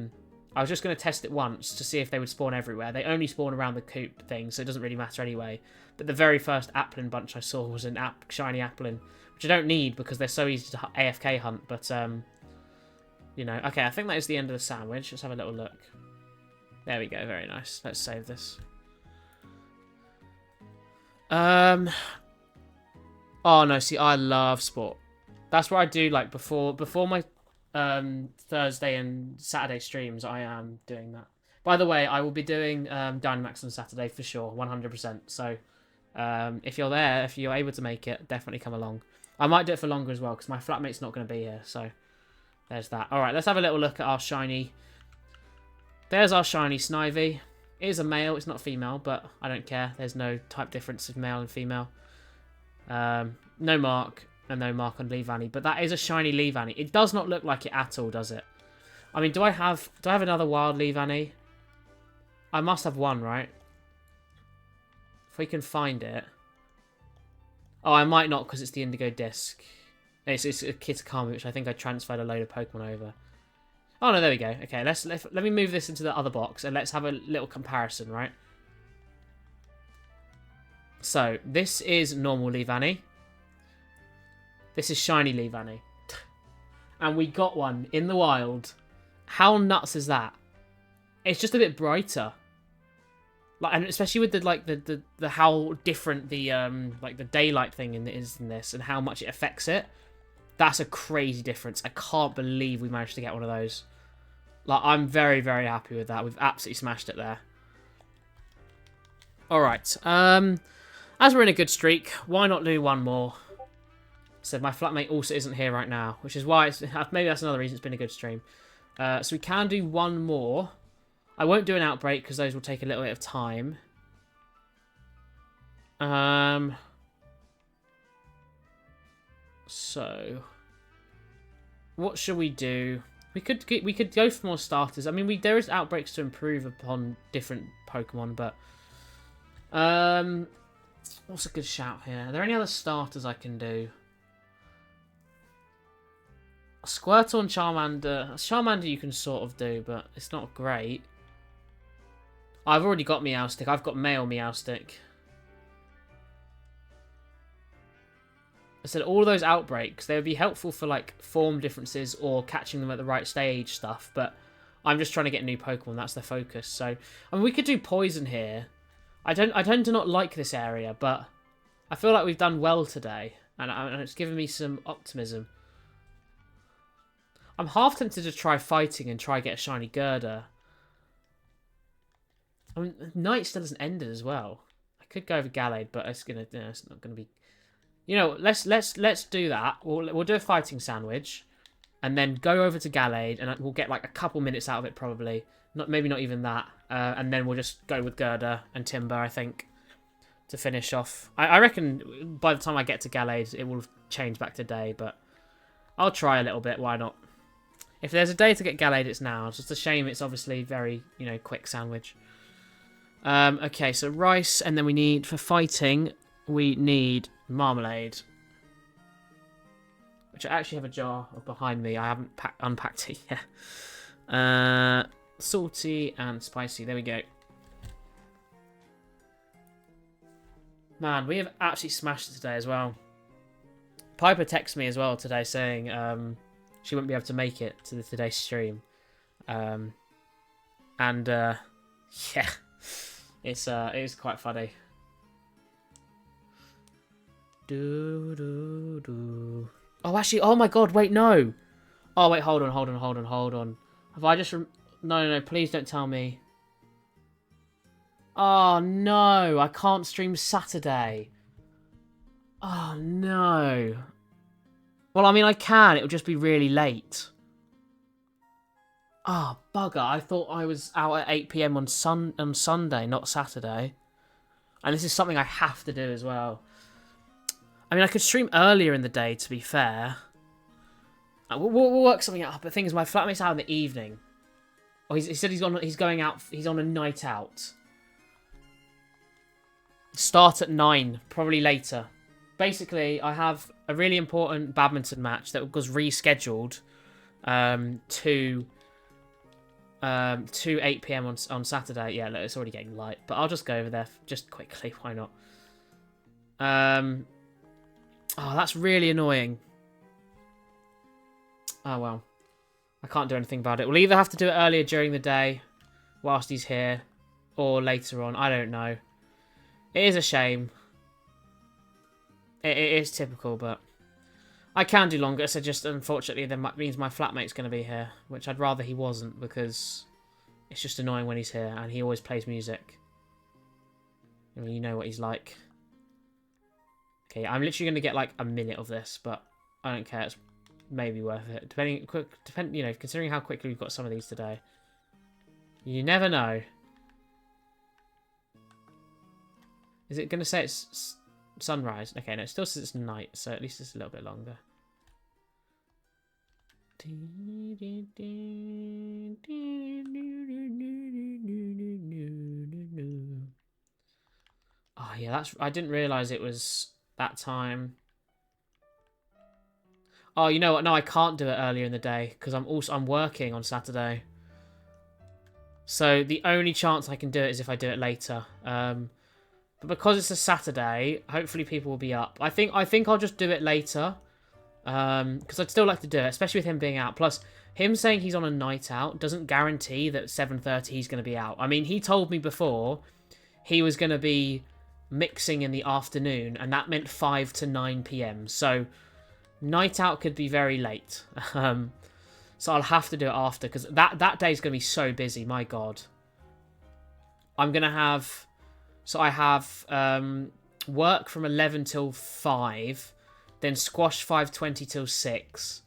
was just going to test it once to see if they would spawn everywhere. They only spawn around the coop thing, so it doesn't really matter anyway. But the very first Applin bunch I saw was an shiny Applin, which I don't need because they're so easy to AFK hunt. But you know, okay, I think that is the end of the sandwich. Let's have a little look. There we go, very nice. Let's save this. Oh no, see, I love sport. That's what I do, like, before my Thursday and Saturday streams. I am doing that. By the way, I will be doing Dynamax on Saturday for sure, 100%. So if you're there, if you're able to make it, definitely come along. I might do it for longer as well because my flatmate's not going to be here, so there's that. All right, let's have a little look at our shiny. There's our shiny Snivy. It is a male, it's not female, but I don't care. There's no type difference of male and female. No mark, and no mark on Leavanny, but that is a shiny Leavanny. It does not look like it at all, does it? I mean, do I have another wild Leavanny? I must have one, right? If we can find it. Oh, I might not because it's the Indigo Disc. It's a Kitakami, which I think I transferred a load of Pokemon over. Oh no, there we go. Okay, let me move this into the other box and let's have a little comparison, right? So this is normal Leavanny. This is shiny Leavanny. And we got one in the wild. How nuts is that? It's just a bit brighter. Like, and especially with the how different the like the daylight thing is in this and how much it affects it. That's a crazy difference. I can't believe we managed to get one of those. Like, I'm very, very happy with that. We've absolutely smashed it there. Alright. As we're in a good streak, why not do one more? So my flatmate also isn't here right now, which is why maybe that's another reason it's been a good stream. So we can do one more. I won't do an outbreak because those will take a little bit of time. So what should we do? We could go for more starters. I mean, there is outbreaks to improve upon different Pokemon, but what's a good shout here? Are there any other starters I can do? Squirtle and Charmander. Charmander you can sort of do, but it's not great. I've already got Meowstic. I've got male Meowstic. I said all those outbreaks, they would be helpful for like form differences or catching them at the right stage stuff, but I'm just trying to get new Pokemon. That's the focus. So, I mean, we could do poison here. I tend to not like this area, but I feel like we've done well today, and it's given me some optimism. I'm half tempted to try fighting and try get a shiny Gerda. I mean, night still hasn't ended as well. I could go over Gallade, but it's not gonna be. You know, let's do that. We'll do a fighting sandwich, and then go over to Gallade, and we'll get like a couple minutes out of it probably. Maybe not even that. And then we'll just go with Gerda and Timber, I think, to finish off. I reckon by the time I get to Gallade, it will change back to day, but I'll try a little bit. Why not? If there's a day to get Gallade, it's now. It's just a shame it's obviously very, quick sandwich. Okay, so rice, and then we need, for fighting, we need marmalade. Which I actually have a jar behind me. I haven't unpacked it yet. Salty and spicy. There we go. Man, we have absolutely smashed it today as well. Piper texted me as well today saying she wouldn't be able to make it to today's stream. Yeah, it is quite funny. Oh, actually, oh my god, wait, no. Oh, wait, hold on. Have I just... No, please don't tell me. Oh, no, I can't stream Saturday. Oh, no. Well, I mean, I can. It'll just be really late. Oh, bugger. I thought I was out at 8 PM on Sunday, not Saturday. And this is something I have to do as well. I mean, I could stream earlier in the day, to be fair. We'll work something out. But the thing is, my flatmate's out in the evening. Oh, he said he's going out. He's on a night out. Start at 9, probably later. Basically, I have a really important badminton match that was rescheduled to 8 PM on Saturday. Yeah, look, it's already getting light, but I'll just go over there just quickly. Why not? Oh, that's really annoying. Oh well, I can't do anything about it. We'll either have to do it earlier during the day, whilst he's here, or later on. I don't know. It is a shame. It is typical, but I can do longer. So just unfortunately, that means my flatmate's going to be here, which I'd rather he wasn't because it's just annoying when he's here and he always plays music. I mean, you know what he's like. Okay, I'm literally going to get like a minute of this, but I don't care. It's maybe worth it, considering how quickly we've got some of these today. You never know. Is it going to say it's sunrise? Okay, no, it still says it's night, so at least it's a little bit longer. Oh yeah, I didn't realise it was that time. Oh, you know what? No, I can't do it earlier in the day because I'm working on Saturday. So the only chance I can do it is if I do it later. But because it's a Saturday, hopefully people will be up. I think I'll just do it later. Because I'd still like to do it, especially with him being out. Plus, him saying he's on a night out doesn't guarantee that 7:30 he's going to be out. I mean, he told me before he was going to be mixing in the afternoon, and that meant 5 to 9 PM. So, night out could be very late. So I'll have to do it after, because that day's going to be so busy, my God. I'm going to have... So I have work from 11 till 5, then squash 5:20 till 6,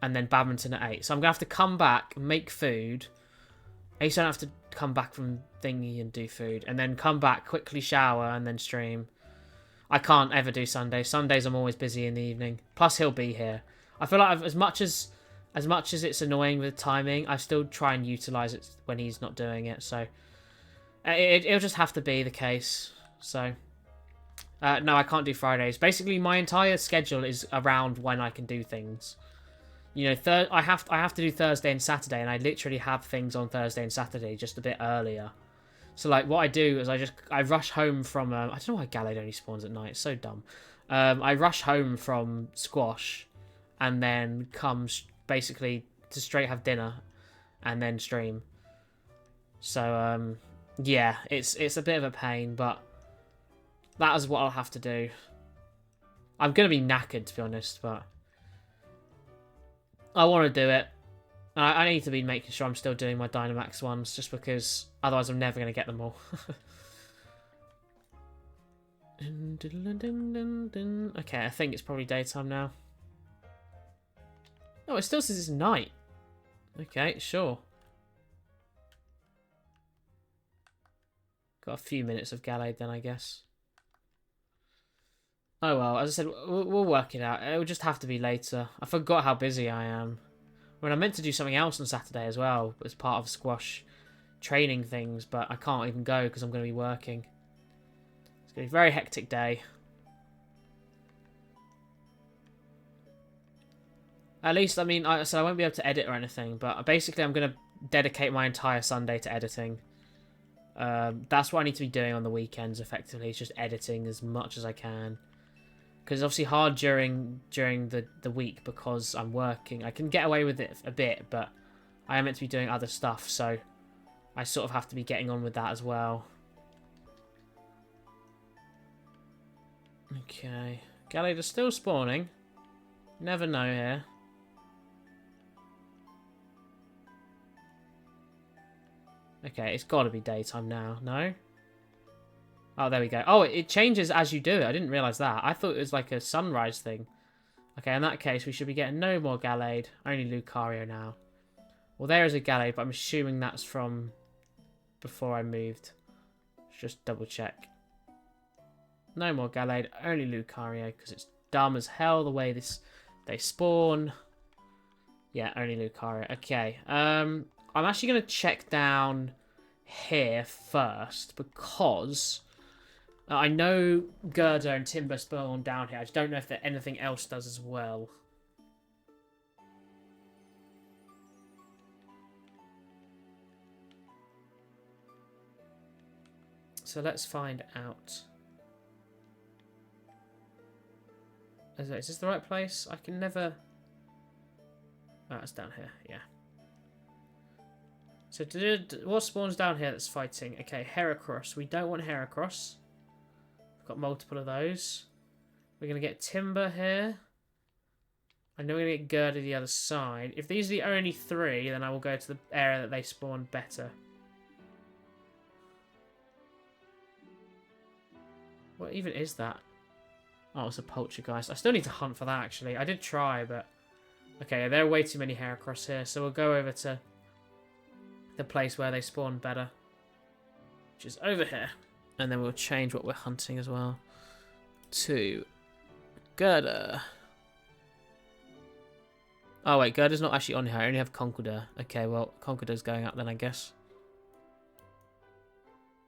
and then badminton at 8. So I'm going to have to come back, make food. I used to have to come back from thingy and do food, and then come back, quickly shower, and then stream. I can't ever do Sundays. Sundays I'm always busy in the evening. Plus he'll be here. I feel like as much as it's annoying with timing, I still try and utilise it when he's not doing it, so... It'll just have to be the case. So, no, I can't do Fridays. Basically, my entire schedule is around when I can do things. You know, I have to do Thursday and Saturday, and I literally have things on Thursday and Saturday just a bit earlier. So like what I do is I rush home from I don't know why Gallade only spawns at night. It's so dumb. I rush home from squash, and then come basically to straight have dinner, and then stream. So yeah, it's a bit of a pain, but that is what I'll have to do. I'm gonna be knackered, to be honest, but I want to do it. I need to be making sure I'm still doing my Dynamax ones, just because otherwise I'm never going to get them all. Okay, I think it's probably daytime now. Oh, it still says it's night. Okay, sure. Got a few minutes of Gallade then, I guess. Oh well, as I said, we'll work it out. It'll just have to be later. I forgot how busy I am. I mean, I meant to do something else on Saturday as well, as part of squash training things, but I can't even go because I'm going to be working. It's going to be a very hectic day. At least, I mean, so I won't be able to edit or anything, but basically I'm going to dedicate my entire Sunday to editing. That's what I need to be doing on the weekends, effectively. It's just editing as much as I can. Because it's obviously hard during the week because I'm working. I can get away with it a bit, but I am meant to be doing other stuff, so I sort of have to be getting on with that as well. Okay. Gallade is still spawning. Never know here. Okay, it's got to be daytime now. No? Oh, there we go. Oh, it changes as you do it. I didn't realise that. I thought it was like a sunrise thing. Okay, in that case, we should be getting no more Gallade. Only Lucario now. Well, there is a Gallade, but I'm assuming that's from before I moved. Let's just double check. No more Gallade, only Lucario, because it's dumb as hell the way they spawn. Yeah, only Lucario. Okay, I'm actually going to check down here first, because I know Gerda and Timber spawn down here. I just don't know if anything else does as well. So let's find out. Is this the right place? I can never... Oh, it's down here, yeah. So what spawns down here that's fighting? Okay, Heracross. We don't want Heracross. We've got multiple of those. We're going to get Timber here. I know we're going to get Gerda the other side. If these are the only three, then I will go to the area that they spawn better. What even is that? Oh, it's a Poltergeist. I still need to hunt for that, actually. I did try, but... Okay, there are way too many Heracross here, so we'll go over to the place where they spawn better. Which is over here. And then we'll change what we're hunting as well. To... Gerda. Oh, wait, Gerda's not actually on here. I only have Conkeldurr. Okay, well, Conkeldurr's going up then, I guess.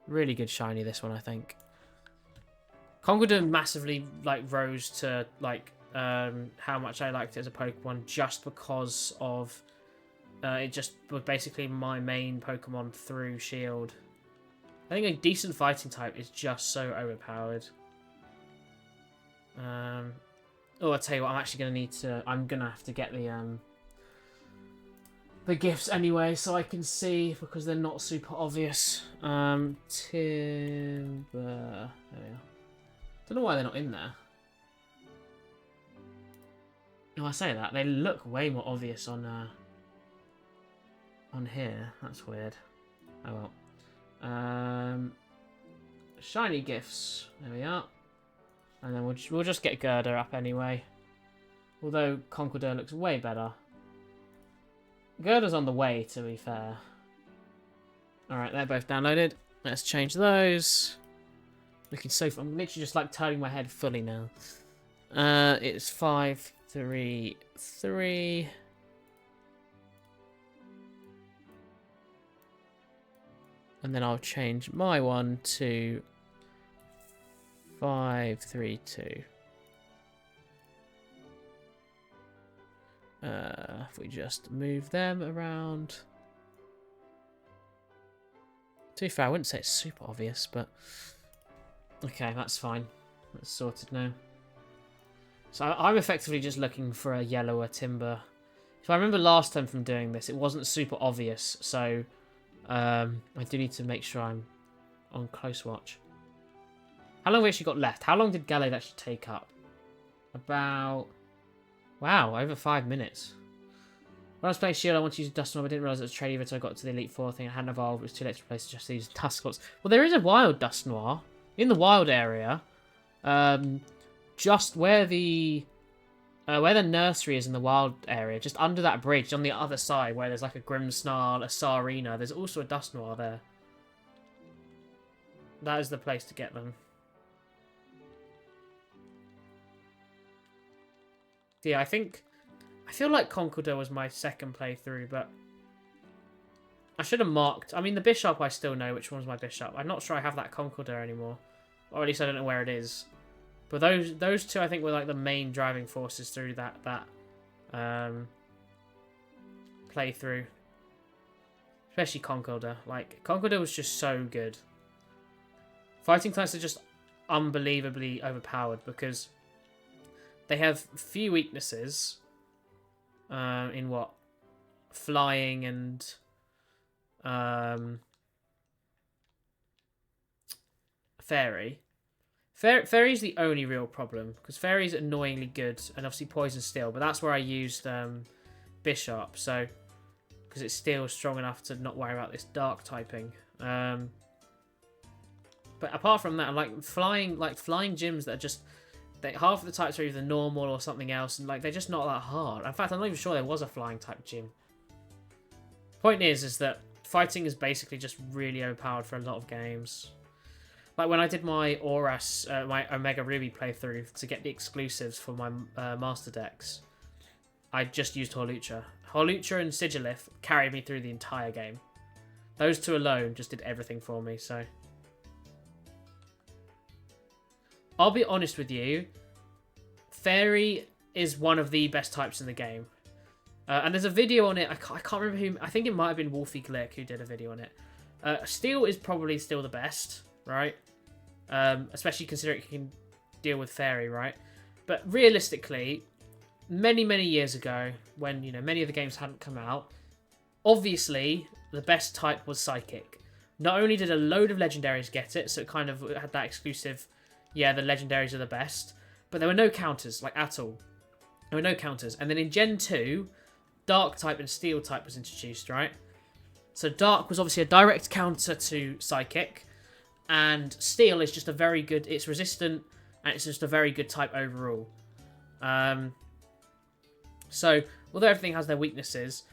Really good shiny, this one, I think. Conkeldurr massively rose to how much I liked it as a Pokemon just because of it just was basically my main Pokemon through Shield. I think a decent fighting type is just so overpowered. Oh, I'll tell you what, I'm gonna have to get the gifts anyway so I can see because they're not super obvious. Timber. There we are. Don't know why they're not in there. No, I say that. They look way more obvious on here. That's weird. Oh well. Shiny gifts. There we are. And then we'll just get Gerda up anyway. Although Conkeldurr looks way better. Gerda's on the way, to be fair. Alright, they're both downloaded. Let's change those. Looking so... I'm literally just turning my head fully now. It's 5, 3, 3. And then I'll change my one to 5, 3, 2. If we just move them around. To be fair, I wouldn't say it's super obvious, but... Okay, that's fine. That's sorted now. So I'm effectively just looking for a yellower timber. If I remember last time from doing this, it wasn't super obvious, so I do need to make sure I'm on close watch. How long have we actually got left? How long did Gallade actually take up? About... Wow, over 5 minutes. When I was playing Shield, I wanted to use Dust Mob. I didn't realise it was Trade Evo until I got to the Elite Four thing. I hadn't evolved. It was too late to replace it. Just using Tusclops. Well, there is a wild Dust Noir in the wild area. Just where the nursery is in the wild area, just under that bridge on the other side, where there's like a Grimmsnarl, a Sarina. There's also a Dust Noir there. That is the place to get them. Yeah, I feel like Conkeldurr was my second playthrough, but I should have marked. I mean, the Bishop, I still know which one's my Bishop. I'm not sure I have that Conkeldurr anymore, or at least I don't know where it is. But those two, I think, were like the main driving forces through that playthrough. Especially Conkeldurr. Like, Conkeldurr was just so good. Fighting types are just unbelievably overpowered because they have few weaknesses. In what? Flying and Fairy. Fairy's the only real problem because Fairy's annoyingly good and obviously Poison Steel, but that's where I used Bishop, so because it's still strong enough to not worry about this dark typing. But apart from that, like flying gyms that are just half of the types are either normal or something else, and like they're just not that hard. In fact, I'm not even sure there was a flying type gym. Point is that fighting is basically just really overpowered for a lot of games. Like when I did my Auras, my Omega Ruby playthrough to get the exclusives for my master decks, I just used Hawlucha. Hawlucha and Sigilith carried me through the entire game. Those two alone just did everything for me, so... I'll be honest with you, Fairy is one of the best types in the game. And there's a video on it, I can't remember who, I think it might have been Wolfie Glick who did a video on it. Steel is probably still the best, right? Especially considering it can deal with Fairy, right? But realistically, many years ago, when, you know, many of the games hadn't come out, obviously, the best type was Psychic. Not only did a load of legendaries get it, so it kind of had that exclusive... Yeah, the legendaries are the best. But there were no counters, like, at all. There were no counters. And then in Gen 2, Dark type and Steel type was introduced, right? So Dark was obviously a direct counter to Psychic. And Steel is just a very good... It's resistant, and it's just a very good type overall. So, although everything has their weaknesses,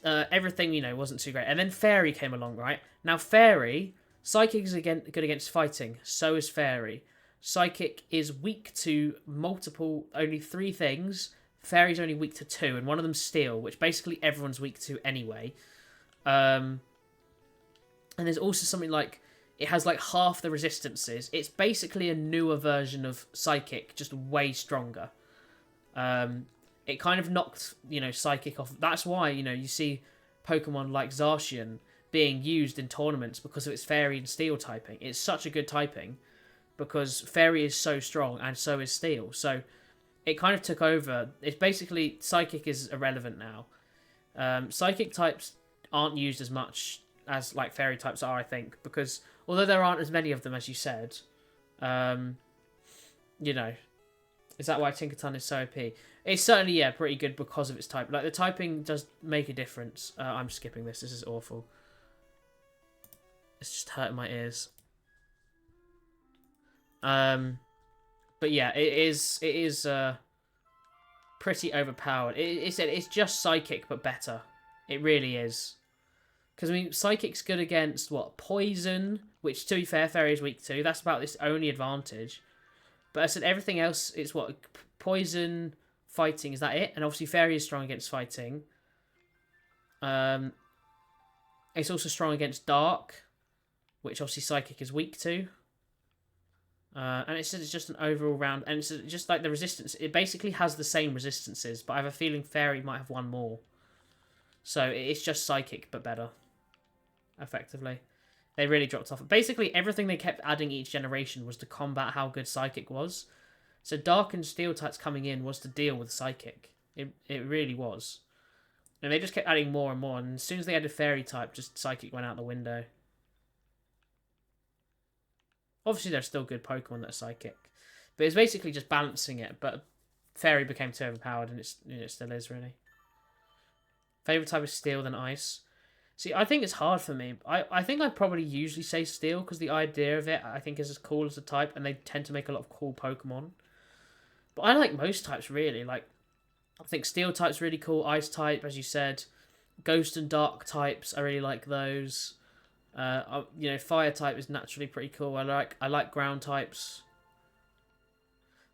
everything, you know, wasn't too great. And then Fairy came along, right? Now, Fairy... Psychic is good against fighting. So is Fairy. Psychic is weak to only 3 things. Fairy's only weak to 2, and one of them's Steel, which basically everyone's weak to anyway. And there's also something like, it has like half the resistances. It's basically a newer version of Psychic, just way stronger. It kind of knocked, you know, Psychic off. That's why, you know, you see Pokemon like Zacian being used in tournaments because of its Fairy and Steel typing. It's such a good typing because Fairy is so strong and so is Steel. So it kind of took over. It's basically, Psychic is irrelevant now. Psychic types aren't used as much as like Fairy types are, I think, because although there aren't as many of them as you said, you know, is that why Tinkerton is so OP? It's certainly, yeah, pretty good because of its type. Like, the typing does make a difference. I'm skipping this. This is awful. It's just hurting my ears. But yeah, it is pretty overpowered. It's just Psychic, but better. It really is. Because, I mean, Psychic's good against, what, Poison, which, to be fair, Fairy is weak to. That's about its only advantage. But I said everything else, it's what, Poison, Fighting, is that it? And obviously Fairy is strong against Fighting. It's also strong against Dark, which obviously Psychic is weak to. And it's just an overall round, and it's just like the resistance. It basically has the same resistances, but I have a feeling Fairy might have one more. So it's just Psychic, but better. Effectively. They really dropped off. Basically, everything they kept adding each generation was to combat how good Psychic was. So Dark and Steel types coming in was to deal with Psychic. It really was. And they just kept adding more and more, and as soon as they added Fairy type, just Psychic went out the window. Obviously, there's still good Pokemon that are Psychic. But it's basically just balancing it, but Fairy became too overpowered, and it still is, really. Favourite type is Steel, then Ice. See, I think it's hard for me. I think I'd probably usually say Steel, because the idea of it, I think, is as cool as a type, and they tend to make a lot of cool Pokemon. But I like most types, really. Like, I think Steel type's really cool, Ice type, as you said. Ghost and Dark types, I really like those. Fire type is naturally pretty cool. I like ground types.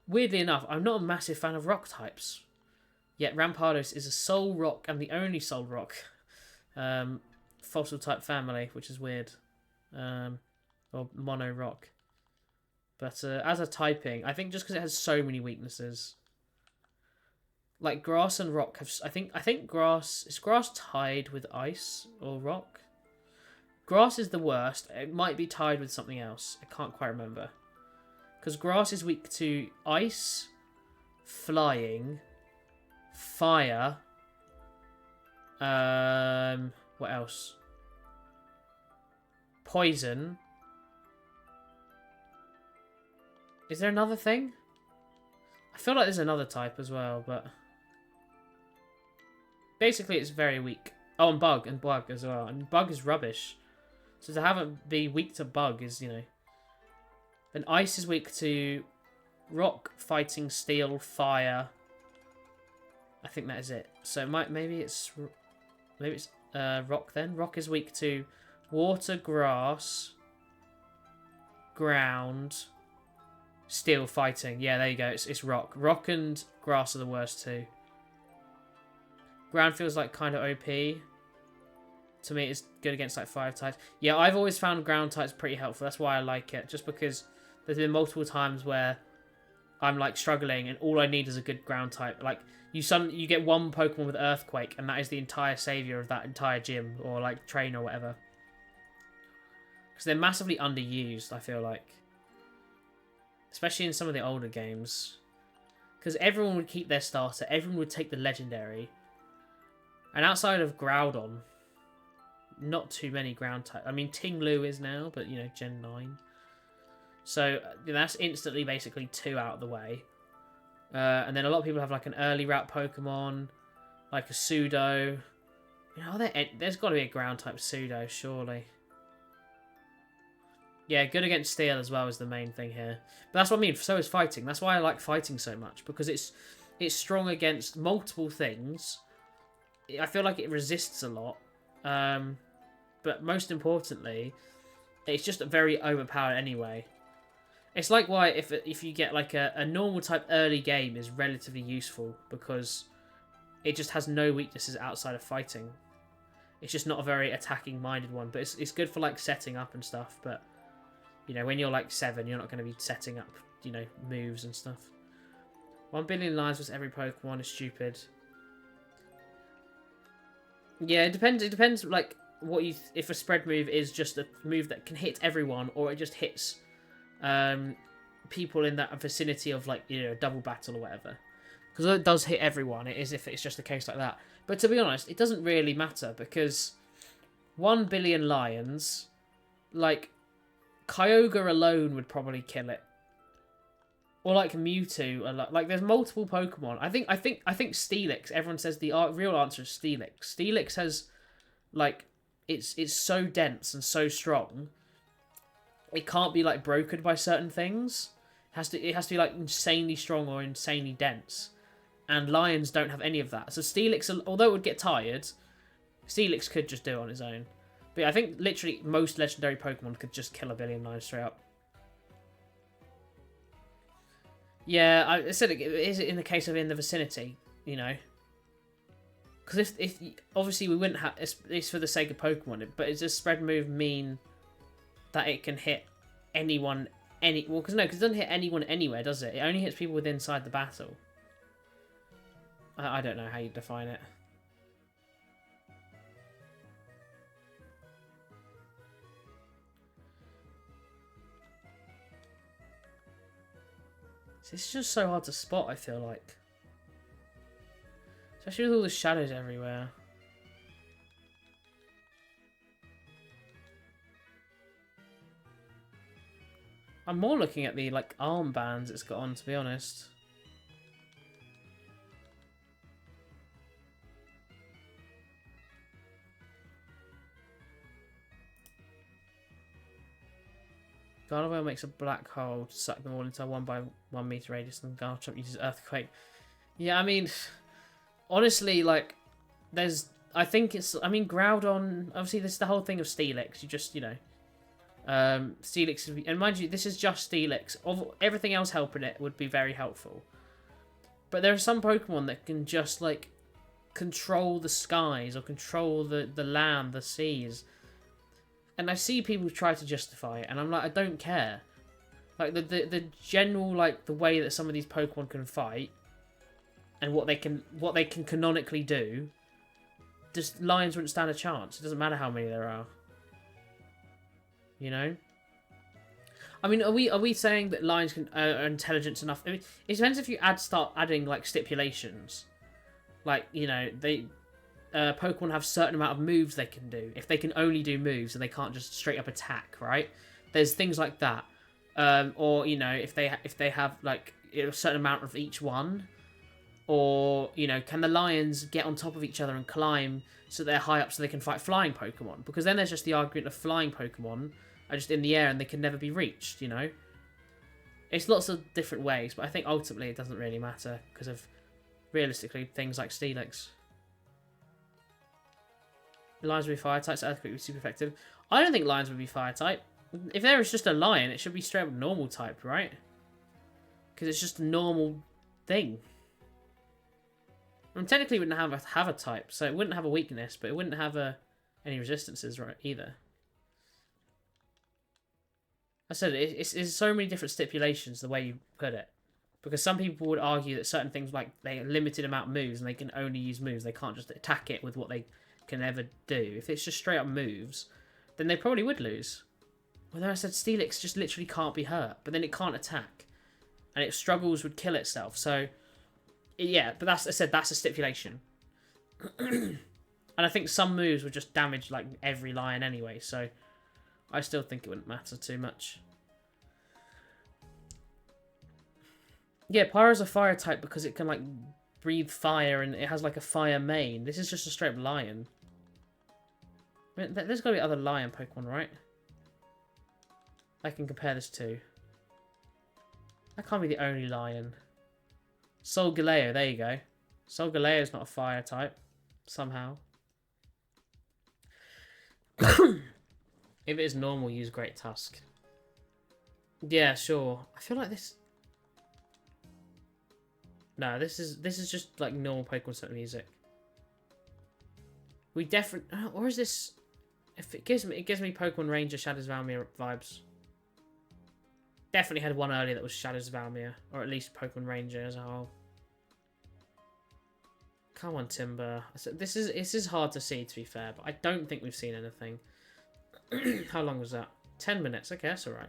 Weirdly enough, I'm not a massive fan of rock types. Yet Rampardos is a soul rock and the only soul rock. Fossil type family, which is weird. Or mono rock. But as a typing, I think just because it has so many weaknesses. Like grass and rock have. I think grass is grass tied with ice or rock. Grass is the worst. It might be tied with something else. I can't quite remember. Because grass is weak to ice, flying, fire. What else? Poison. Is there another thing? I feel like there's another type as well, but basically it's very weak. Oh, and bug as well. And bug is rubbish. So to have it be weak to bug is, Then ice is weak to rock, fighting, steel, fire. I think that is it. So maybe it's rock then. Rock is weak to water, grass, ground, steel, fighting. Yeah, there you go. It's rock. Rock and grass are the worst too. Ground feels like kind of OP. To me, it's good against like 5 types. Yeah, I've always found ground types pretty helpful. That's why I like it. Just because there's been multiple times where I'm like struggling and all I need is a good ground type. Like you get one Pokemon with Earthquake and that is the entire savior of that entire gym or like train or whatever. Because they're massively underused, I feel like. Especially in some of the older games. Because everyone would keep their starter. Everyone would take the legendary. And outside of Groudon, not too many ground type. I mean, Ting-Lu is now, but, Gen 9. So, that's instantly basically 2 out of the way. And then a lot of people have, like, an early route Pokemon, like a Pseudo. There's got to be a ground type Pseudo, surely. Yeah, good against Steel as well is the main thing here. But that's what I mean, so is Fighting. That's why I like Fighting so much, because it's strong against multiple things. I feel like it resists a lot. But most importantly, it's just very overpowered anyway. It's like why if you get like a normal type early game is relatively useful, because it just has no weaknesses outside of fighting. It's just not a very attacking minded one, but it's good for like setting up and stuff. But when you're like 7, you're not going to be setting up moves and stuff. 1 billion lives with every Pokemon is stupid. Yeah, it depends. It depends, like, if a spread move is just a move that can hit everyone, or it just hits people in that vicinity of, like, a double battle or whatever. Because it does hit everyone, it is if it's just a case like that. But to be honest, it doesn't really matter, because 1 billion lions, like, Kyogre alone would probably kill it. Or like Mewtwo, like there's multiple Pokemon. I think Steelix. Everyone says the real answer is Steelix. Steelix has, like, it's so dense and so strong. It can't be like broken by certain things. It has to be like insanely strong or insanely dense. And lions don't have any of that. So Steelix, although it would get tired, Steelix could just do it on its own. But yeah, I think literally most legendary Pokemon could just kill 1 billion lions straight up. Yeah, I said it is in the case of in the vicinity, Because if obviously we wouldn't have, it's for the sake of Pokemon, but does spread move mean that it can hit anyone any... Well, because no, because it doesn't hit anyone anywhere, does it? It only hits people within inside the battle. I don't know how you define it. This is just so hard to spot, I feel like. Especially with all the shadows everywhere. I'm more looking at the, like, armbands it's got on, to be honest. Gardevoir makes a black hole to suck them all into a 1 by 1 meter radius, and Garchomp uses Earthquake. Yeah, I mean, honestly, like, there's... I think it's... I mean, Groudon... Obviously, this is the whole thing of Steelix. You just, you know... Steelix... And mind you, this is just Steelix. Everything else helping it would be very helpful. But there are some Pokemon that can just, like, control the skies or control the land, the seas. And I see people try to justify it, and I'm like, I don't care. Like, the general, like, the way that some of these Pokemon can fight, and what they can canonically do, just Lions wouldn't stand a chance. It doesn't matter how many there are. You know? I mean, are we saying that Lions are intelligent enough? I mean, it depends if you start adding, like, stipulations. Like, you know, Pokemon have a certain amount of moves they can do. If they can only do moves and they can't just straight up attack, right? There's things like that. Or, you know, if they have, like, a certain amount of each one. Or, you know, can the Lions get on top of each other and climb so they're high up so they can fight flying Pokemon? Because then there's just the argument of flying Pokemon are just in the air and they can never be reached, you know? It's lots of different ways, but I think ultimately it doesn't really matter because of, realistically, things like Steelix. Lions would be fire types, Earthquake would be super effective. I don't think Lions would be fire type. If there was just a lion, it should be straight up normal type, right? Because it's just a normal thing. And technically it wouldn't have a type, so it wouldn't have a weakness, but it wouldn't have any resistances, right, either. I said it's so many different stipulations the way you put it. Because some people would argue that certain things, like, they have a limited amount of moves and they can only use moves. They can't just attack it with what they can ever do. If it's just straight up moves, then they probably would lose. Well, then I said Steelix just literally can't be hurt, but then it can't attack. And it struggles would kill itself, so... Yeah, but that's, I said, that's a stipulation. And I think some moves would just damage, like, every lion anyway, so... I still think it wouldn't matter too much. Yeah, Pyro's a fire type because it can, like, breathe fire and it has, like, a fire mane. This is just a straight up lion. I mean, there's got to be other lion Pokemon, right? I can compare this to. That can't be the only lion. Solgaleo, there you go. Solgaleo's not a fire type. Somehow. If it is normal, use Great Tusk. Yeah, sure. I feel like this... No, this is just like normal Pokemon Center music. We definitely... Or is this... If it gives me Pokemon Ranger Shadows of Almia vibes. Definitely had one earlier that was Shadows of Almia. Or at least Pokemon Ranger as a whole. Come on, Timber. This is hard to see, to be fair, but I don't think we've seen anything. How long was that? 10 minutes. Okay, that's alright.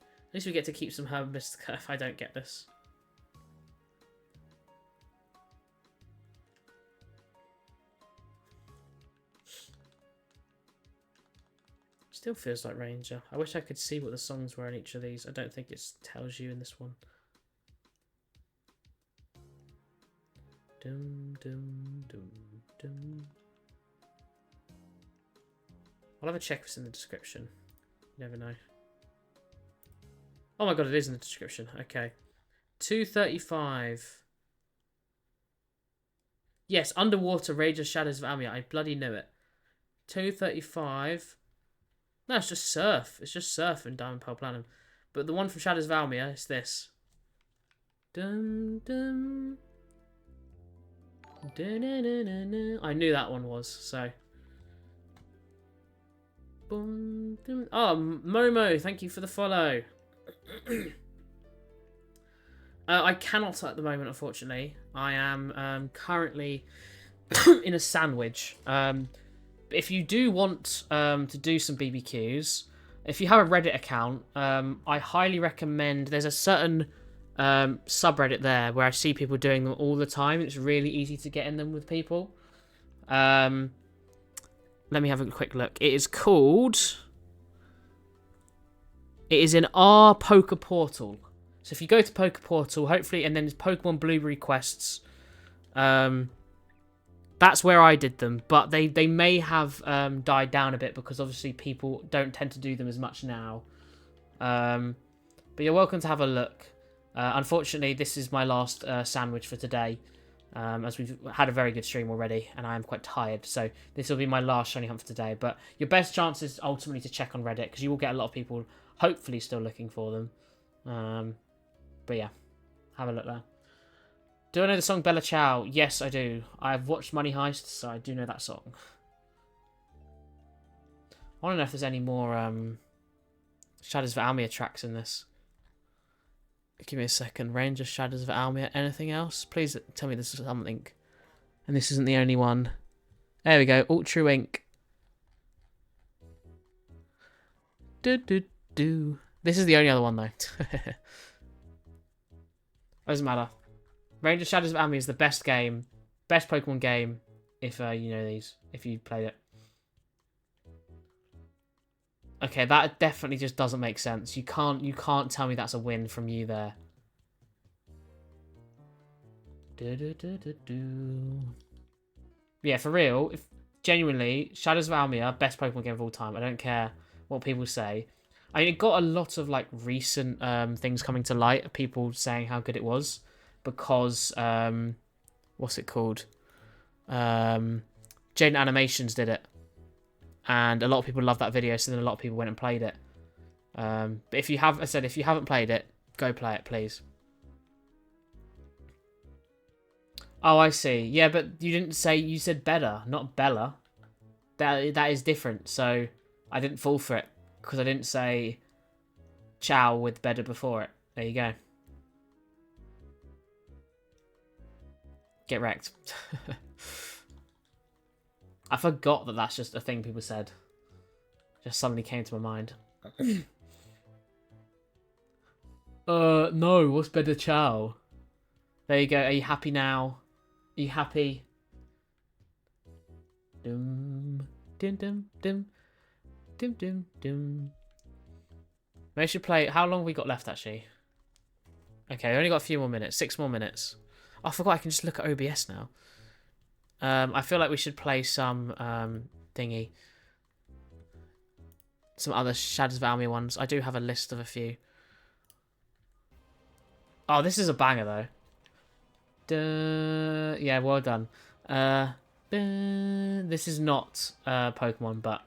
At least we get to keep some Herb Mystica if I don't get this. Still feels like Ranger. I wish I could see what the songs were in each of these. I don't think it tells you in this one. Dum dum dum dum. I'll have a check if it's in the description. You never know. Oh my god, it is in the description. Okay. 235. Yes, Underwater Rage of Shadows of Almia. I bloody knew it. 235. No, it's just Surf. It's just Surf in Diamond Pearl Platinum. But the one from Shadows of Almia is this. Dum dum. Da, da, da, da, da. I knew that one was, so... Oh, Momo, thank you for the follow. I cannot at the moment, unfortunately. I am currently in a sandwich. If you do want to do some BBQs, if you have a Reddit account, I highly recommend. There's a certain subreddit there where I see people doing them all the time. It's really easy to get in them with people. Let me have a quick look. It is called... It is in our Poker Portal. So if you go to Poker Portal, hopefully, and then there's Pokemon Blueberry Quests. That's where I did them, but they may have died down a bit because obviously people don't tend to do them as much now. But you're welcome to have a look. Unfortunately, this is my last sandwich for today, as we've had a very good stream already, and I am quite tired. So this will be my last shiny hunt for today. But your best chance is ultimately to check on Reddit, because you will get a lot of people hopefully still looking for them. But yeah, have a look there. Do I know the song Bella Ciao? Yes, I do. I've watched Money Heist, so I do know that song. I want to know if there's any more Shadows of Almia tracks in this. Give me a second. Ranger, Shadows of Almia. Anything else? Please tell me this is something. And this isn't the only one. There we go. Ultra Ink. Do. This is the only other one, though. Doesn't matter. Ranger Shadows of Almia is the best game, best Pokemon game, if you know these, if you played it. Okay, that definitely just doesn't make sense. You can't tell me that's a win from you there. Yeah, for real, if genuinely, Shadows of Almia, best Pokemon game of all time. I don't care what people say. I mean, it got a lot of like recent things coming to light, people saying how good it was. Because, what's it called? Jaden Animations did it. And a lot of people loved that video, so then a lot of people went and played it. But if you have, as I said, if you haven't played it, go play it, please. Oh, I see. Yeah, but you didn't say, you said better, not Bella. That is different, so I didn't fall for it. Because I didn't say ciao with better before it. There you go. Get wrecked. I forgot that that's just a thing people said. Just suddenly came to my mind. No, what's better ciao? There you go. Are you happy now? Are you happy? Dum, dim, dim, dim. Dim, dim, dim. Maybe I should play... How long have we got left, actually? Okay, we only got a few more minutes. 6 more minutes. Oh, I forgot I can just look at OBS now. I feel like we should play some thingy. Some other Shadows of Almia ones. I do have a list of a few. Oh, this is a banger, though. Duh, yeah, well done. This is not Pokemon, but...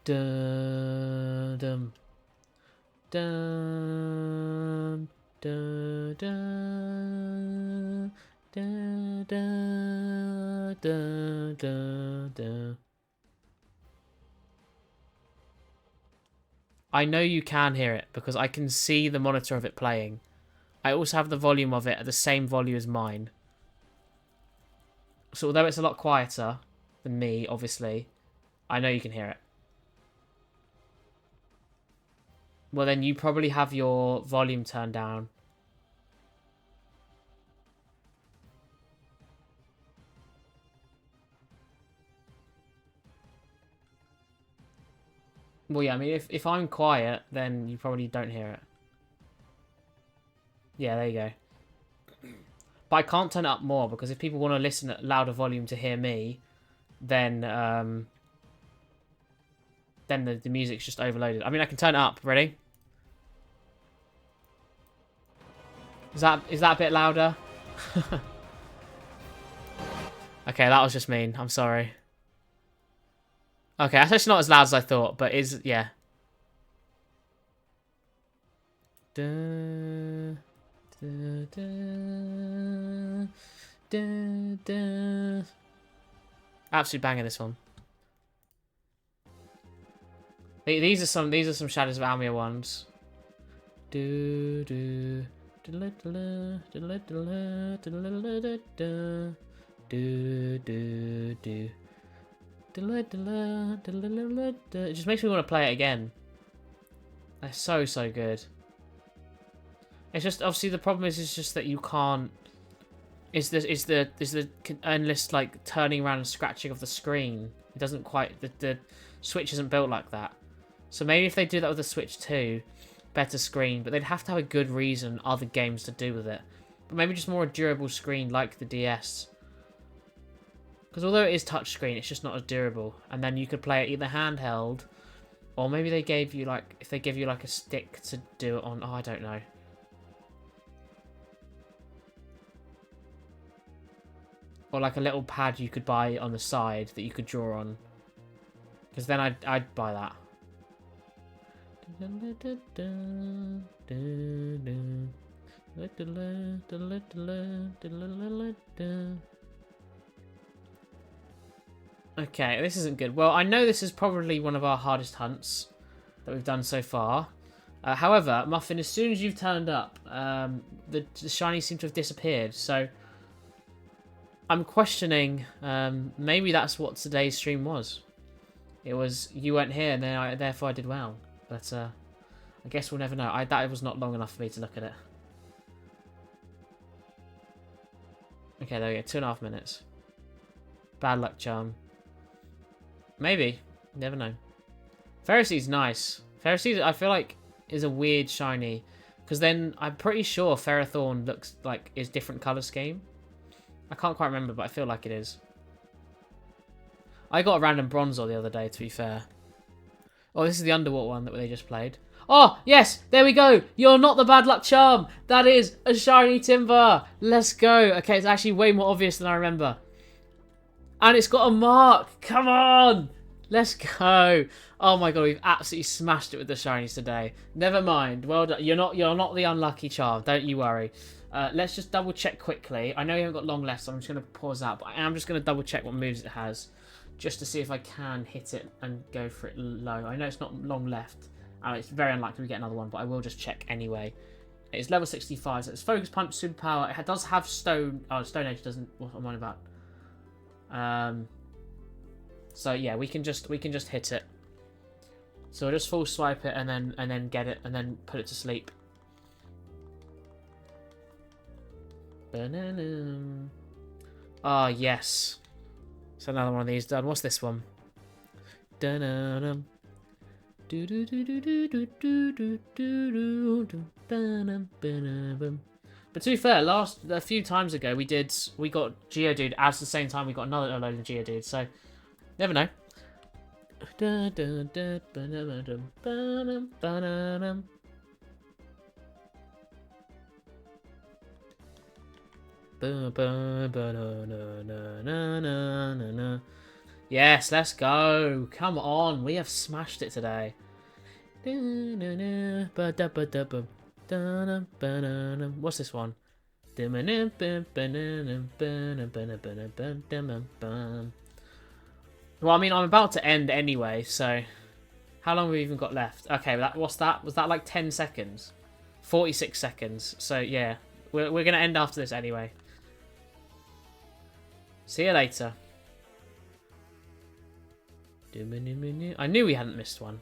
Dum, dum, dum, dum, dum, dum, dum, dum, dum, dum. I know you can hear it because I can see the monitor of it playing. I also have the volume of it at the same volume as mine. So although it's a lot quieter than me, obviously, I know you can hear it. Well, then you probably have your volume turned down. Well, yeah, I mean, if I'm quiet, then you probably don't hear it. Yeah, there you go. But I can't turn it up more, because if people want to listen at louder volume to hear me, then the music's just overloaded. I mean, I can turn it up. Ready? Is that a bit louder? Okay, that was just mean. I'm sorry. Okay, that's actually not as loud as I thought, but is, yeah. Da, da, da, da, da. Absolute banger, this one. These are some Shadows of Almia ones. Do do do do do do do. It just makes me want to play it again. They're so good. It's just obviously the problem is just that you can't. Is the endless like turning around and scratching of the screen? It doesn't quite. The Switch isn't built like that. So maybe if they do that with the Switch 2, better screen, but they'd have to have a good reason, other games to do with it. But maybe just more a durable screen like the DS. Because although it is touchscreen, it's just not as durable. And then you could play it either handheld, or maybe they gave you like, if they give you like a stick to do it on, oh, I don't know. Or like a little pad you could buy on the side that you could draw on. Because then I'd buy that. Okay, this isn't good. Well, I know this is probably one of our hardest hunts that we've done so far. However, Muffin, as soon as you've turned up, the shinies seem to have disappeared. So I'm questioning, maybe that's what today's stream was. It was, you weren't here, and then therefore I did well. But I guess we'll never know. That was not long enough for me to look at it. Okay, there we go. 2.5 minutes. Bad luck charm. Maybe. Never know. Pharisee's nice. Pharisee, I feel like, is a weird shiny. Because then I'm pretty sure Ferrothorn looks like is different colour scheme. I can't quite remember, but I feel like it is. I got a random Bronzor the other day, to be fair. Oh, this is the Underwater one that they just played. Oh, yes, there we go. You're not the bad luck charm. That is a shiny Timber. Let's go. Okay, it's actually way more obvious than I remember. And it's got a mark. Come on. Let's go. Oh my god, we've absolutely smashed it with the shinies today. Never mind. Well done. You're not the unlucky charm. Don't you worry. Let's just double check quickly. I know you haven't got long left, so I'm just going to pause out. But I am just going to double check what moves it has, just to see if I can hit it and go for it low. I know it's not long left. It's very unlikely we get another one, but I will just check anyway. It's level 65, so it's Focus Punch, Superpower. It does have Stone. Oh, Stone Edge doesn't. What am I on about? So yeah, we can just hit it. So we'll just full swipe it and then get it and then put it to sleep. Ah, yes. So another one of these done. What's this one? Dun-dun-dun. But to be fair, a few times ago we got Geodude as the same time we got another load of Geodude, so never know. Yes, let's go. Come on, we have smashed it today. What's this one? Well, I mean, I'm about to end anyway, so how long have we even got left? Okay, what's that? Was that like 10 seconds? 46 seconds. So yeah, we're going to end after this anyway. See you later. I knew we hadn't missed one.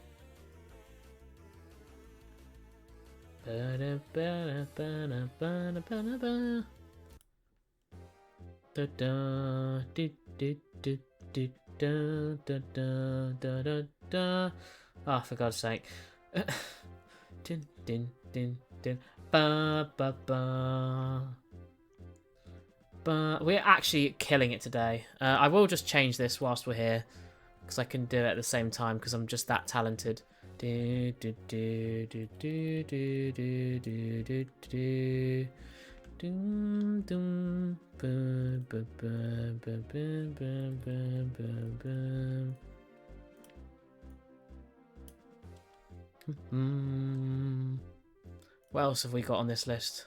Oh, for God's sake. But we're actually killing it today. I will just change this whilst we're here, because I can do it at the same time, because I'm just that talented. What else have we got on this list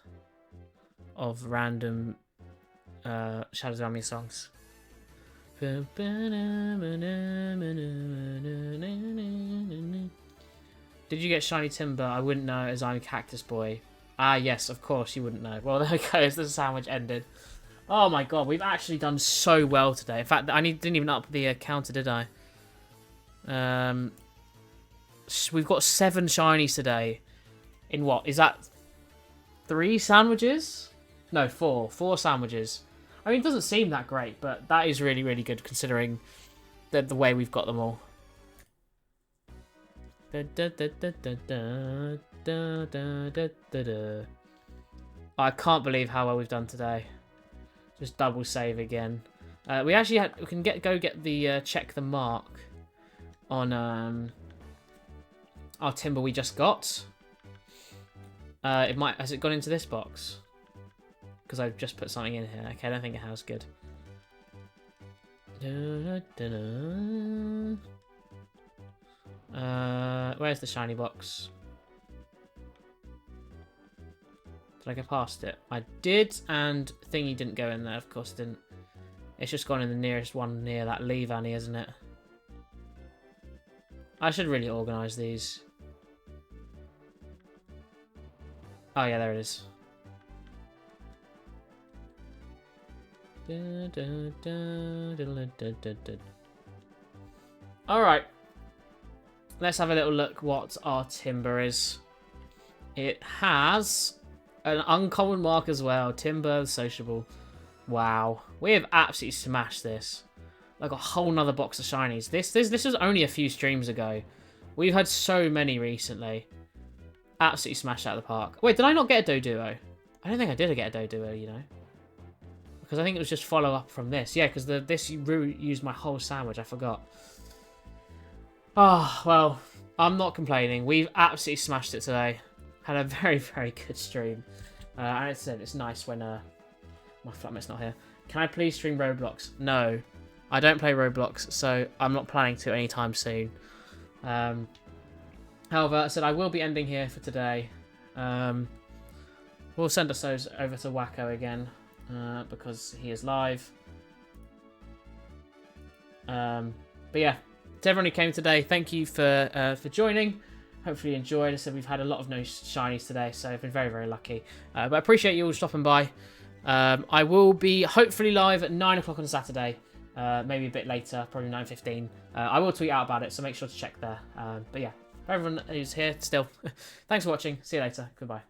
of random Shadows of Almia songs? Did you get shiny timber? I wouldn't know as I'm a cactus boy. Ah, yes, of course you wouldn't know. Well, there we go. This is how much ended. Oh my god, we've actually done so well today. In fact, didn't even up the counter, did I? We've got 7 shinies today. In what? Is that 3 sandwiches? No, 4. 4 sandwiches. I mean, it doesn't seem that great, but that is really, really good considering the way we've got them all. I can't believe how well we've done today. Just double save again. We actually can go get the check the mark on our timber we just got. Has it gone into this box? Because I've just put something in here. Okay, I don't think it has. Good. Where's the shiny box? Did I go past it? I did, and thingy didn't go in there. Of course, didn't. It's just gone in the nearest one near that leave Annie, isn't it? I should really organise these. Oh yeah, there it is. Alright. Let's have a little look what our timber is. It has an uncommon mark as well. Timber sociable. Wow. We have absolutely smashed this. Like a whole nother box of shinies. This was only a few streams ago. We've had so many recently. Absolutely smashed out of the park. Wait, did I not get a Doduo? I don't think I did get a Doduo, you know. Because I think it was just follow up from this. Yeah, because this used my whole sandwich. I forgot. Oh, well, I'm not complaining. We've absolutely smashed it today. Had a very, very good stream. And it's nice when my flatmate's not here. Can I please stream Roblox? No. I don't play Roblox, so I'm not planning to anytime soon. However, I said I will be ending here for today. We'll send us those over to Wacko again. Because he is live. But yeah, to everyone who came today, thank you for joining. Hopefully you enjoyed. I said we've had a lot of no shinies today, so I've been very, very lucky. But I appreciate you all stopping by. I will be hopefully live at 9 o'clock on Saturday. Maybe a bit later, probably 9:15. I will tweet out about it, so make sure to check there. But yeah, for everyone who's here still, thanks for watching. See you later. Goodbye.